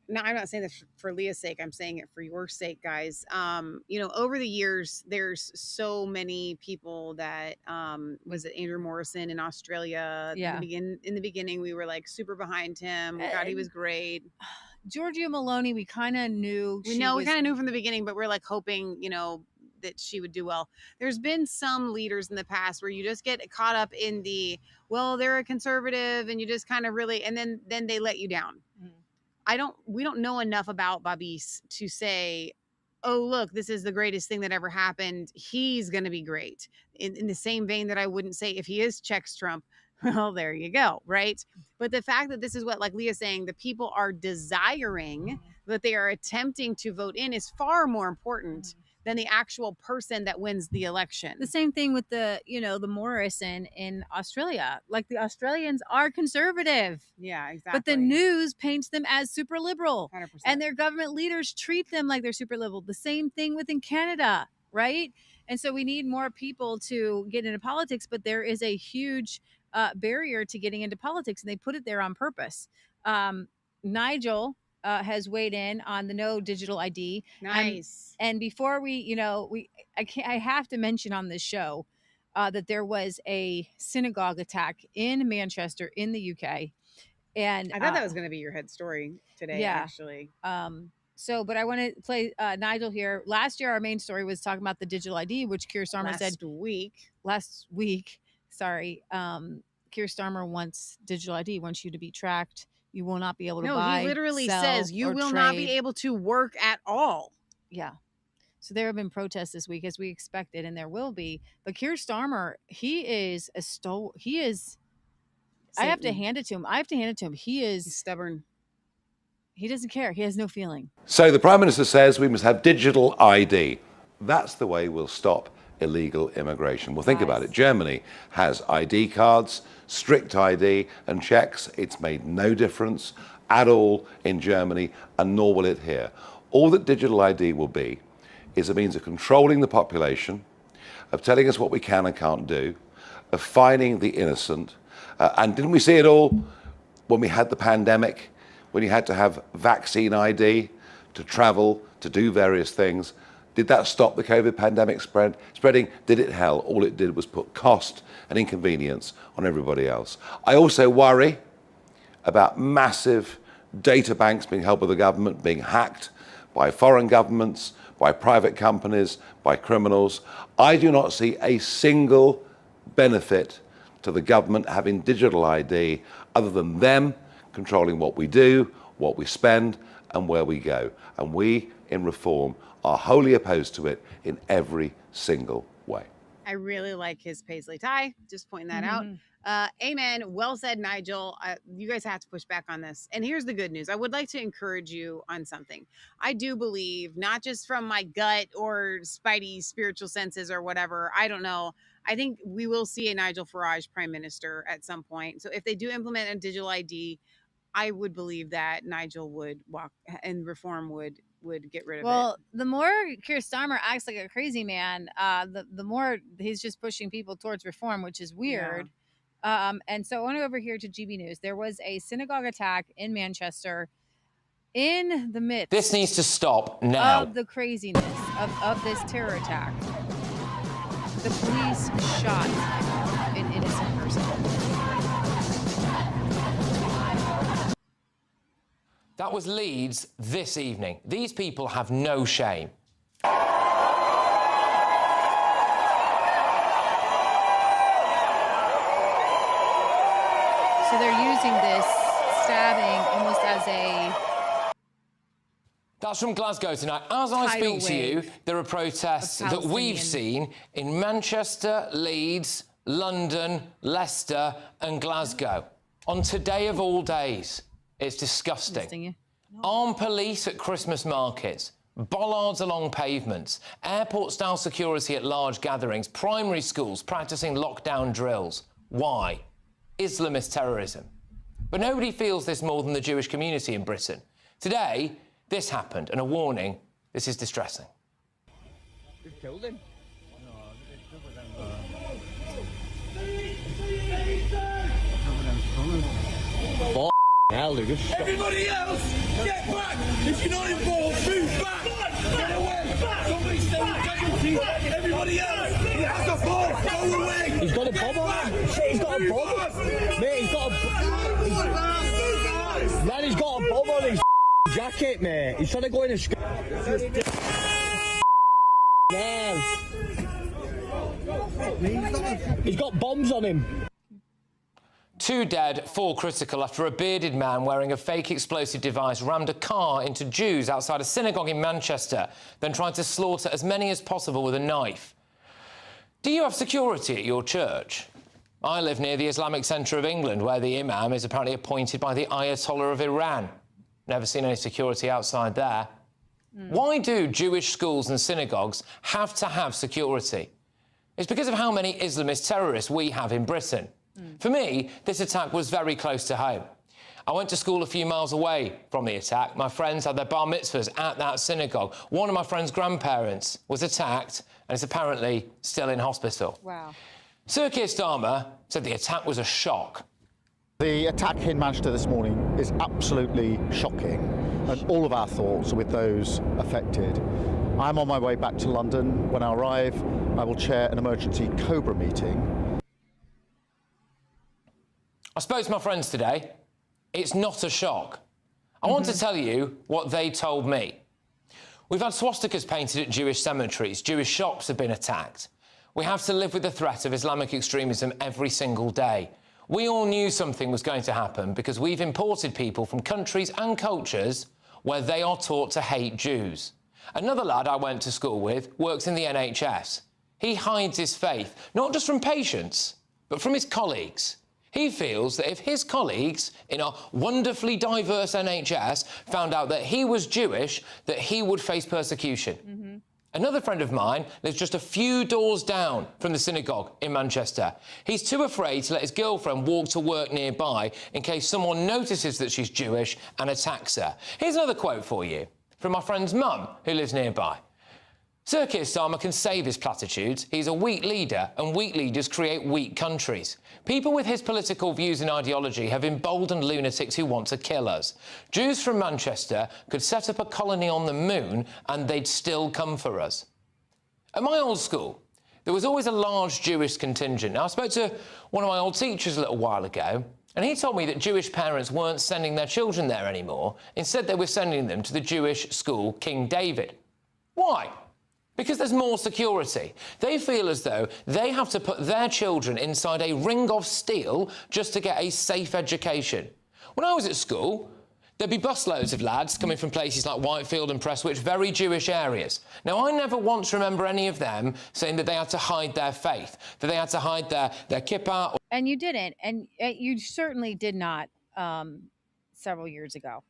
No, I'm not saying this for Leah's sake. I'm saying it for your sake, guys. Over the years, there's so many people that, was it Andrew Morrison in Australia? Yeah. In the beginning, we were like super behind him. We thought he was great. Giorgia Meloni, we kind of knew. We kind of knew from the beginning, but we're like hoping, that she would do well. There's been some leaders in the past where you just get caught up in they're a conservative and you just kind of really, and then they let you down. We don't know enough about Babis to say, oh, look, this is the greatest thing that ever happened. He's going to be great. In the same vein that I wouldn't say if he is Czech's Trump, well, there you go. Right. But the fact that this is what, like Leah's saying, the people are desiring, that they are attempting to vote in is far more important than the actual person that wins the election. The same thing with the Morrison in Australia. Like, the Australians are conservative. Yeah, exactly. But the news paints them as super liberal. 100%. And their government leaders treat them like they're super liberal. The same thing within Canada, right? And so we need more people to get into politics, but there is a huge barrier to getting into politics, and they put it there on purpose. Nigel has weighed in on the no digital ID. Nice. And before I have to mention on this show that there was a synagogue attack in Manchester in the UK. And I thought that was going to be your head story today, actually. But I want to play Nigel here. Last year, our main story was talking about the digital ID, which Keir Starmer said last week. Sorry. Keir Starmer wants digital ID, wants you to be tracked. You will not be able to buy. No, he literally sell, says you will not be able to work at all. Yeah. So there have been protests this week, as we expected, and there will be. But Keir Starmer, he is he is. Satan. I have to hand it to him. He's stubborn. He doesn't care. He has no feeling. So the Prime Minister says we must have digital ID. That's the way we'll stop illegal immigration. Well, think about it. Germany has ID cards, strict ID and checks. It's made no difference at all in Germany, and nor will it here. All that digital ID will be is a means of controlling the population, of telling us what we can and can't do, of fining the innocent. And didn't we see it all when we had the pandemic, when you had to have vaccine ID to travel, to do various things? Did that stop the COVID pandemic spreading? Did it hell? All it did was put cost and inconvenience on everybody else. I also worry about massive data banks being held by the government, being hacked by foreign governments, by private companies, by criminals. I do not see a single benefit to the government having digital ID other than them controlling what we do, what we spend, and where we go. And we, in Reform, are wholly opposed to it in every single way. I really like his paisley tie. Just pointing that out. Amen. Well said, Nigel. You guys have to push back on this. And here's the good news. I would like to encourage you on something. I do believe, not just from my gut or spidey spiritual senses or whatever, I don't know. I think we will see a Nigel Farage prime minister at some point. So if they do implement a digital ID, I would believe that Nigel would walk and Reform would would get rid of it. Well, the more Keir Starmer acts like a crazy man, the more he's just pushing people towards reform, which is weird. And so I want to go over here to GB News. There was a synagogue attack in Manchester in the midst. This needs to stop now. Of the craziness of this terror attack. The police shot an innocent person. That was Leeds this evening. These people have no shame. So they're using this stabbing almost as a... That's from Glasgow tonight. As I speak to you, there are protests that we've seen in Manchester, Leeds, London, Leicester and Glasgow. On today of all days. It's disgusting. Armed police at Christmas markets, bollards along pavements, airport-style security at large gatherings, primary schools practising lockdown drills. Why? Islamist terrorism. But nobody feels this more than the Jewish community in Britain. Today, this happened, and a warning, this is distressing. They've killed him. Hell, Lucas. Everybody else, get back! If you're not involved, move back! Get away! Somebody stay with casualty! Everybody else, he has a bomb! Go away! He's got a bomb on him! He's got a bomb! Mate, he's got a... Man, he's got a bomb on his jacket, mate! He's trying to go in a... He's got bombs on him! 2 dead, 4 critical after a bearded man wearing a fake explosive device rammed a car into Jews outside a synagogue in Manchester, then tried to slaughter as many as possible with a knife. Do you have security at your church? I live near the Islamic Centre of England, where the imam is apparently appointed by the Ayatollah of Iran. Never seen any security outside there. Why do Jewish schools and synagogues have to have security? It's because of how many Islamist terrorists we have in Britain. For me, this attack was very close to home. I went to school a few miles away from the attack. My friends had their bar mitzvahs at that synagogue. One of my friend's grandparents was attacked and is apparently still in hospital. Wow. Sir Keir Starmer said the attack was a shock. The attack in Manchester this morning is absolutely shocking, and all of our thoughts are with those affected. I'm on my way back to London. When I arrive, I will chair an emergency COBRA meeting. I spoke to my friends today. It's not a shock. I want to tell you what they told me. We've had swastikas painted at Jewish cemeteries. Jewish shops have been attacked. We have to live with the threat of Islamic extremism every single day. We all knew something was going to happen because we've imported people from countries and cultures where they are taught to hate Jews. Another lad I went to school with works in the NHS. He hides his faith, not just from patients, but from his colleagues. He feels that if his colleagues in our wonderfully diverse NHS found out that he was Jewish, that he would face persecution. Another friend of mine lives just a few doors down from the synagogue in Manchester. He's too afraid to let his girlfriend walk to work nearby in case someone notices that she's Jewish and attacks her. Here's another quote for you from my friend's mum, who lives nearby. Sir Keir Starmer can save his platitudes. He's a weak leader, and weak leaders create weak countries. People with his political views and ideology have emboldened lunatics who want to kill us. Jews from Manchester could set up a colony on the moon, and they'd still come for us. At my old school, there was always a large Jewish contingent. Now, I spoke to one of my old teachers a little while ago, and he told me that Jewish parents weren't sending their children there anymore. Instead, they were sending them to the Jewish school King David. Why? Because there's more security. They feel as though they have to put their children inside a ring of steel just to get a safe education. When I was at school, there'd be busloads of lads coming from places like Whitefield and Prestwich, very Jewish areas. Now, I never once remember any of them saying that they had to hide their faith, that they had to hide their kippah. And you didn't, and you certainly did not several years ago.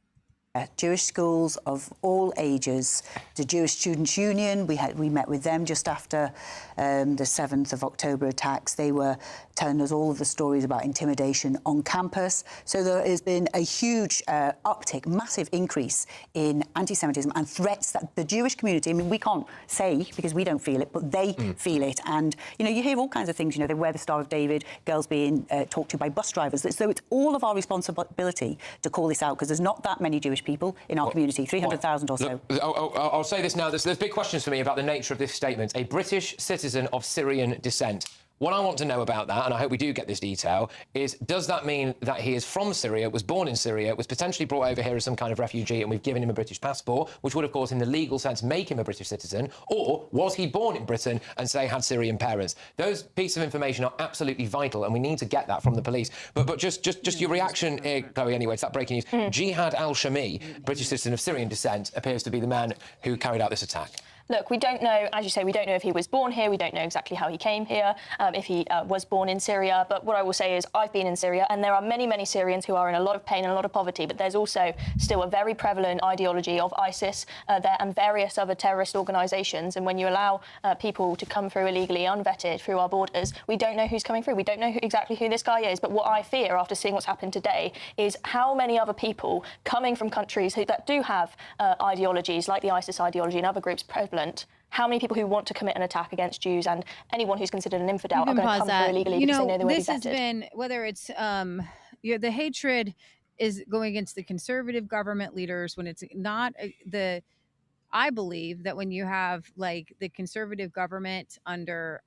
Jewish schools of all ages. The Jewish Students' Union, we met with them just after the 7th of October attacks. They were telling us all of the stories about intimidation on campus. So there has been a huge uptick, massive increase in anti-Semitism and threats that the Jewish community, I mean, we can't say because we don't feel it, but they feel it. And, you know, you hear all kinds of things, you know, they wear the Star of David, girls being talked to by bus drivers. So it's all of our responsibility to call this out because there's not that many Jewish people in our community, 300,000 or so. I'll say this now. There's big questions for me about the nature of this statement. A British citizen of Syrian descent. What I want to know about that, and I hope we do get this detail, is does that mean that he is from Syria, was born in Syria, was potentially brought over here as some kind of refugee and we've given him a British passport, which would, of course, in the legal sense, make him a British citizen, or was he born in Britain and, say, had Syrian parents? Those pieces of information are absolutely vital and we need to get that from the police. But just your reaction, Chloe, anyway, it's that breaking news. Jihad al-Shami, British citizen of Syrian descent, appears to be the man who carried out this attack. Look, we don't know, as you say, we don't know if he was born here, we don't know exactly how he came here, if he was born in Syria, but what I will say is I've been in Syria and there are many, many Syrians who are in a lot of pain and a lot of poverty, but there's also still a very prevalent ideology of ISIS there and various other terrorist organisations, and when you allow people to come through illegally, unvetted, through our borders, we don't know who's coming through, we don't know exactly who this guy is, but what I fear after seeing what's happened today is how many other people coming from countries that do have ideologies like the ISIS ideology and other groups prevalent, how many people who want to commit an attack against Jews and anyone who's considered an infidel are going to come through illegally because they know they won't be vetted. This has been, whether it's the hatred is going against the conservative government leaders when it's not I believe that when you have like the conservative government under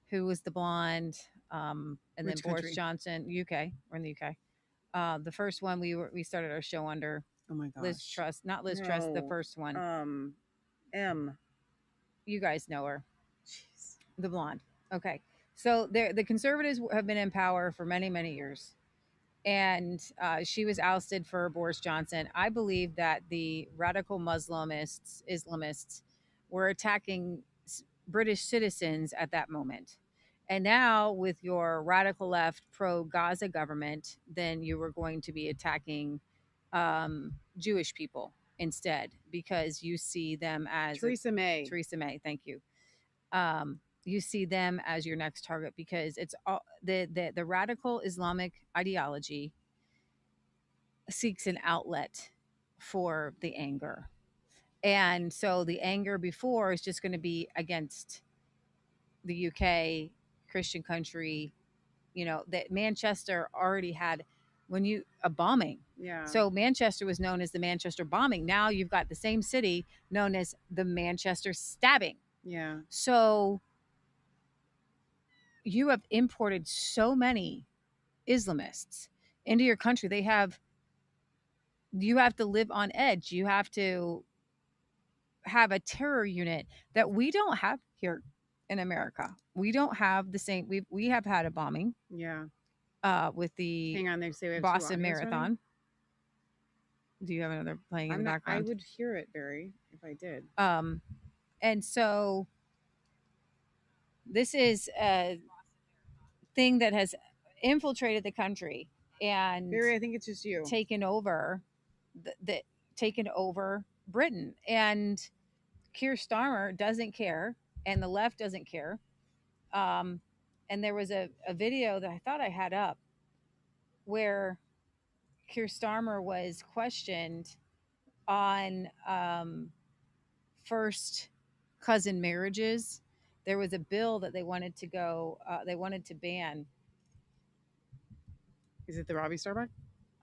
who was the blonde and then Boris Johnson, UK, we're in the UK. The first one we started our show under. Oh my gosh. Liz Truss, not Liz Truss, the first one. You guys know her. Jeez. The blonde. Okay. So the conservatives have been in power for many, many years. And she was ousted for Boris Johnson. I believe that the radical Islamists were attacking British citizens at that moment. And now with your radical left pro-Gaza government, then you were going to be attacking Jewish people instead, because you see them as Theresa May, thank you. You see them as your next target because it's all the radical Islamic ideology seeks an outlet for the anger. And so the anger before is just going to be against the UK, Christian country, you know, that Manchester already had a bombing. Yeah. So Manchester was known as the Manchester bombing. Now you've got the same city known as the Manchester stabbing. Yeah. So you have imported so many Islamists into your country. You have to live on edge. You have to have a terror unit that we don't have here in America. We don't have the same. We have had a bombing. Yeah. With the Hang on, we have Boston Marathon. Do you have another playing in the background? I would hear it, Barry, if I did. And so this is a thing that has infiltrated the country and Barry, I think it's just you taken over taken over Britain. And Keir Starmer doesn't care, and the left doesn't care. And there was a video that I thought I had up where Keir Starmer was questioned on first cousin marriages. There was a bill that they wanted to ban. Is it the Robbie Starbuck?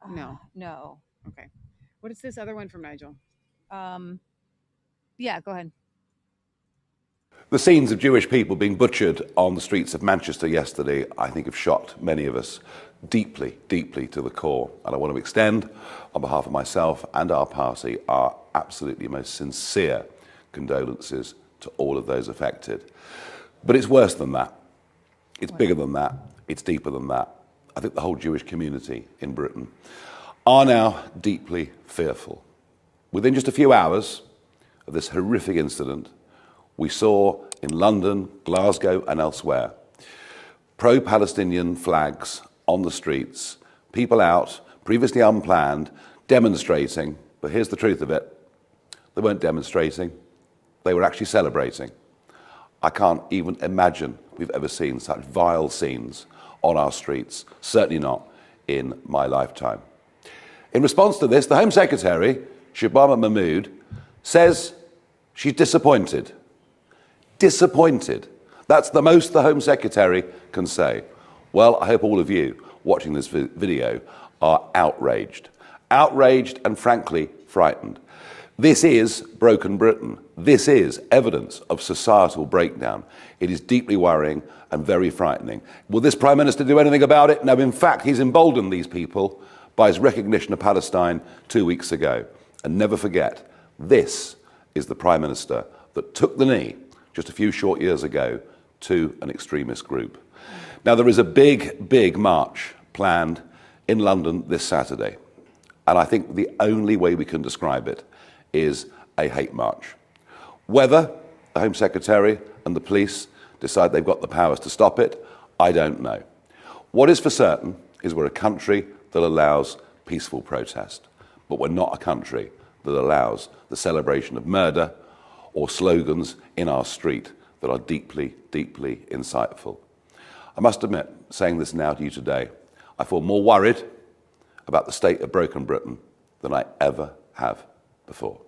No. No. Okay. What is this other one from Nigel? Yeah, go ahead. The scenes of Jewish people being butchered on the streets of Manchester yesterday, I think, have shocked many of us deeply, deeply to the core. And I want to extend, on behalf of myself and our party, our absolutely most sincere condolences to all of those affected. But it's worse than that. It's bigger than that. It's deeper than that. I think the whole Jewish community in Britain are now deeply fearful. Within just a few hours of this horrific incident, we saw in London, Glasgow and elsewhere pro-Palestinian flags on the streets, people out, previously unplanned, demonstrating, but here's the truth of it. They weren't demonstrating, they were actually celebrating. I can't even imagine we've ever seen such vile scenes on our streets, certainly not in my lifetime. In response to this, the Home Secretary, Shabana Mahmood, says she's disappointed. Disappointed. That's the most the Home Secretary can say. Well, I hope all of you watching this video are outraged. Outraged and frankly frightened. This is broken Britain. This is evidence of societal breakdown. It is deeply worrying and very frightening. Will this Prime Minister do anything about it? No, in fact, he's emboldened these people by his recognition of Palestine 2 weeks ago. And never forget, this is the Prime Minister that took the knee just a few short years ago to an extremist group. Now, there is a big, big march planned in London this Saturday. And I think the only way we can describe it is a hate march. Whether the Home Secretary and the police decide they've got the powers to stop it, I don't know. What is for certain is we're a country that allows peaceful protest, but we're not a country that allows the celebration of murder or slogans in our street that are deeply, deeply insightful. I must admit, saying this now to you today, I feel more worried about the state of broken Britain than I ever have before.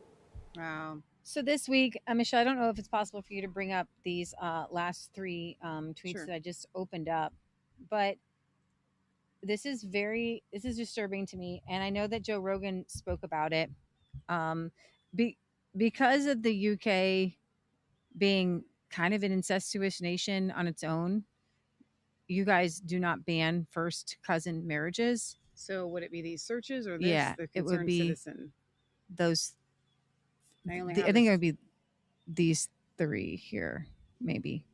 Wow. So this week, Michelle, I don't know if it's possible for you to bring up these last three tweets that I just opened up, but this is disturbing to me. And I know that Joe Rogan spoke about it. Because of the UK being kind of an incestuous nation on its own, you guys do not ban first cousin marriages. So would it be these searches or this? Yeah, The it would concerned be citizen? those. I think it would be these three here, maybe.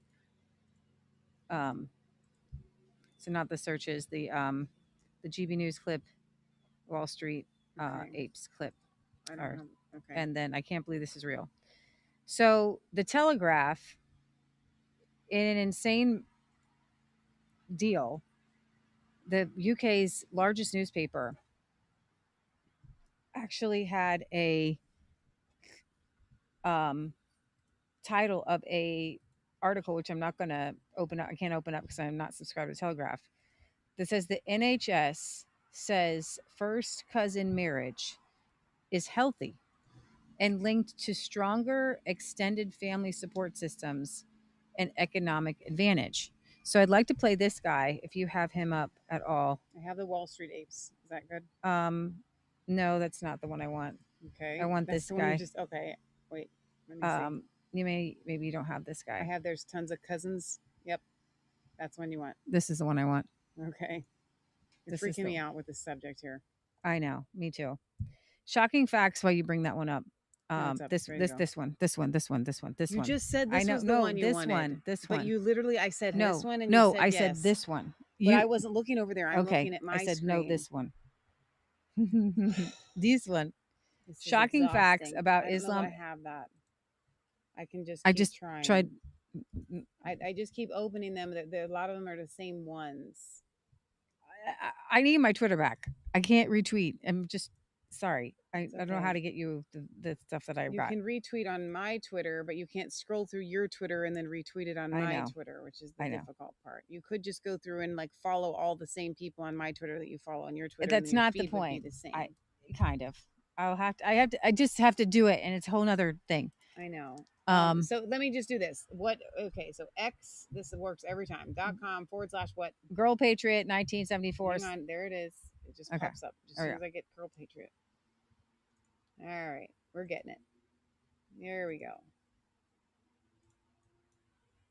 So not the searches, the GB News clip, Wall Street apes clip, and then I can't believe this is real. So the Telegraph, in an insane deal, the UK's largest newspaper actually had a title of a article, which I'm not going to open up. I can't open up because I'm not subscribed to Telegraph. That says the NHS says first cousin marriage is healthy and linked to stronger extended family support systems and economic advantage. So I'd like to play this guy if you have him up at all. I have the Wall Street apes. Is that good? No, that's not the one I want. Okay. I want That's this the one you guy. okay. Wait. Let me see. Maybe you don't have this guy. I have there's tons of cousins. Yep. That's one you want. This is the one I want. Okay. You're This is freaking the- me out with this subject here. I know, me too. Shocking facts while you bring that one up. No, it's up. This Ready to go. this one. You just said this I know, was the no, one you this wanted. one, this But one. you literally, I said No, this one, and no, you said I yes. said this one. But I wasn't looking over there. I'm okay, looking at my I said screen. no, this one. This one. This is Shocking facts exhausting. about I don't know Islam. that I have that. I can just. I keep just trying. tried. I just keep opening them. A lot of them are the same ones. I need my Twitter back. I can't retweet. I'm just sorry. I don't know how to get you the stuff that I You got. can retweet on my Twitter, but you can't scroll through your Twitter and then retweet it on I my know. Twitter, which is the I know. difficult part. You could just go through and like follow all the same people on my Twitter that you follow on your Twitter. That's and your not the feed would be point. the same. Kind of. I just have to do it, and it's a whole nother thing. I know. Um, So let me just do this. Okay. So X, this works every time. .com/what? Girl Patriot 1974. Hang on. There it is. It just Okay. pops up as There we soon as I get Girl Patriot. All right. We're getting it. There we go.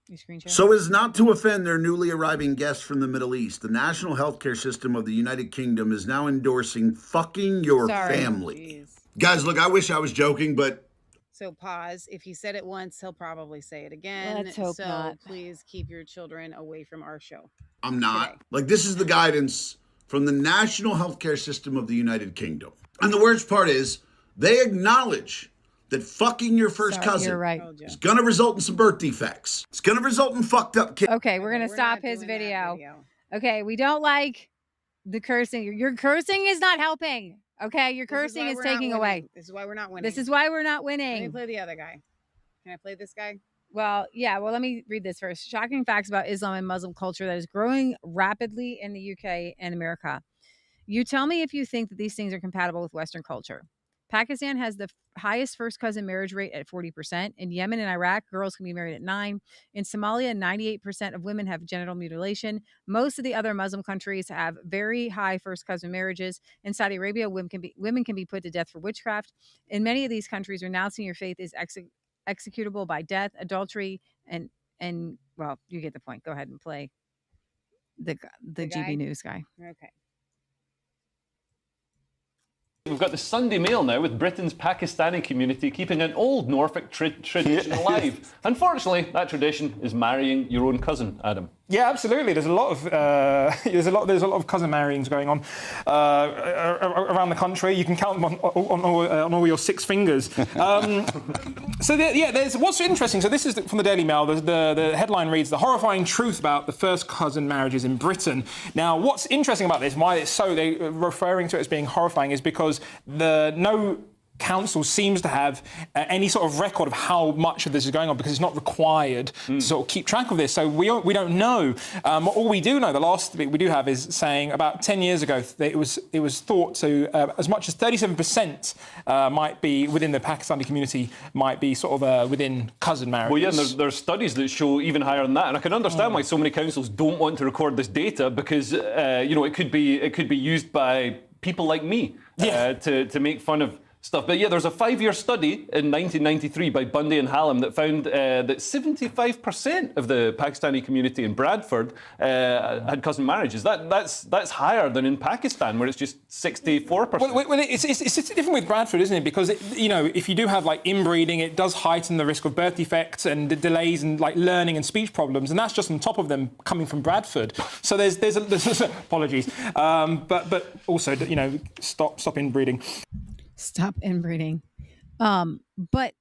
You screen share? So as not to offend their newly arriving guests from the Middle East, the national healthcare system of the United Kingdom is now endorsing fucking your family. Guys, look, I wish I was joking, but So pause. If he said it once, he'll probably say it again. Let's hope so not. please keep your children away from our show. I'm not. Like, this is the guidance from the national healthcare system of the United Kingdom. And the worst part is, they acknowledge that fucking your first cousin you're right. is going to result in some birth defects. It's going to result in fucked up kids. Okay, we're gonna stop his video. Okay, we don't like the cursing. Your cursing is not helping. Okay, your cursing is taking away. This is why we're not winning. This is why we're not winning. Let me play the other guy. Can I play this guy? Well, yeah. Well, let me read this first. Shocking facts about Islam and Muslim culture that is growing rapidly in the UK and America. You tell me if you think that these things are compatible with Western culture. Pakistan has the highest first cousin marriage rate at 40%. In Yemen and Iraq, girls can be married at 9%. In Somalia, 98% of women have genital mutilation. Most of the other Muslim countries have very high first cousin marriages. In Saudi Arabia, women can be put to death for witchcraft. In many of these countries, renouncing your faith is executable by death, adultery, and well, you get the point. Go ahead and play the GB News guy. Okay. We've got the Sunday Mail now with Britain's Pakistani community keeping an old Norfolk tradition alive. Unfortunately, that tradition is marrying your own cousin, Adam. Yeah, absolutely. There's a lot of cousin marryings going on around the country. You can count them on all your 6 fingers. There's what's interesting. So this is from the Daily Mail. The headline reads: "The horrifying truth about the first cousin marriages in Britain." Now, what's interesting about this, why it's they referring to it as being horrifying, is because no council seems to have any sort of record of how much of this is going on, because it's not required to sort of keep track of this. So we don't know. All we do know, the last bit we do have, is saying about 10 years ago that it was thought to as much as 37% might be within the Pakistani community, might be sort of within cousin marriages. Well, yeah, and there's studies that show even higher than that, and I can understand why so many councils don't want to record this data, because it could be used by people like me to make fun of stuff. But yeah, there's a 5-year study in 1993 by Bundy and Hallam that found that 75% of the Pakistani community in Bradford had cousin marriages. That's higher than in Pakistan, where it's just 64%. Well, it's different with Bradford, isn't it? Because if you do have like inbreeding, it does heighten the risk of birth defects and delays and like learning and speech problems, and that's just on top of them coming from Bradford. So there's apologies, but also stop inbreeding. Stop inbreeding. But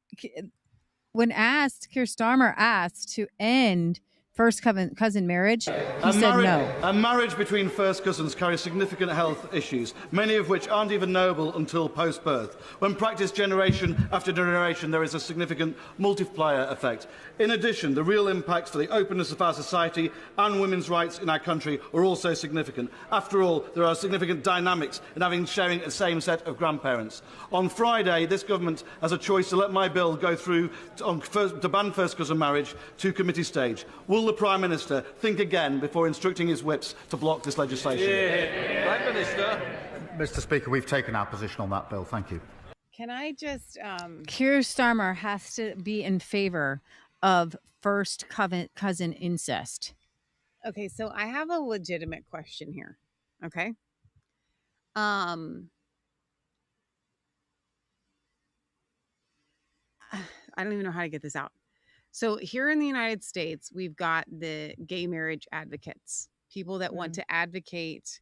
when Keir Starmer asked to end first cousin marriage, he said no. A marriage between first cousins carries significant health issues, many of which aren't even knowable until post-birth. When practiced generation after generation, there is a significant multiplier effect. In addition, the real impacts for the openness of our society and women's rights in our country are also significant. After all, there are significant dynamics in sharing the same set of grandparents. On Friday, this government has a choice to let my bill go through to ban first cousin marriage to committee stage. Will the Prime Minister think again before instructing his whips to block this legislation? Prime Minister. Mr. Speaker, we've taken our position on that bill. Thank you. Can I just... Keir Starmer has to be in favour of first cousin incest. Okay, so I have a legitimate question here. Okay? I don't even know how to get this out. So here in the United States, we've got the gay marriage advocates, people that want to advocate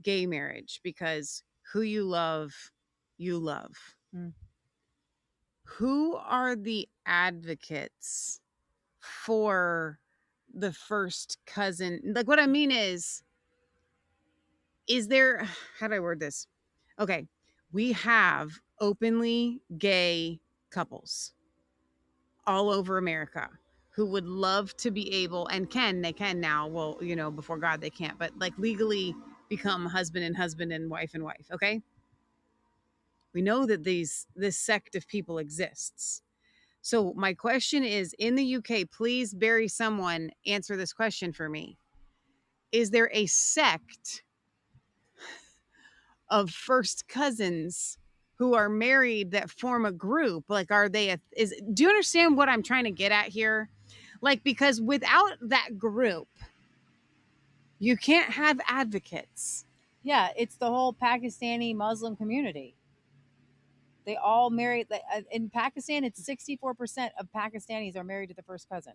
gay marriage because who you love, you love. Who are the advocates for the first cousin? Like, what I mean is there, how do I word this? Okay, we have openly gay couples all over America who would love to be able, and they can now, well, before God they can't, but like legally become husband and wife, okay? We know that this sect of people exists. So my question is, in the UK, please, Barry, someone answer this question for me. Is there a sect of first cousins who are married that form a group? Like, are they do you understand what I'm trying to get at here? Like, because without that group, you can't have advocates. Yeah, it's the whole Pakistani Muslim community. They all marry. In Pakistan, it's 64% of Pakistanis are married to the first cousin.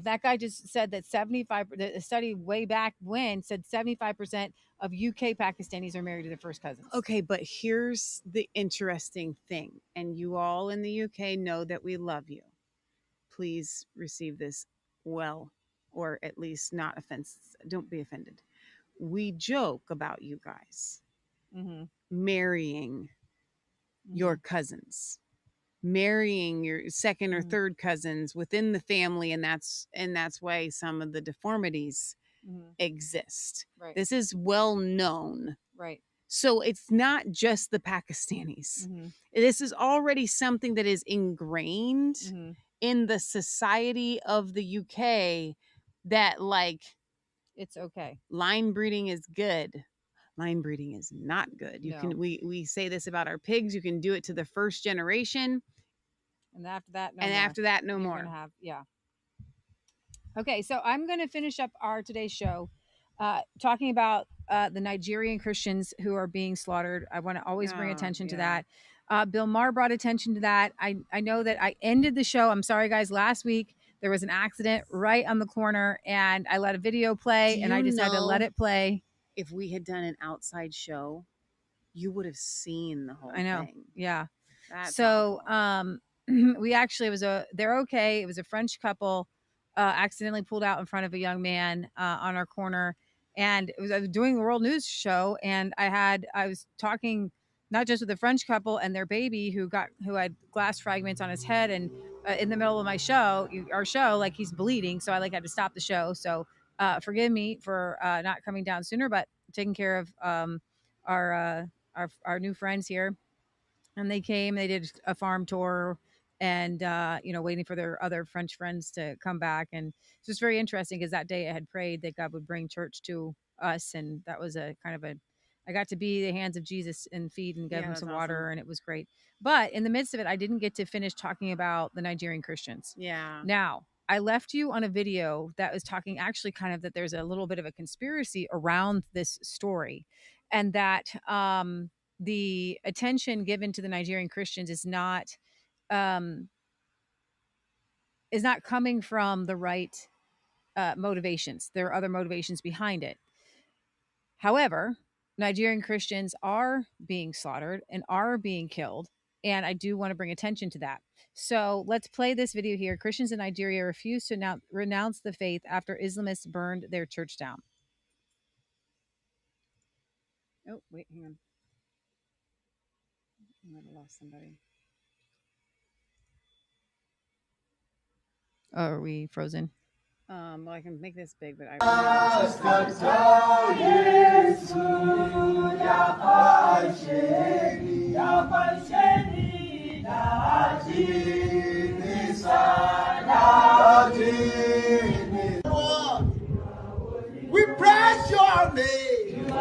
That guy just said that 75. The study way back when said 75% of UK Pakistanis are married to their first cousins. Okay, but here's the interesting thing, and you all in the UK know that we love you. Please receive this well, or at least not offense. Don't be offended. We joke about you guys. marrying your cousins, marrying your second or third cousins within the family, and that's why some of the deformities exist. Right. This is well known. Right. So it's not just the Pakistanis. This is already something that is ingrained in the society of the UK, that like it's okay. Line breeding is good. Line breeding is not good. You can we say this about our pigs. You can do it to the first generation, and after that, no more. Gonna have, Okay, so I'm going to finish up our today's show talking about the Nigerian Christians who are being slaughtered. I want to always bring attention to that. Bill Maher brought attention to that. I know that I ended the show. I'm sorry, guys. Last week, there was an accident right on the corner, and I let a video play, and I decided to let it play. If we had done an outside show, you would have seen the whole I know. thing. Yeah. That's so we actually, they're okay. It was a French couple. Accidentally pulled out in front of a young man on our corner, and I was doing the world news show, and I was talking not just with the French couple and their baby who had glass fragments on his head, and in the middle of our show, like he's bleeding, so I had to stop the show. So forgive me for not coming down sooner, but taking care of our new friends here, and they came. They did a farm tour. And, waiting for their other French friends to come back. And it's just very interesting because that day I had prayed that God would bring church to us. And that was I got to be the hands of Jesus and feed and give him some water. And it was great. But in the midst of it, I didn't get to finish talking about the Nigerian Christians. Yeah. Now, I left you on a video that was talking actually kind of that there's a little bit of a conspiracy around this story, and that the attention given to the Nigerian Christians is not coming from the right motivations. There are other motivations behind it. However, Nigerian Christians are being slaughtered and are being killed, and I do want to bring attention to that. So let's play this video here. Christians in Nigeria refuse to renounce the faith after Islamists burned their church down. Oh, wait, hang on. I might have lost somebody. Oh, are we frozen? Well, I can make this big, but I. We praise your name, Jesus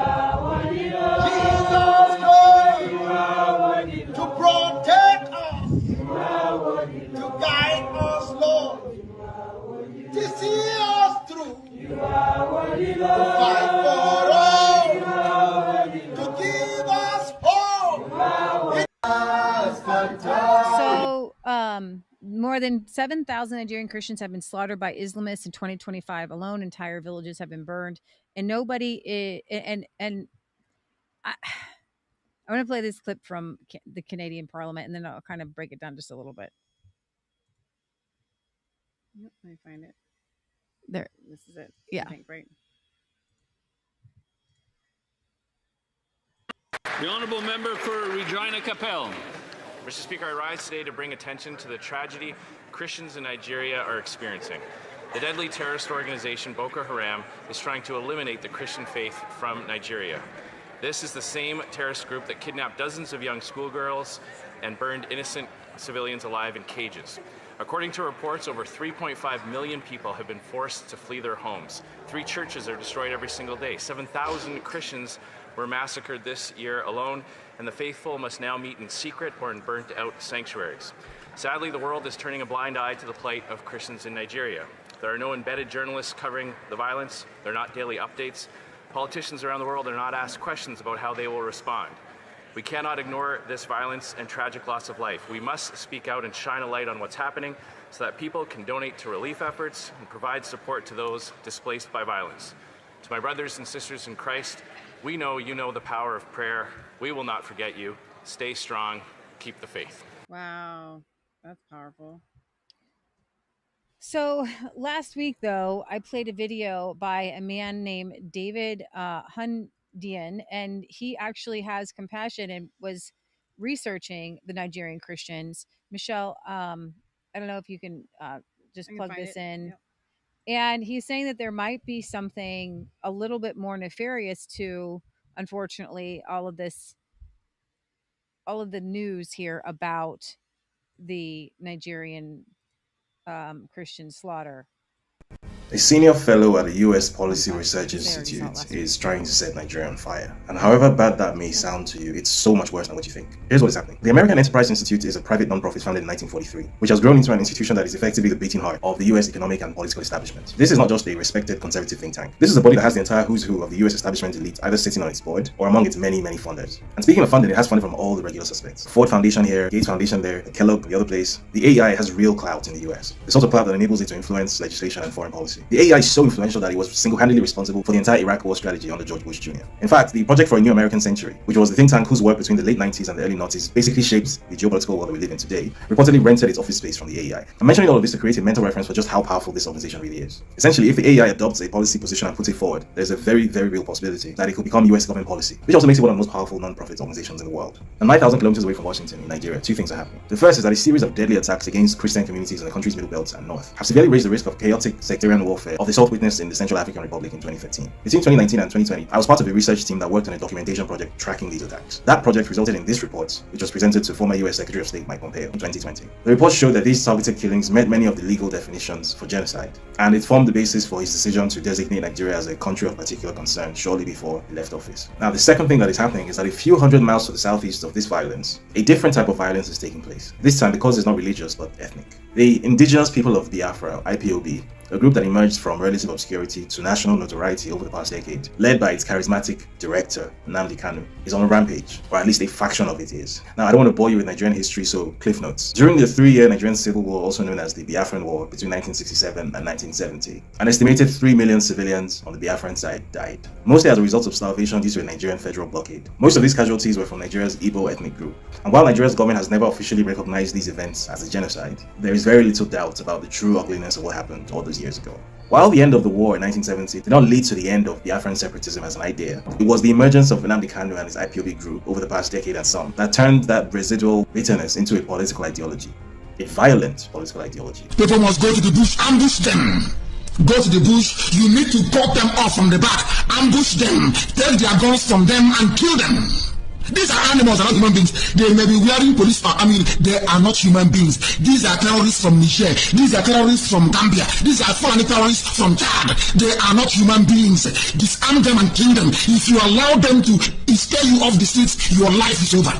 Lord, to protect us, to guide us, Lord, to see us through, to fight for us, to give us hope. So, more than 7,000 Nigerian Christians have been slaughtered by Islamists in 2025 alone. Entire villages have been burned, and nobody. I want to play this clip from the Canadian Parliament, and then I'll kind of break it down just a little bit. Yep, let me find it. There. This is it. Yeah. I think, right? The Honourable Member for Regina Capel. Mr. Speaker, I rise today to bring attention to the tragedy Christians in Nigeria are experiencing. The deadly terrorist organization Boko Haram is trying to eliminate the Christian faith from Nigeria. This is the same terrorist group that kidnapped dozens of young schoolgirls and burned innocent civilians alive in cages. According to reports, over 3.5 million people have been forced to flee their homes. 3 churches are destroyed every single day. 7,000 Christians were massacred this year alone, and the faithful must now meet in secret or in burnt-out sanctuaries. Sadly, the world is turning a blind eye to the plight of Christians in Nigeria. There are no embedded journalists covering the violence. There are not daily updates. Politicians around the world are not asked questions about how they will respond. We cannot ignore this violence and tragic loss of life. We must speak out and shine a light on what's happening so that people can donate to relief efforts and provide support to those displaced by violence. To my brothers and sisters in Christ, we know you know the power of prayer. We will not forget you. Stay strong. Keep the faith. Wow, that's powerful. So last week, though, I played a video by a man named David and he actually has compassion and was researching the Nigerian Christians. Michelle, I don't know if you can just plug this in. Yep. And he's saying that there might be something a little bit more nefarious to, unfortunately, all of the news here about the Nigerian Christian slaughter. A senior fellow at the US Policy Research Institute is trying to set Nigeria on fire. And however bad that may sound to you, it's so much worse than what you think. Here's what is happening. The American Enterprise Institute is a private non-profit founded in 1943, which has grown into an institution that is effectively the beating heart of the US economic and political establishment. This is not just a respected conservative think tank. This is a body that has the entire who's who of the US establishment elite either sitting on its board or among its many, many funders. And speaking of funding, it has funding from all the regular suspects. Ford Foundation here, Gates Foundation there, Kellogg, the other place. The AEI has real clout in the US. The sort of clout that enables it to influence legislation and foreign policy. The AEI is so influential that it was single-handedly responsible for the entire Iraq war strategy under George Bush Jr. In fact, the Project for a New American Century, which was the think tank whose work between the late 90s and the early 90s basically shaped the geopolitical world that we live in today, reportedly rented its office space from the AEI. I'm mentioning all of this to create a mental reference for just how powerful this organization really is. Essentially, if the AEI adopts a policy position and puts it forward, there's a very, very real possibility that it could become US government policy, which also makes it one of the most powerful non-profit organizations in the world. And 9,000 kilometers away from Washington, in Nigeria, two things are happening. The first is that a series of deadly attacks against Christian communities in the country's middle belt and north have severely raised the risk of chaotic sectarian warfare of the sort witnessed in the Central African Republic in 2013. Between 2019 and 2020, I was part of a research team that worked on a documentation project tracking these attacks. That project resulted in this report, which was presented to former US Secretary of State Mike Pompeo in 2020. The report showed that these targeted killings met many of the legal definitions for genocide, and it formed the basis for his decision to designate Nigeria as a country of particular concern shortly before he left office. Now, the second thing that is happening is that a few hundred miles to the southeast of this violence, a different type of violence is taking place. This time, because it's not religious but ethnic. The indigenous people of Biafra, IPOB, a group that emerged from relative obscurity to national notoriety over the past decade, led by its charismatic director, Nnamdi Kanu, is on a rampage, or at least a faction of it is. Now, I don't want to bore you with Nigerian history, so cliff notes. During the 3-year Nigerian Civil War, also known as the Biafran War, between 1967 and 1970, an estimated 3 million civilians on the Biafran side died, mostly as a result of starvation due to a Nigerian federal blockade. Most of these casualties were from Nigeria's Igbo ethnic group. And while Nigeria's government has never officially recognized these events as a genocide, there is very little doubt about the true ugliness of what happened all those years ago. While the end of the war in 1970 did not lead to the end of Biafran separatism as an idea, it was the emergence of Nnamdi Kanu and his IPOB group over the past decade and some that turned that residual bitterness into a political ideology. A violent political ideology. People must go to the bush, ambush them. Go to the bush, you need to cut them off from the back, ambush them, take their guns from them and kill them. These are animals, are not human beings. They may be wearing police armor. They are not human beings. These are terrorists from Niger. These are terrorists from Gambia. These are foreign terrorists from Chad. They are not human beings. Disarm them and kill them. If you allow them to scare you off the streets, your life is over.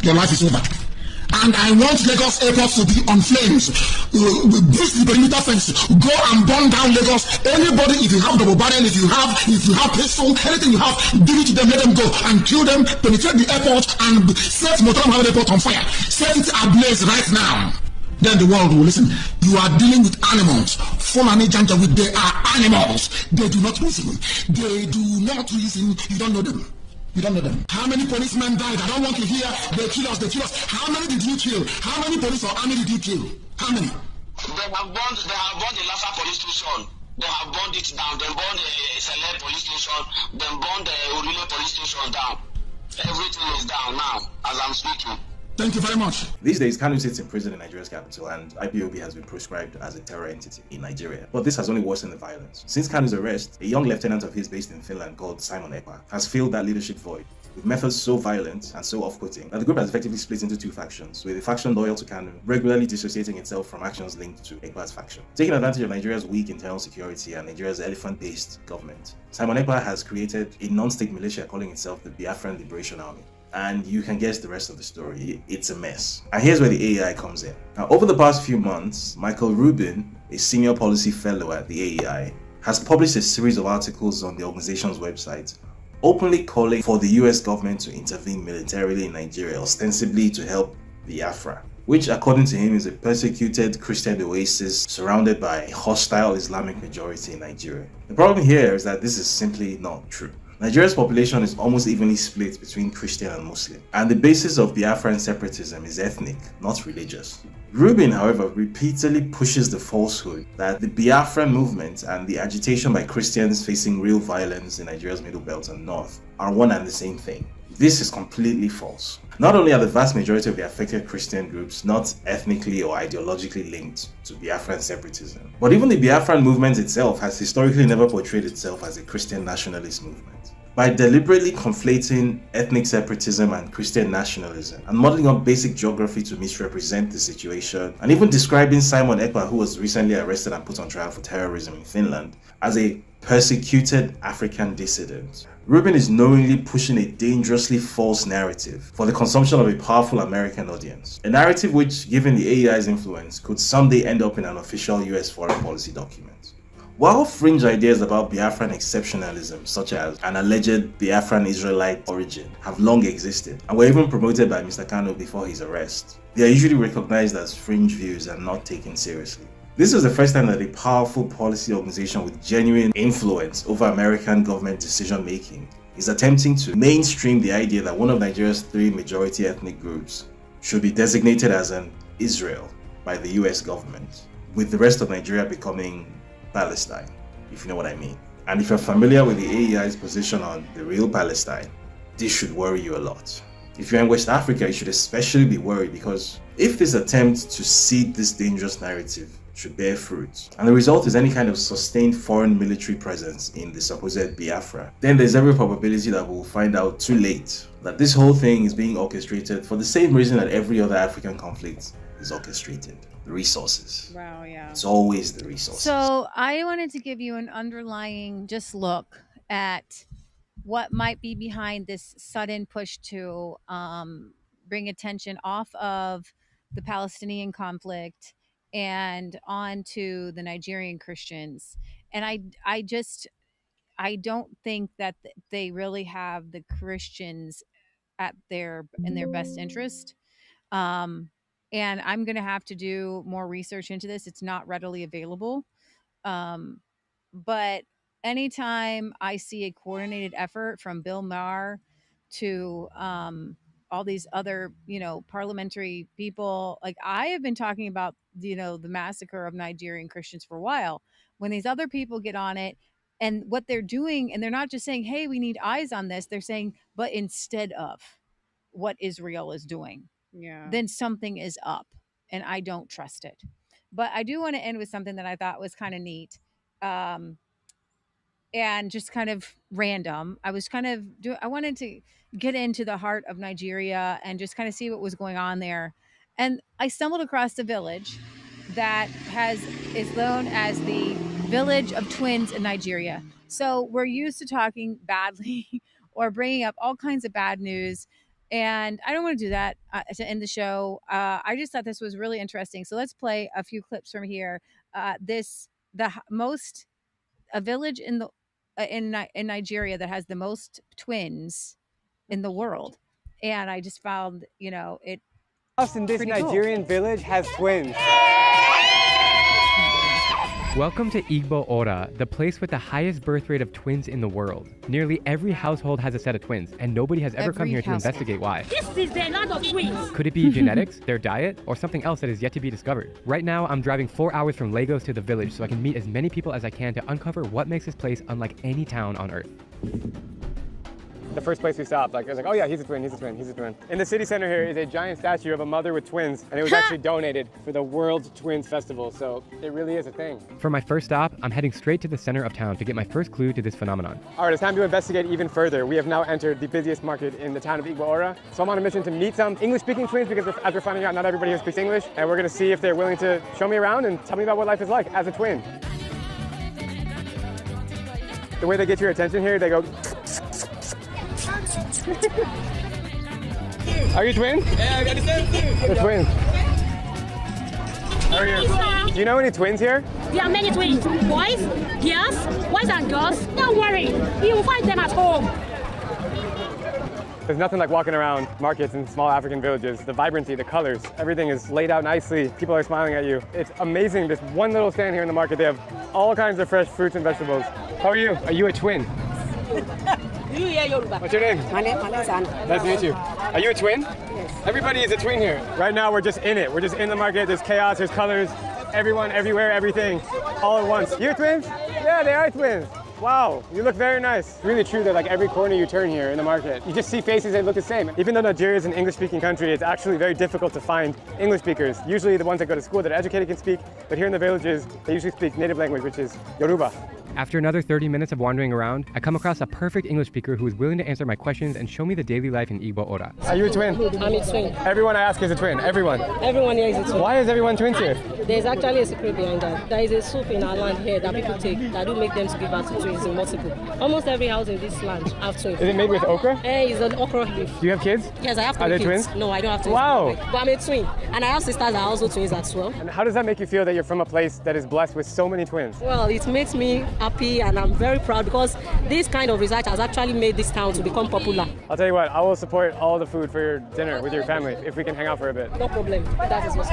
Your life is over. And I want Lagos airport to be on flames. Boost the perimeter fence. Go and burn down Lagos. Anybody, if you have double barrel, if you have pistol, anything you have, give it to them, let them go and kill them, penetrate the airport and set Motoram Airport on fire. Set it ablaze right now. Then the world will listen. You are dealing with animals. Fulani Janjaweed, they are animals. They do not reason. They do not reason. You don't know them. You don't know them. How many policemen died? I don't want to hear they kill us, they kill us. How many did you kill? How many police or army did you kill? How many? They have burned the Lassa police station. They have burned it down. They burned the Select police station. They burned the Orile police station down. Everything is down now as I'm speaking. Thank you very much. These days, Kanu sits in prison in Nigeria's capital, and IPOB has been proscribed as a terror entity in Nigeria. But this has only worsened the violence. Since Kanu's arrest, a young lieutenant of his based in Finland called Simon Ekpa has filled that leadership void with methods so violent and so off-putting that the group has effectively split into two factions, with a faction loyal to Kanu regularly dissociating itself from actions linked to Ekpa's faction. Taking advantage of Nigeria's weak internal security and Nigeria's elephant-based government, Simon Ekpa has created a non-state militia calling itself the Biafran Liberation Army. And you can guess the rest of the story. It's a mess. And here's where the AEI comes in. Now, over the past few months, Michael Rubin, a senior policy fellow at the AEI, has published a series of articles on the organization's website, openly calling for the US government to intervene militarily in Nigeria, ostensibly to help Biafra, which according to him is a persecuted Christian oasis surrounded by a hostile Islamic majority in Nigeria. The problem here is that this is simply not true. Nigeria's population is almost evenly split between Christian and Muslim, and the basis of Biafran separatism is ethnic, not religious. Rubin, however, repeatedly pushes the falsehood that the Biafran movement and the agitation by Christians facing real violence in Nigeria's Middle Belt and North are one and the same thing. This is completely false. Not only are the vast majority of the affected Christian groups not ethnically or ideologically linked to Biafran separatism, but even the Biafran movement itself has historically never portrayed itself as a Christian nationalist movement. By deliberately conflating ethnic separatism and Christian nationalism, and modeling up basic geography to misrepresent the situation, and even describing Simon Ekpa, who was recently arrested and put on trial for terrorism in Finland, as a persecuted African dissident, Rubin is knowingly pushing a dangerously false narrative for the consumption of a powerful American audience. A narrative which, given the AEI's influence, could someday end up in an official US foreign policy document. While fringe ideas about Biafran exceptionalism, such as an alleged Biafran Israelite origin, have long existed and were even promoted by Mr. Kanu before his arrest, they are usually recognized as fringe views and not taken seriously. This is the first time that a powerful policy organization with genuine influence over American government decision-making is attempting to mainstream the idea that one of Nigeria's 3 majority ethnic groups should be designated as an Israel by the US government, with the rest of Nigeria becoming Palestine, if you know what I mean. And if you're familiar with the AEI's position on the real Palestine, this should worry you a lot. If you're in West Africa, you should especially be worried, because if this attempt to seed this dangerous narrative should bear fruit, and the result is any kind of sustained foreign military presence in the supposed Biafra, then there's every probability that we'll find out too late that this whole thing is being orchestrated for the same reason that every other African conflict is orchestrated. The resources. Wow, yeah. It's always the resources. So I wanted to give you an underlying just look at what might be behind this sudden push to bring attention off of the Palestinian conflict and onto the Nigerian Christians. And I don't think that they really have the Christians in their best interest. And I'm going to have to do more research into this. It's not readily available. But anytime I see a coordinated effort from Bill Maher to all these other, parliamentary people, like I have been talking about, the massacre of Nigerian Christians for a while. When these other people get on it and what they're doing, and they're not just saying, hey, we need eyes on this. They're saying, but instead of what Israel is doing, then something is up, and I don't trust it. But I do want to end with something that I thought was kind of neat, and just kind of random. I wanted to get into the heart of Nigeria and just kind of see what was going on there. And I stumbled across a village that is known as the Village of Twins in Nigeria. So we're used to talking badly or bringing up all kinds of bad news. And I don't want to do that to end the show. I just thought this was really interesting. So let's play a few clips from here. A village in Nigeria that has the most twins in the world. And I just found, it. House in this Nigerian village has twins. Welcome to Igbo Ora, the place with the highest birth rate of twins in the world. Nearly every household has a set of twins, and nobody has ever come here to investigate why. This is the land of twins. Could it be genetics, their diet, or something else that is yet to be discovered? Right now, I'm driving 4 hours from Lagos to the village so I can meet as many people as I can to uncover what makes this place unlike any town on earth. The first place we stopped, it was like, oh yeah, he's a twin, he's a twin, he's a twin. In the city center here is a giant statue of a mother with twins, and it was actually donated for the World Twins Festival, so it really is a thing. For my first stop, I'm heading straight to the center of town to get my first clue to this phenomenon. All right, it's time to investigate even further. We have now entered the busiest market in the town of Igbo Ora, so I'm on a mission to meet some English-speaking twins, because as we're finding out, not everybody here speaks English, and we're gonna see if they're willing to show me around and tell me about what life is like as a twin. The way they get your attention here, they go... Are you twins? Yeah, I got the same too. We're twins. How are you? Do you know any twins here? There are many twins. Boys, girls, boys and girls. Don't worry, you will find them at home. There's nothing like walking around markets in small African villages. The vibrancy, the colors, everything is laid out nicely. People are smiling at you. It's amazing. This one little stand here in the market, they have all kinds of fresh fruits and vegetables. How are you? Are you a twin? Do you hear Yoruba? What's your name? My name is Anna. Nice to meet you. Are you a twin? Yes. Everybody is a twin here. Right now, we're just in it. We're just in the market. There's chaos, there's colors, everyone, everywhere, everything, all at once. You're twins? Yeah, they are twins. Wow, you look very nice. It's really true that like every corner you turn here in the market, you just see faces that look the same. Even though Nigeria is an English-speaking country, it's actually very difficult to find English speakers. Usually the ones that go to school that are educated can speak, but here in the villages, they usually speak native language, which is Yoruba. After another 30 minutes of wandering around, I come across a perfect English speaker who is willing to answer my questions and show me the daily life in Igbo Ora. Are you a twin? I'm a twin. Everyone I ask is a twin, everyone. Everyone here is a twin. Why is everyone twins here? There's actually a secret behind that. There is a soup in our land here that people take that do make them to give birth to twins in multiple. Almost every house in this land have twins. Is it made with okra? It's an okra leaf. Do you have kids? Yes, I have Are they kids. twins? No, I don't have twins. Wow. But I'm a twin. And I have sisters that are also twins as well. And how does that make you feel that you're from a place that is blessed with so many twins? Well, it makes me happy and I'm very proud because this kind of research has actually made this town to become popular. I'll tell you what, I will support all the food for your dinner with your family if we can hang out for a bit. No problem. That is what's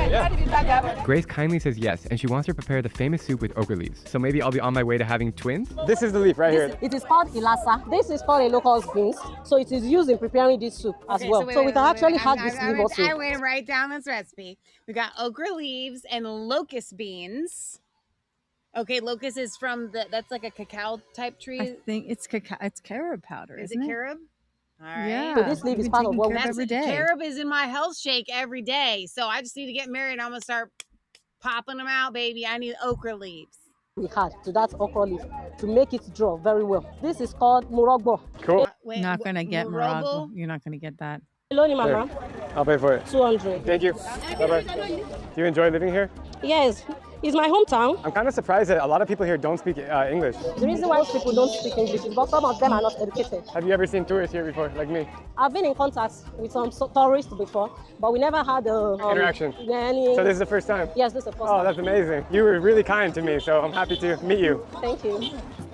Grace kindly says yes, and she wants to prepare the famous soup with okra leaves. So maybe I'll be on my way to having twins? This is the leaf right here. It is called ilasa. This is called a locust beans. So it is used in preparing this soup as well. So we can actually have this leaf also. I went right down this recipe. We got okra leaves and locust beans. Okay, locust is from that's like a cacao type tree. I think it's cacao. It's carob powder. Is isn't it carob? All right. Yeah. So this leaf is part of what we every day. Carob is in my health shake every day. So I just need to get married and I'm going to start popping them out, baby. I need okra leaves. We had to that okra leaf to make it draw very well. This is called morogbo. Cool. Not going to get Morocco. You're not going to get that. Hello, Mama. I'll pay for it. 200. Thank you. Bye-bye. Do you enjoy living here? Yes. It's my hometown. I'm kind of surprised that a lot of people here don't speak English. The reason why people don't speak English is because some of them are not educated. Have you ever seen tourists here before, like me? I've been in contact with some tourists before, but we never had interaction. Any... So this is the first time? Yes, this is the first time. Oh, that's amazing. You were really kind to me, so I'm happy to meet you. Thank you.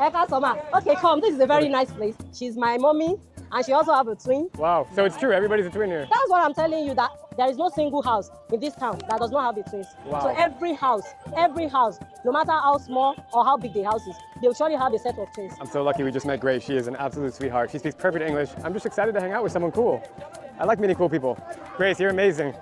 Eka Soma. Okay, come. This is a very nice place. She's my mommy, and she also have a twin. Wow. So it's true. Everybody's a twin here. That's what I'm telling you, that there is no single house in this town that does not have a twins. Wow. So every house, no matter how small or how big the house is, they will surely have a set of twins. I'm so lucky we just met Grace. She is an absolute sweetheart. She speaks perfect English. I'm just excited to hang out with someone cool. I like meeting cool people. Grace, you're amazing.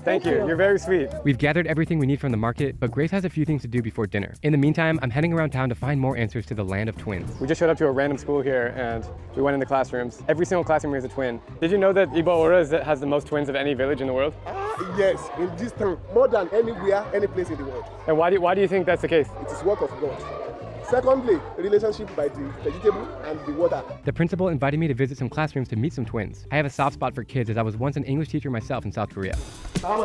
Thank you. You're very sweet. We've gathered everything we need from the market, but Grace has a few things to do before dinner. In the meantime, I'm heading around town to find more answers to the land of twins. We just showed up to a random school here and we went in the classrooms. Every single classroom here is a twin. Did you know that Igbo Ora has the most twins of any village in the world? Yes, in this town, more than anywhere, any place in the world. And why do you think that's the case? It is work of God. Secondly, relationship by the vegetable and the water. The principal invited me to visit some classrooms to meet some twins. I have a soft spot for kids as I was once an English teacher myself in South Korea. Wow.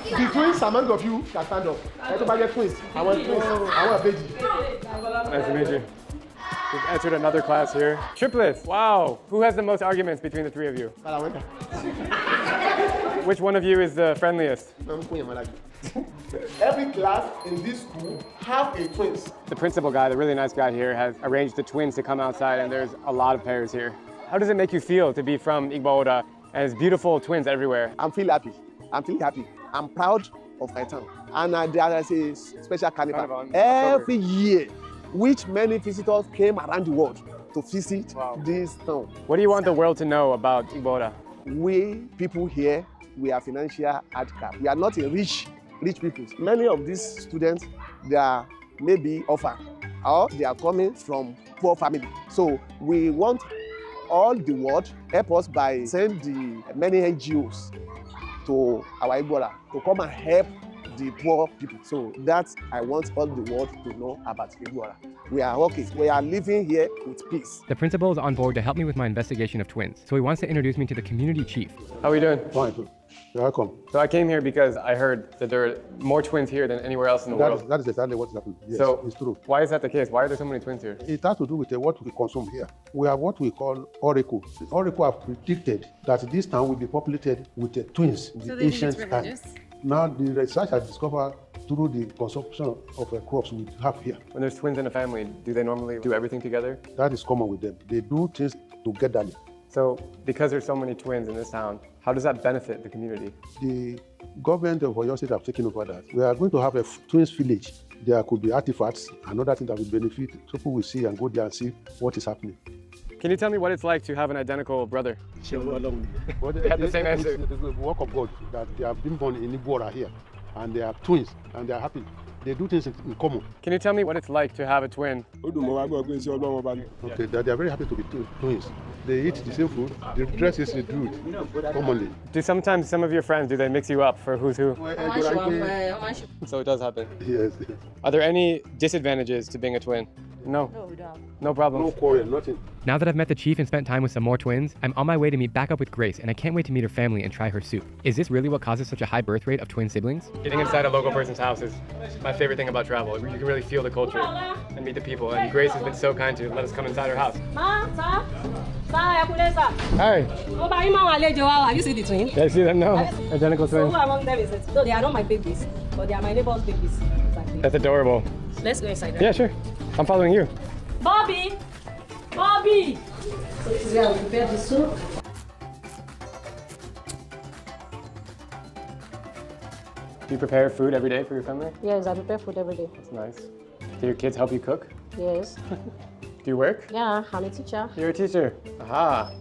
The twins among of you can stand up. Everybody twins. I want twins. I want a baby. Nice to meet you. We've entered another class here. Triplets. Wow. Who has the most arguments between the three of you? Which one of you is the friendliest? Every class in this school have a twins. The principal guy, the really nice guy here, has arranged the twins to come outside, and there's a lot of pairs here. How does it make you feel to be from Igbo Ora and there's beautiful twins everywhere? I'm feeling happy. I'm proud of my town. And there is a special carnival every year, which many visitors came around the world to visit this town. What do you want the world to know about Igbo Ora? We people here, we are financial handicapped. We are not a rich people. Many of these students, they are maybe orphan or they are coming from poor family. So we want all the world help us by sending the many NGOs to our Igbo Ora to come and help the poor people. So that's I want all the world to know about Igbo Ora. We are okay. We are living here with peace. The principal is on board to help me with my investigation of twins, so he wants to introduce me to the community chief. How are we doing? Fine. You're welcome. So I came here because I heard that there are more twins here than anywhere else in the world. That is exactly what happened. Yes, so it's true. Why is that the case? Why are there so many twins here? It has to do with what we consume here. We have what we call oracle. The oracle have predicted that this town will be populated with twins. So the ancient time. Now the research has discovered through the consumption of crops we have here. When there's twins in a family, do they normally do everything together? That is common with them. They do things together. So because there's so many twins in this town, how does that benefit the community? The government of Oyo State have taken over that. We are going to have a twins village there could be artifacts, another thing that will benefit. People will see and go there and see what is happening. Can you tell me what it's like to have an identical brother? Well, They had the same answer. It's the work of God that they have been born in Igbo here, and they are twins, and they are happy. They do things in common. Can you tell me what it's like to have a twin? Okay, they are very happy to be twins. They eat the same food. The dress is good, commonly. Do sometimes some of your friends, do they mix you up for who's who? So it does happen? Yes. Are there any disadvantages to being a twin? No. No problem. No quarrel, nothing. Now that I've met the chief and spent time with some more twins, I'm on my way to meet back up with Grace, and I can't wait to meet her family and try her soup. Is this really what causes such a high birth rate of twin siblings? Getting inside a local person's house is my favorite thing about travel. You can really feel the culture and meet the people, and Grace has been so kind to let us come inside her house. Hi. Have you seen the twins? Can I see them now? Identical So twins. who among them is it? No, they are not my babies, but they are my neighbor's babies. Exactly. That's adorable. Let's go inside. Right? Yeah, sure. I'm following you. Bobby! Bobby! So this is where I prepare the soup. Do you prepare food every day for your family? Yes, I prepare food every day. That's nice. Do your kids help you cook? Yes. Do you work? Yeah, I'm a teacher. You're a teacher. Aha.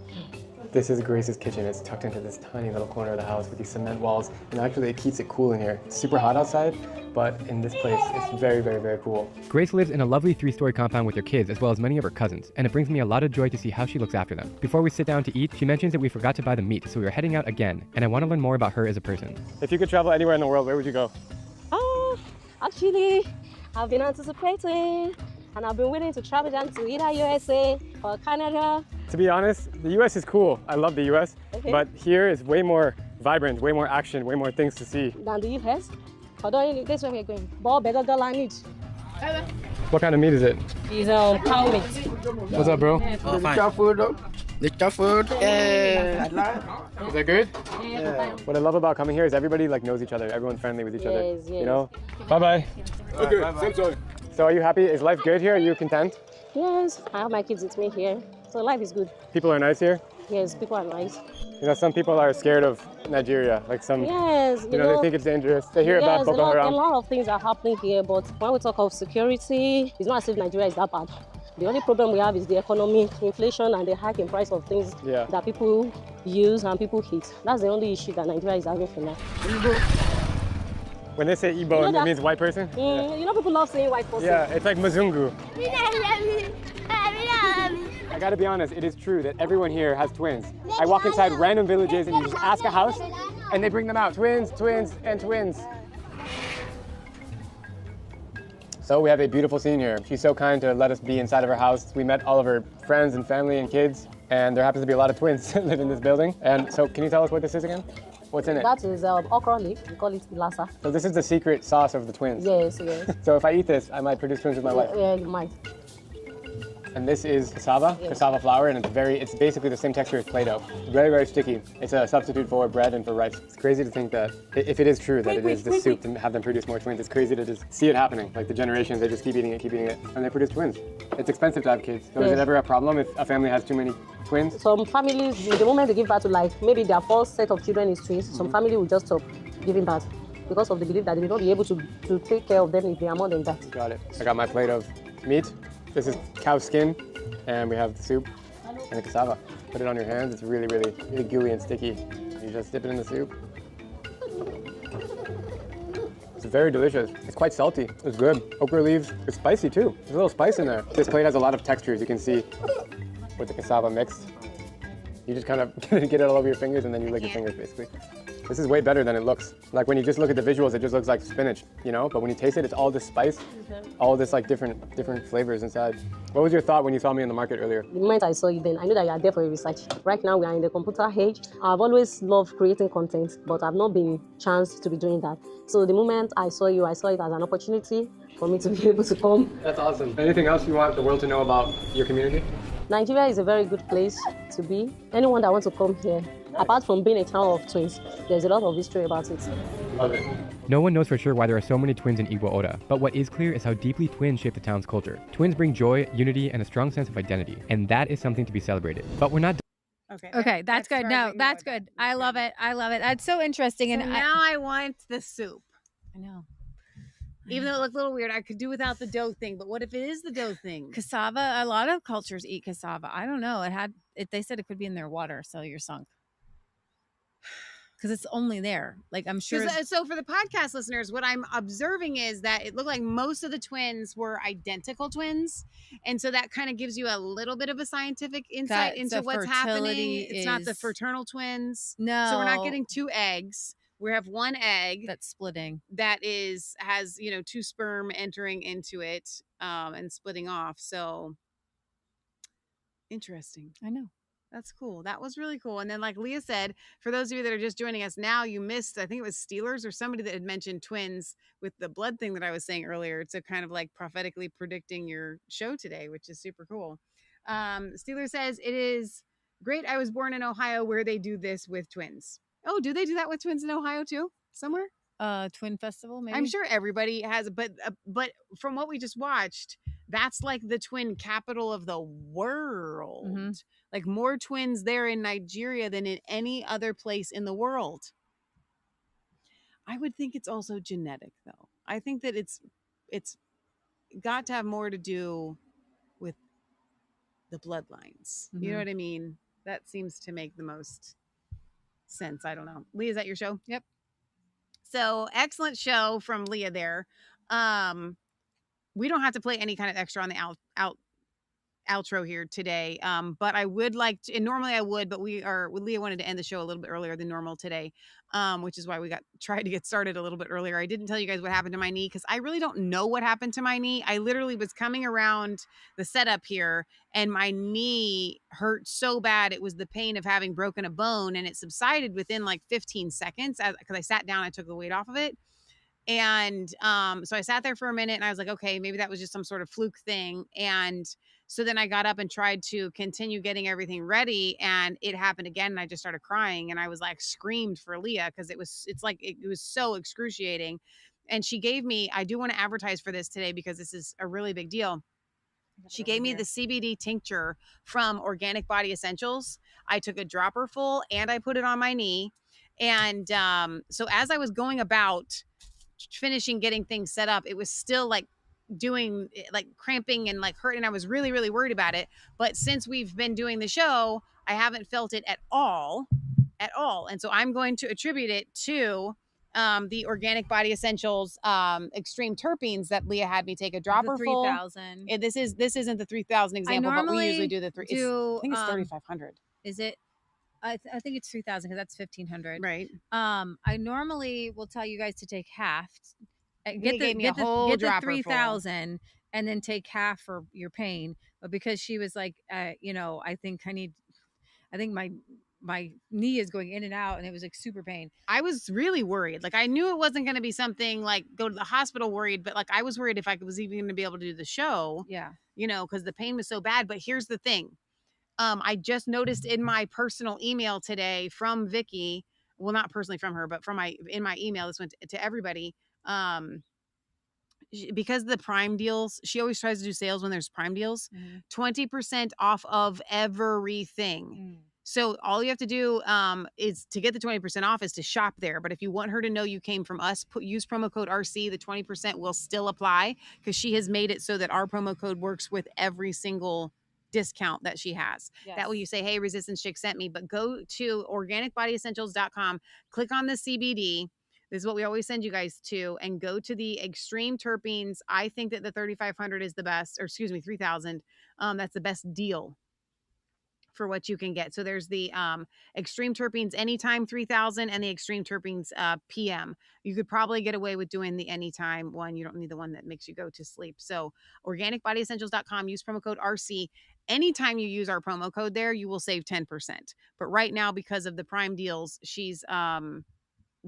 This is Grace's kitchen. It's tucked into this tiny little corner of the house with these cement walls. And actually, it keeps it cool in here. It's super hot outside, but in this place, it's very, very, very cool. Grace lives in a lovely 3-story compound with her kids as well as many of her cousins, and it brings me a lot of joy to see how she looks after them. Before we sit down to eat, she mentions that we forgot to buy the meat, so we are heading out again, and I want to learn more about her as a person. If you could travel anywhere in the world, where would you go? Oh, actually, I've been anticipating, and I've been waiting to travel down to either USA or Canada. To be honest, the US is cool. I love the US, but here is way more vibrant, way more action, way more things to see. Than the US? Although that's where we're going. But better than I need. What kind of meat is it? It's cow meat. What's up, bro? Oh, fine. The food. Yeah. Is that good? Yeah. What I love about coming here is everybody like knows each other. Everyone's friendly with each other. Yes, yes. You know? Bye-bye. Okay, So are you happy? Is life good here? Are you content? Yes, I have my kids with me here. So life is good. People are nice here? Yes, people are nice. You know, some people are scared of Nigeria. Like some, Yes, you know, they think it's dangerous. They hear about Boko Haram. A lot of things are happening here, but when we talk of security, it's not as if Nigeria is that bad. The only problem we have is the economy, inflation, and the hike in price of things that people use and people eat. That's the only issue that Nigeria is having for now. When they say Igbo, it means white person? You know, people love saying white person. Yeah, it's like Mzungu. I gotta be honest, it is true that everyone here has twins. I walk inside random villages and you just ask a house and they bring them out. Twins, twins, and twins. So we have a beautiful scene here. She's so kind to let us be inside of her house. We met all of her friends and family and kids, and there happens to be a lot of twins that live in this building. And so can you tell us what this is again? What's in it? That is okra leaf. We call it lasa. So this is the secret sauce of the twins. Yes, yes. So if I eat this, I might produce twins with my wife. Yeah, you might. And this is cassava, cassava flour, and it's basically the same texture as Play-Doh. Very, very sticky. It's a substitute for bread and for rice. It's crazy to think that, if it is true that it is the soup to have them produce more twins, it's crazy to just see it happening. Like the generations, they just keep eating it, and they produce twins. It's expensive to have kids. So is it ever a problem if a family has too many twins? Some families, the moment they give birth to like, maybe their first set of children is twins, some family will just stop giving birth because of the belief that they will not be able to take care of them if they are more than that. Got it. I got my plate of meat. This is cow skin, and we have the soup and the cassava. Put it on your hands. It's really, really, really gooey and sticky. You just dip it in the soup. It's very delicious. It's quite salty. It's good. Okra leaves. It's spicy too. There's a little spice in there. This plate has a lot of textures. You can see with the cassava mixed. You just kind of get it all over your fingers and then you lick your fingers basically. This is way better than it looks. Like when you just look at the visuals, it just looks like spinach, you know? But when you taste it, it's all this spice, all this like different flavors inside. What was your thought when you saw me in the market earlier? The moment I saw you then, I knew that you are there for research. Right now we are in the computer age. I've always loved creating content, but I've not been chanced to be doing that. So the moment I saw you, I saw it as an opportunity for me to be able to come. That's awesome. Anything else you want the world to know about your community? Nigeria is a very good place to be. Anyone that wants to come here, apart from being a town of twins, there's a lot of history about it. Love it. No one knows for sure why there are so many twins in Igbo Oda, but what is clear is how deeply twins shape the town's culture. Twins bring joy, unity, and a strong sense of identity, and that is something to be celebrated. But we're not Okay, that's good. No, that's good. I love it. I love it. That's so interesting. So And now I want the soup. I know. Even though it looked a little weird, I could do without the dough thing. But what if it is the dough thing? Cassava. A lot of cultures eat cassava. I don't know. They said it could be in their water, so you're sunk. Because it's only there. Like, I'm sure. So for the podcast listeners, what I'm observing is that it looked like most of the twins were identical twins. And so that kind of gives you a little bit of a scientific insight into what's happening. It's not the fraternal twins. No. So we're not getting 2 eggs. We have 1 egg that's splitting. That has 2 sperm entering into it and splitting off. So interesting. I know. That's cool. That was really cool. And then, like Leah said, for those of you that are just joining us now, you missed, I think it was Steelers or somebody that had mentioned twins with the blood thing that I was saying earlier. To kind of like prophetically predicting your show today, which is super cool. Steeler says, it is great. I was born in Ohio where they do this with twins. Oh, do they do that with twins in Ohio too? Somewhere? Twin festival, maybe? I'm sure everybody has, but from what we just watched, that's like the twin capital of the world. Mm-hmm. Like more twins there in Nigeria than in any other place in the world. I would think it's also genetic, though. I think that it's got to have more to do with the bloodlines. Mm-hmm. You know what I mean? That seems to make the most sense. I don't know. Leah, is that your show? Yep. So excellent show from Leah there. We don't have to play any kind of extra on the outro here today. But I would like to, and normally I would, but Leah wanted to end the show a little bit earlier than normal today, which is why we tried to get started a little bit earlier. I didn't tell you guys what happened to my knee because I really don't know what happened to my knee. I literally was coming around the setup here and my knee hurt so bad. It was the pain of having broken a bone, and it subsided within like 15 seconds because I sat down, I took the weight off of it. And so I sat there for a minute and I was like, okay, maybe that was just some sort of fluke thing. And so then I got up and tried to continue getting everything ready, and it happened again. And I just started crying, and I was like screamed for Leah because it was so excruciating. And she gave me, I do want to advertise for this today because this is a really big deal. She gave me the CBD tincture from Organic Body Essentials. I took a dropper full and I put it on my knee. And so as I was going about finishing getting things set up, it was still like doing like cramping and like hurting. I was really, really worried about it. But since we've been doing the show, I haven't felt it at all. And so I'm going to attribute it to the Organic Body Essentials extreme terpenes that Leah had me take a dropper full. 3,000. This isn't the 3,000 example, but we usually do the I think it's 3,500. Is it? I think it's 3,000 because that's 1,500. Right. I normally will tell you guys to take half. Get the 3,000 and then take half for your pain. But because she was like, I think my knee is going in and out, and it was like super pain. I was really worried. Like I knew it wasn't going to be something like go to the hospital worried, but like I was worried if I was even going to be able to do the show. Yeah. Because the pain was so bad. But here's the thing. I just noticed in my personal email today from Vicky, well, not personally from her, but in my email, this went to everybody. Because the Prime deals, she always tries to do sales when there's Prime deals, 20% off of everything. So all you have to do is to get the 20% off is to shop there. But if you want her to know you came from us, use promo code RC. The 20% will still apply because she has made it so that our promo code works with every single discount that she has. Yes. That way you say, hey, Resistance Chick sent me, but go to organicbodyessentials.com, click on the CBD. This is what we always send you guys to, and go to the extreme terpenes. I think that the 3,500 is the best, or excuse me, 3,000. That's the best deal for what you can get. So there's the extreme terpenes anytime 3,000 and the extreme terpenes PM. You could probably get away with doing the anytime one. You don't need the one that makes you go to sleep. So organicbodyessentials.com, use promo code RC. Anytime you use our promo code there, you will save 10%. But right now, because of the Prime deals, she's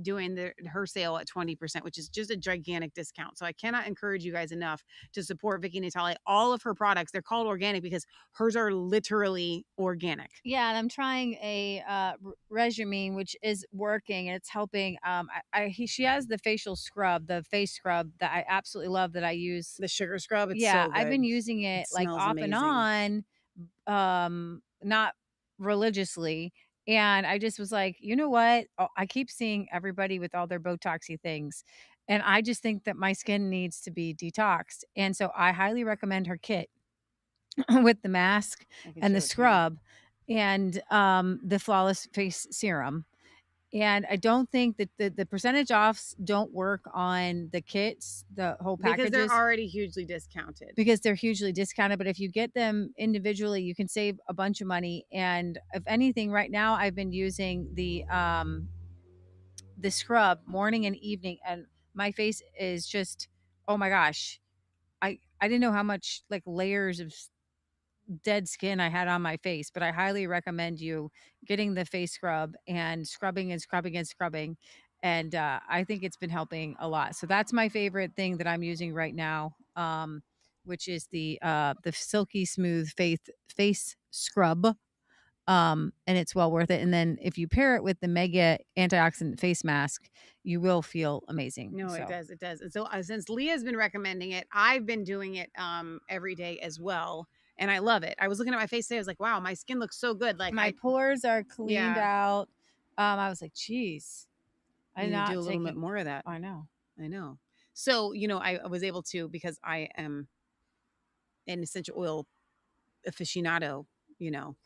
doing her sale at 20%, which is just a gigantic discount. So I cannot encourage you guys enough to support Vicky Natale. All of her products, they're called organic because hers are literally organic. Yeah, and I'm trying a regimen which is working, and it's helping. She has the facial scrub, the face scrub that I absolutely love, that I use. The sugar scrub. It's yeah, so good. I've been using it like off amazing. and on, not religiously. And I just was like, you know what? I keep seeing everybody with all their Botoxy things. And I just think that my skin needs to be detoxed. And so I highly recommend her kit with the mask and the scrub and the flawless face serum. And I don't think that the percentage offs don't work on the kits, the whole packages. Because they're already hugely discounted. Because they're hugely discounted. But if you get them individually, you can save a bunch of money. And if anything, right now I've been using the scrub morning and evening, and my face is just, oh my gosh. I didn't know how much like layers of dead skin I had on my face, but I highly recommend you getting the face scrub and scrubbing and scrubbing and scrubbing. And I think it's been helping a lot. So that's my favorite thing that I'm using right now, which is the silky smooth face scrub. And it's well worth it. And then if you pair it with the mega antioxidant face mask, you will feel amazing. No, So- it does. It does. And so since Leah's been recommending it, I've been doing it every day as well. And I love it. I was looking at my face today. I was like, wow, my skin looks so good. Like my pores are cleaned out. I was like, geez, I need to do a little bit more of that. I know. So, I was able to, because I am an essential oil aficionado,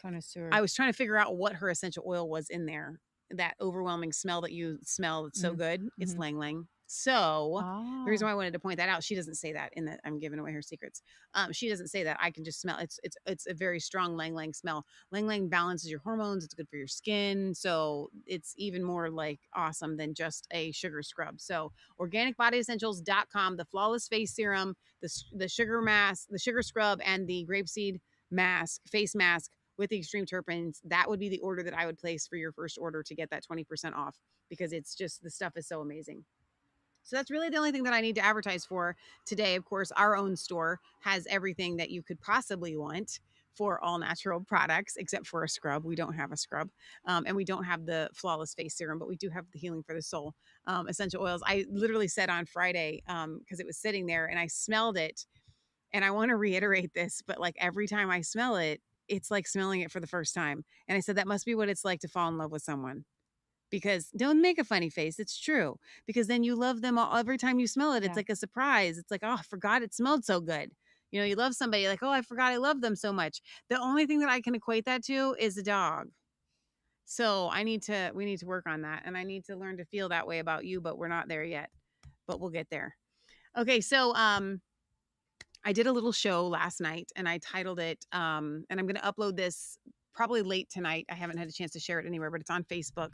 connoisseur. I was trying to figure out what her essential oil was in there. That overwhelming smell that you smell. It's so good. It's Lang Lang. So the reason why I wanted to point that out, she doesn't say that in that I'm giving away her secrets. She doesn't say that. I can just smell. It's a very strong Lang Lang smell. Lang Lang balances your hormones. It's good for your skin. So it's even more like awesome than just a sugar scrub. So organicbodyessentials.com, the flawless face serum, the sugar mask, the sugar scrub, and the grapeseed face mask with the extreme terpenes. That would be the order that I would place for your first order to get that 20% off, because it's just, the stuff is so amazing. So that's really the only thing that I need to advertise for today. Of course, our own store has everything that you could possibly want for all natural products, except for a scrub. We don't have a scrub. And we don't have the flawless face serum, but we do have the healing for the soul essential oils. I literally said on Friday, because it was sitting there and I smelled it, and I want to reiterate this, but like every time I smell it, it's like smelling it for the first time. And I said, that must be what it's like to fall in love with someone. Because don't make a funny face. It's true. Because then you love them all. Every time you smell it, it's like a surprise. It's like, oh, I forgot it smelled so good. You love somebody, like, oh, I forgot I love them so much. The only thing that I can equate that to is a dog. So we need to work on that. And I need to learn to feel that way about you, but we're not there yet. But we'll get there. Okay, so I did a little show last night and I titled it, and I'm going to upload this probably late tonight. I haven't had a chance to share it anywhere, but it's on Facebook.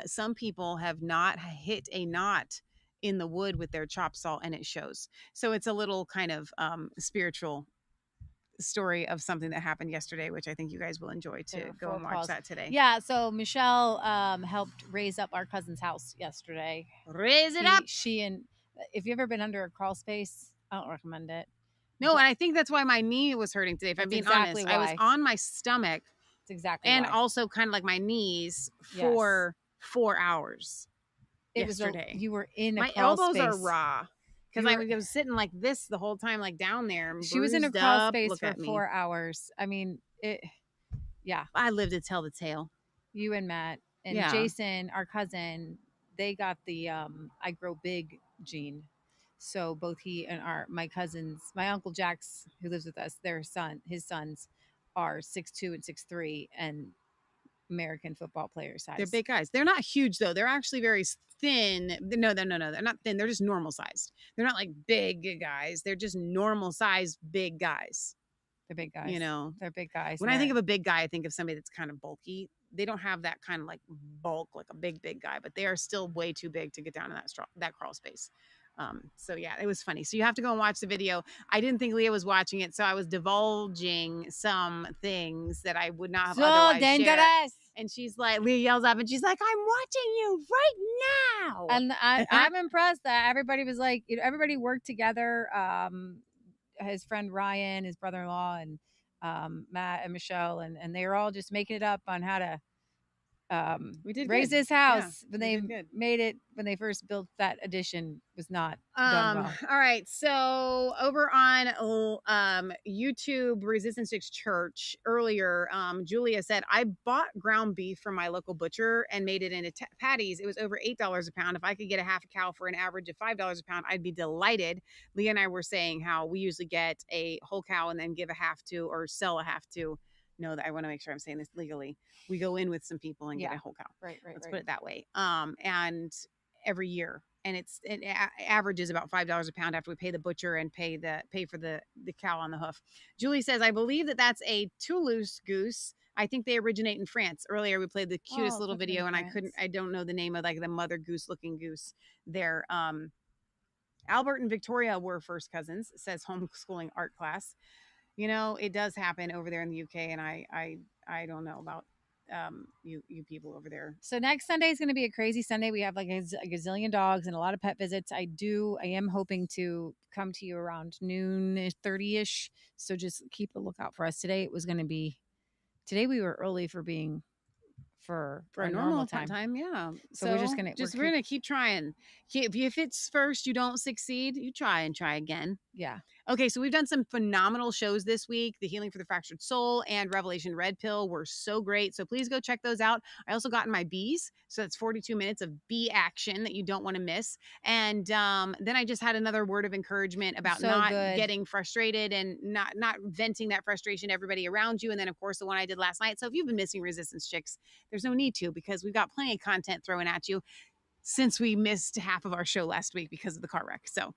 Some people have not hit a knot in the wood with their chop saw, and it shows. So it's a little kind of spiritual story of something that happened yesterday, which I think you guys will enjoy to go and watch that today. Yeah, so Michelle helped raise up our cousin's house yesterday. Raise it up. She and if you've ever been under a crawl space, I don't recommend it. No, and I think that's why my knee was hurting today. If I'm being honest, I was on my stomach. That's exactly and why. Also kind of like my knees for 4 hours. Yesterday, you were in a my crawl elbows space. are raw because I was sitting like this the whole time, like down there. She was in a crawl space Look for at me. 4 hours. I mean, yeah. I lived to tell the tale. You and Matt and Jason, our cousin, they got the I grow big gene. So both he and my cousins, my Uncle Jack's, who lives with us, his sons are 6'2" and 6'3", and American football player size. They're big guys. They're not huge though. They're actually very thin. No. They're not thin. They're just normal sized. They're not like big guys. They're just normal sized big guys. They're big guys. They're big guys. When I think of a big guy, I think of somebody that's kind of bulky. They don't have that kind of like bulk, like a big guy, but they are still way too big to get down in that crawl space. So yeah, it was funny. So you have to go and watch the video. I didn't think Leah was watching it, so I was divulging some things that I would not have otherwise dangerous. Shared. And she's like, Leah yells up and she's like, I'm watching you right now. And I'm impressed that everybody was like, everybody worked together. His friend Ryan, his brother-in-law, and Matt and Michelle, and they were all just making it up on how to We did raise good. this house Yeah, when we they did good. made it, when they first built that addition, was not done well. All right, so over on YouTube Resistance 6 Church earlier, Julia said, I bought ground beef from my local butcher and made it into patties. It was over $8 a pound. If I could get a half a cow for an average of $5 a pound, I'd be delighted. Leah and I were saying how we usually get a whole cow and then give a half to, or sell a half to. No, that I want to make sure I'm saying this legally. We go in with some people and get a whole cow. Right. Let's put it that way. And every year, and it averages about $5 a pound after we pay the butcher and pay for the cow on the hoof. Julie says, I believe that's a Toulouse goose. I think they originate in France. Earlier we played the cutest little video, and I don't know the name of like the mother goose looking goose there. Albert and Victoria were first cousins, says homeschooling art class. You know, it does happen over there in the UK, and I don't know about you people over there. So next Sunday is going to be a crazy Sunday. We have like a gazillion dogs and a lot of pet visits. I am hoping to come to you around noon 30ish. So just keep a lookout for us. Today we were early for being for a normal time. Yeah. So we're gonna keep trying. If it's first, you don't succeed, you try and try again. Yeah. Okay, so we've done some phenomenal shows this week. The Healing for the Fractured Soul and Revelation Red Pill were so great. So please go check those out. I also got in my bees. So that's 42 minutes of bee action that you don't want to miss. And then I just had another word of encouragement about getting frustrated and not venting that frustration to everybody around you. And then, of course, the one I did last night. So if you've been missing Resistance Chicks, there's no need to, because we've got plenty of content thrown at you since we missed half of our show last week because of the car wreck. So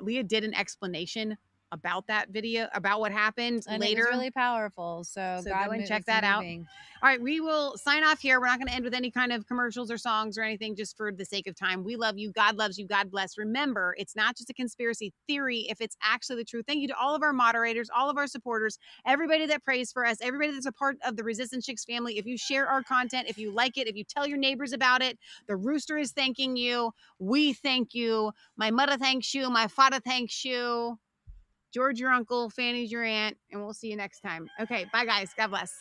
Leah did an explanation about that video, about what happened and later. It was really powerful. So go and check that out. All right, we will sign off here. We're not going to end with any kind of commercials or songs or anything, just for the sake of time. We love you. God loves you. God bless. Remember, it's not just a conspiracy theory if it's actually the truth. Thank you to all of our moderators, all of our supporters, everybody that prays for us, everybody that's a part of the Resistance Chicks family. If you share our content, if you like it, if you tell your neighbors about it, the rooster is thanking you. We thank you. My mother thanks you. My father thanks you. George, your uncle. Fanny's your aunt. And we'll see you next time. Okay, bye, guys. God bless.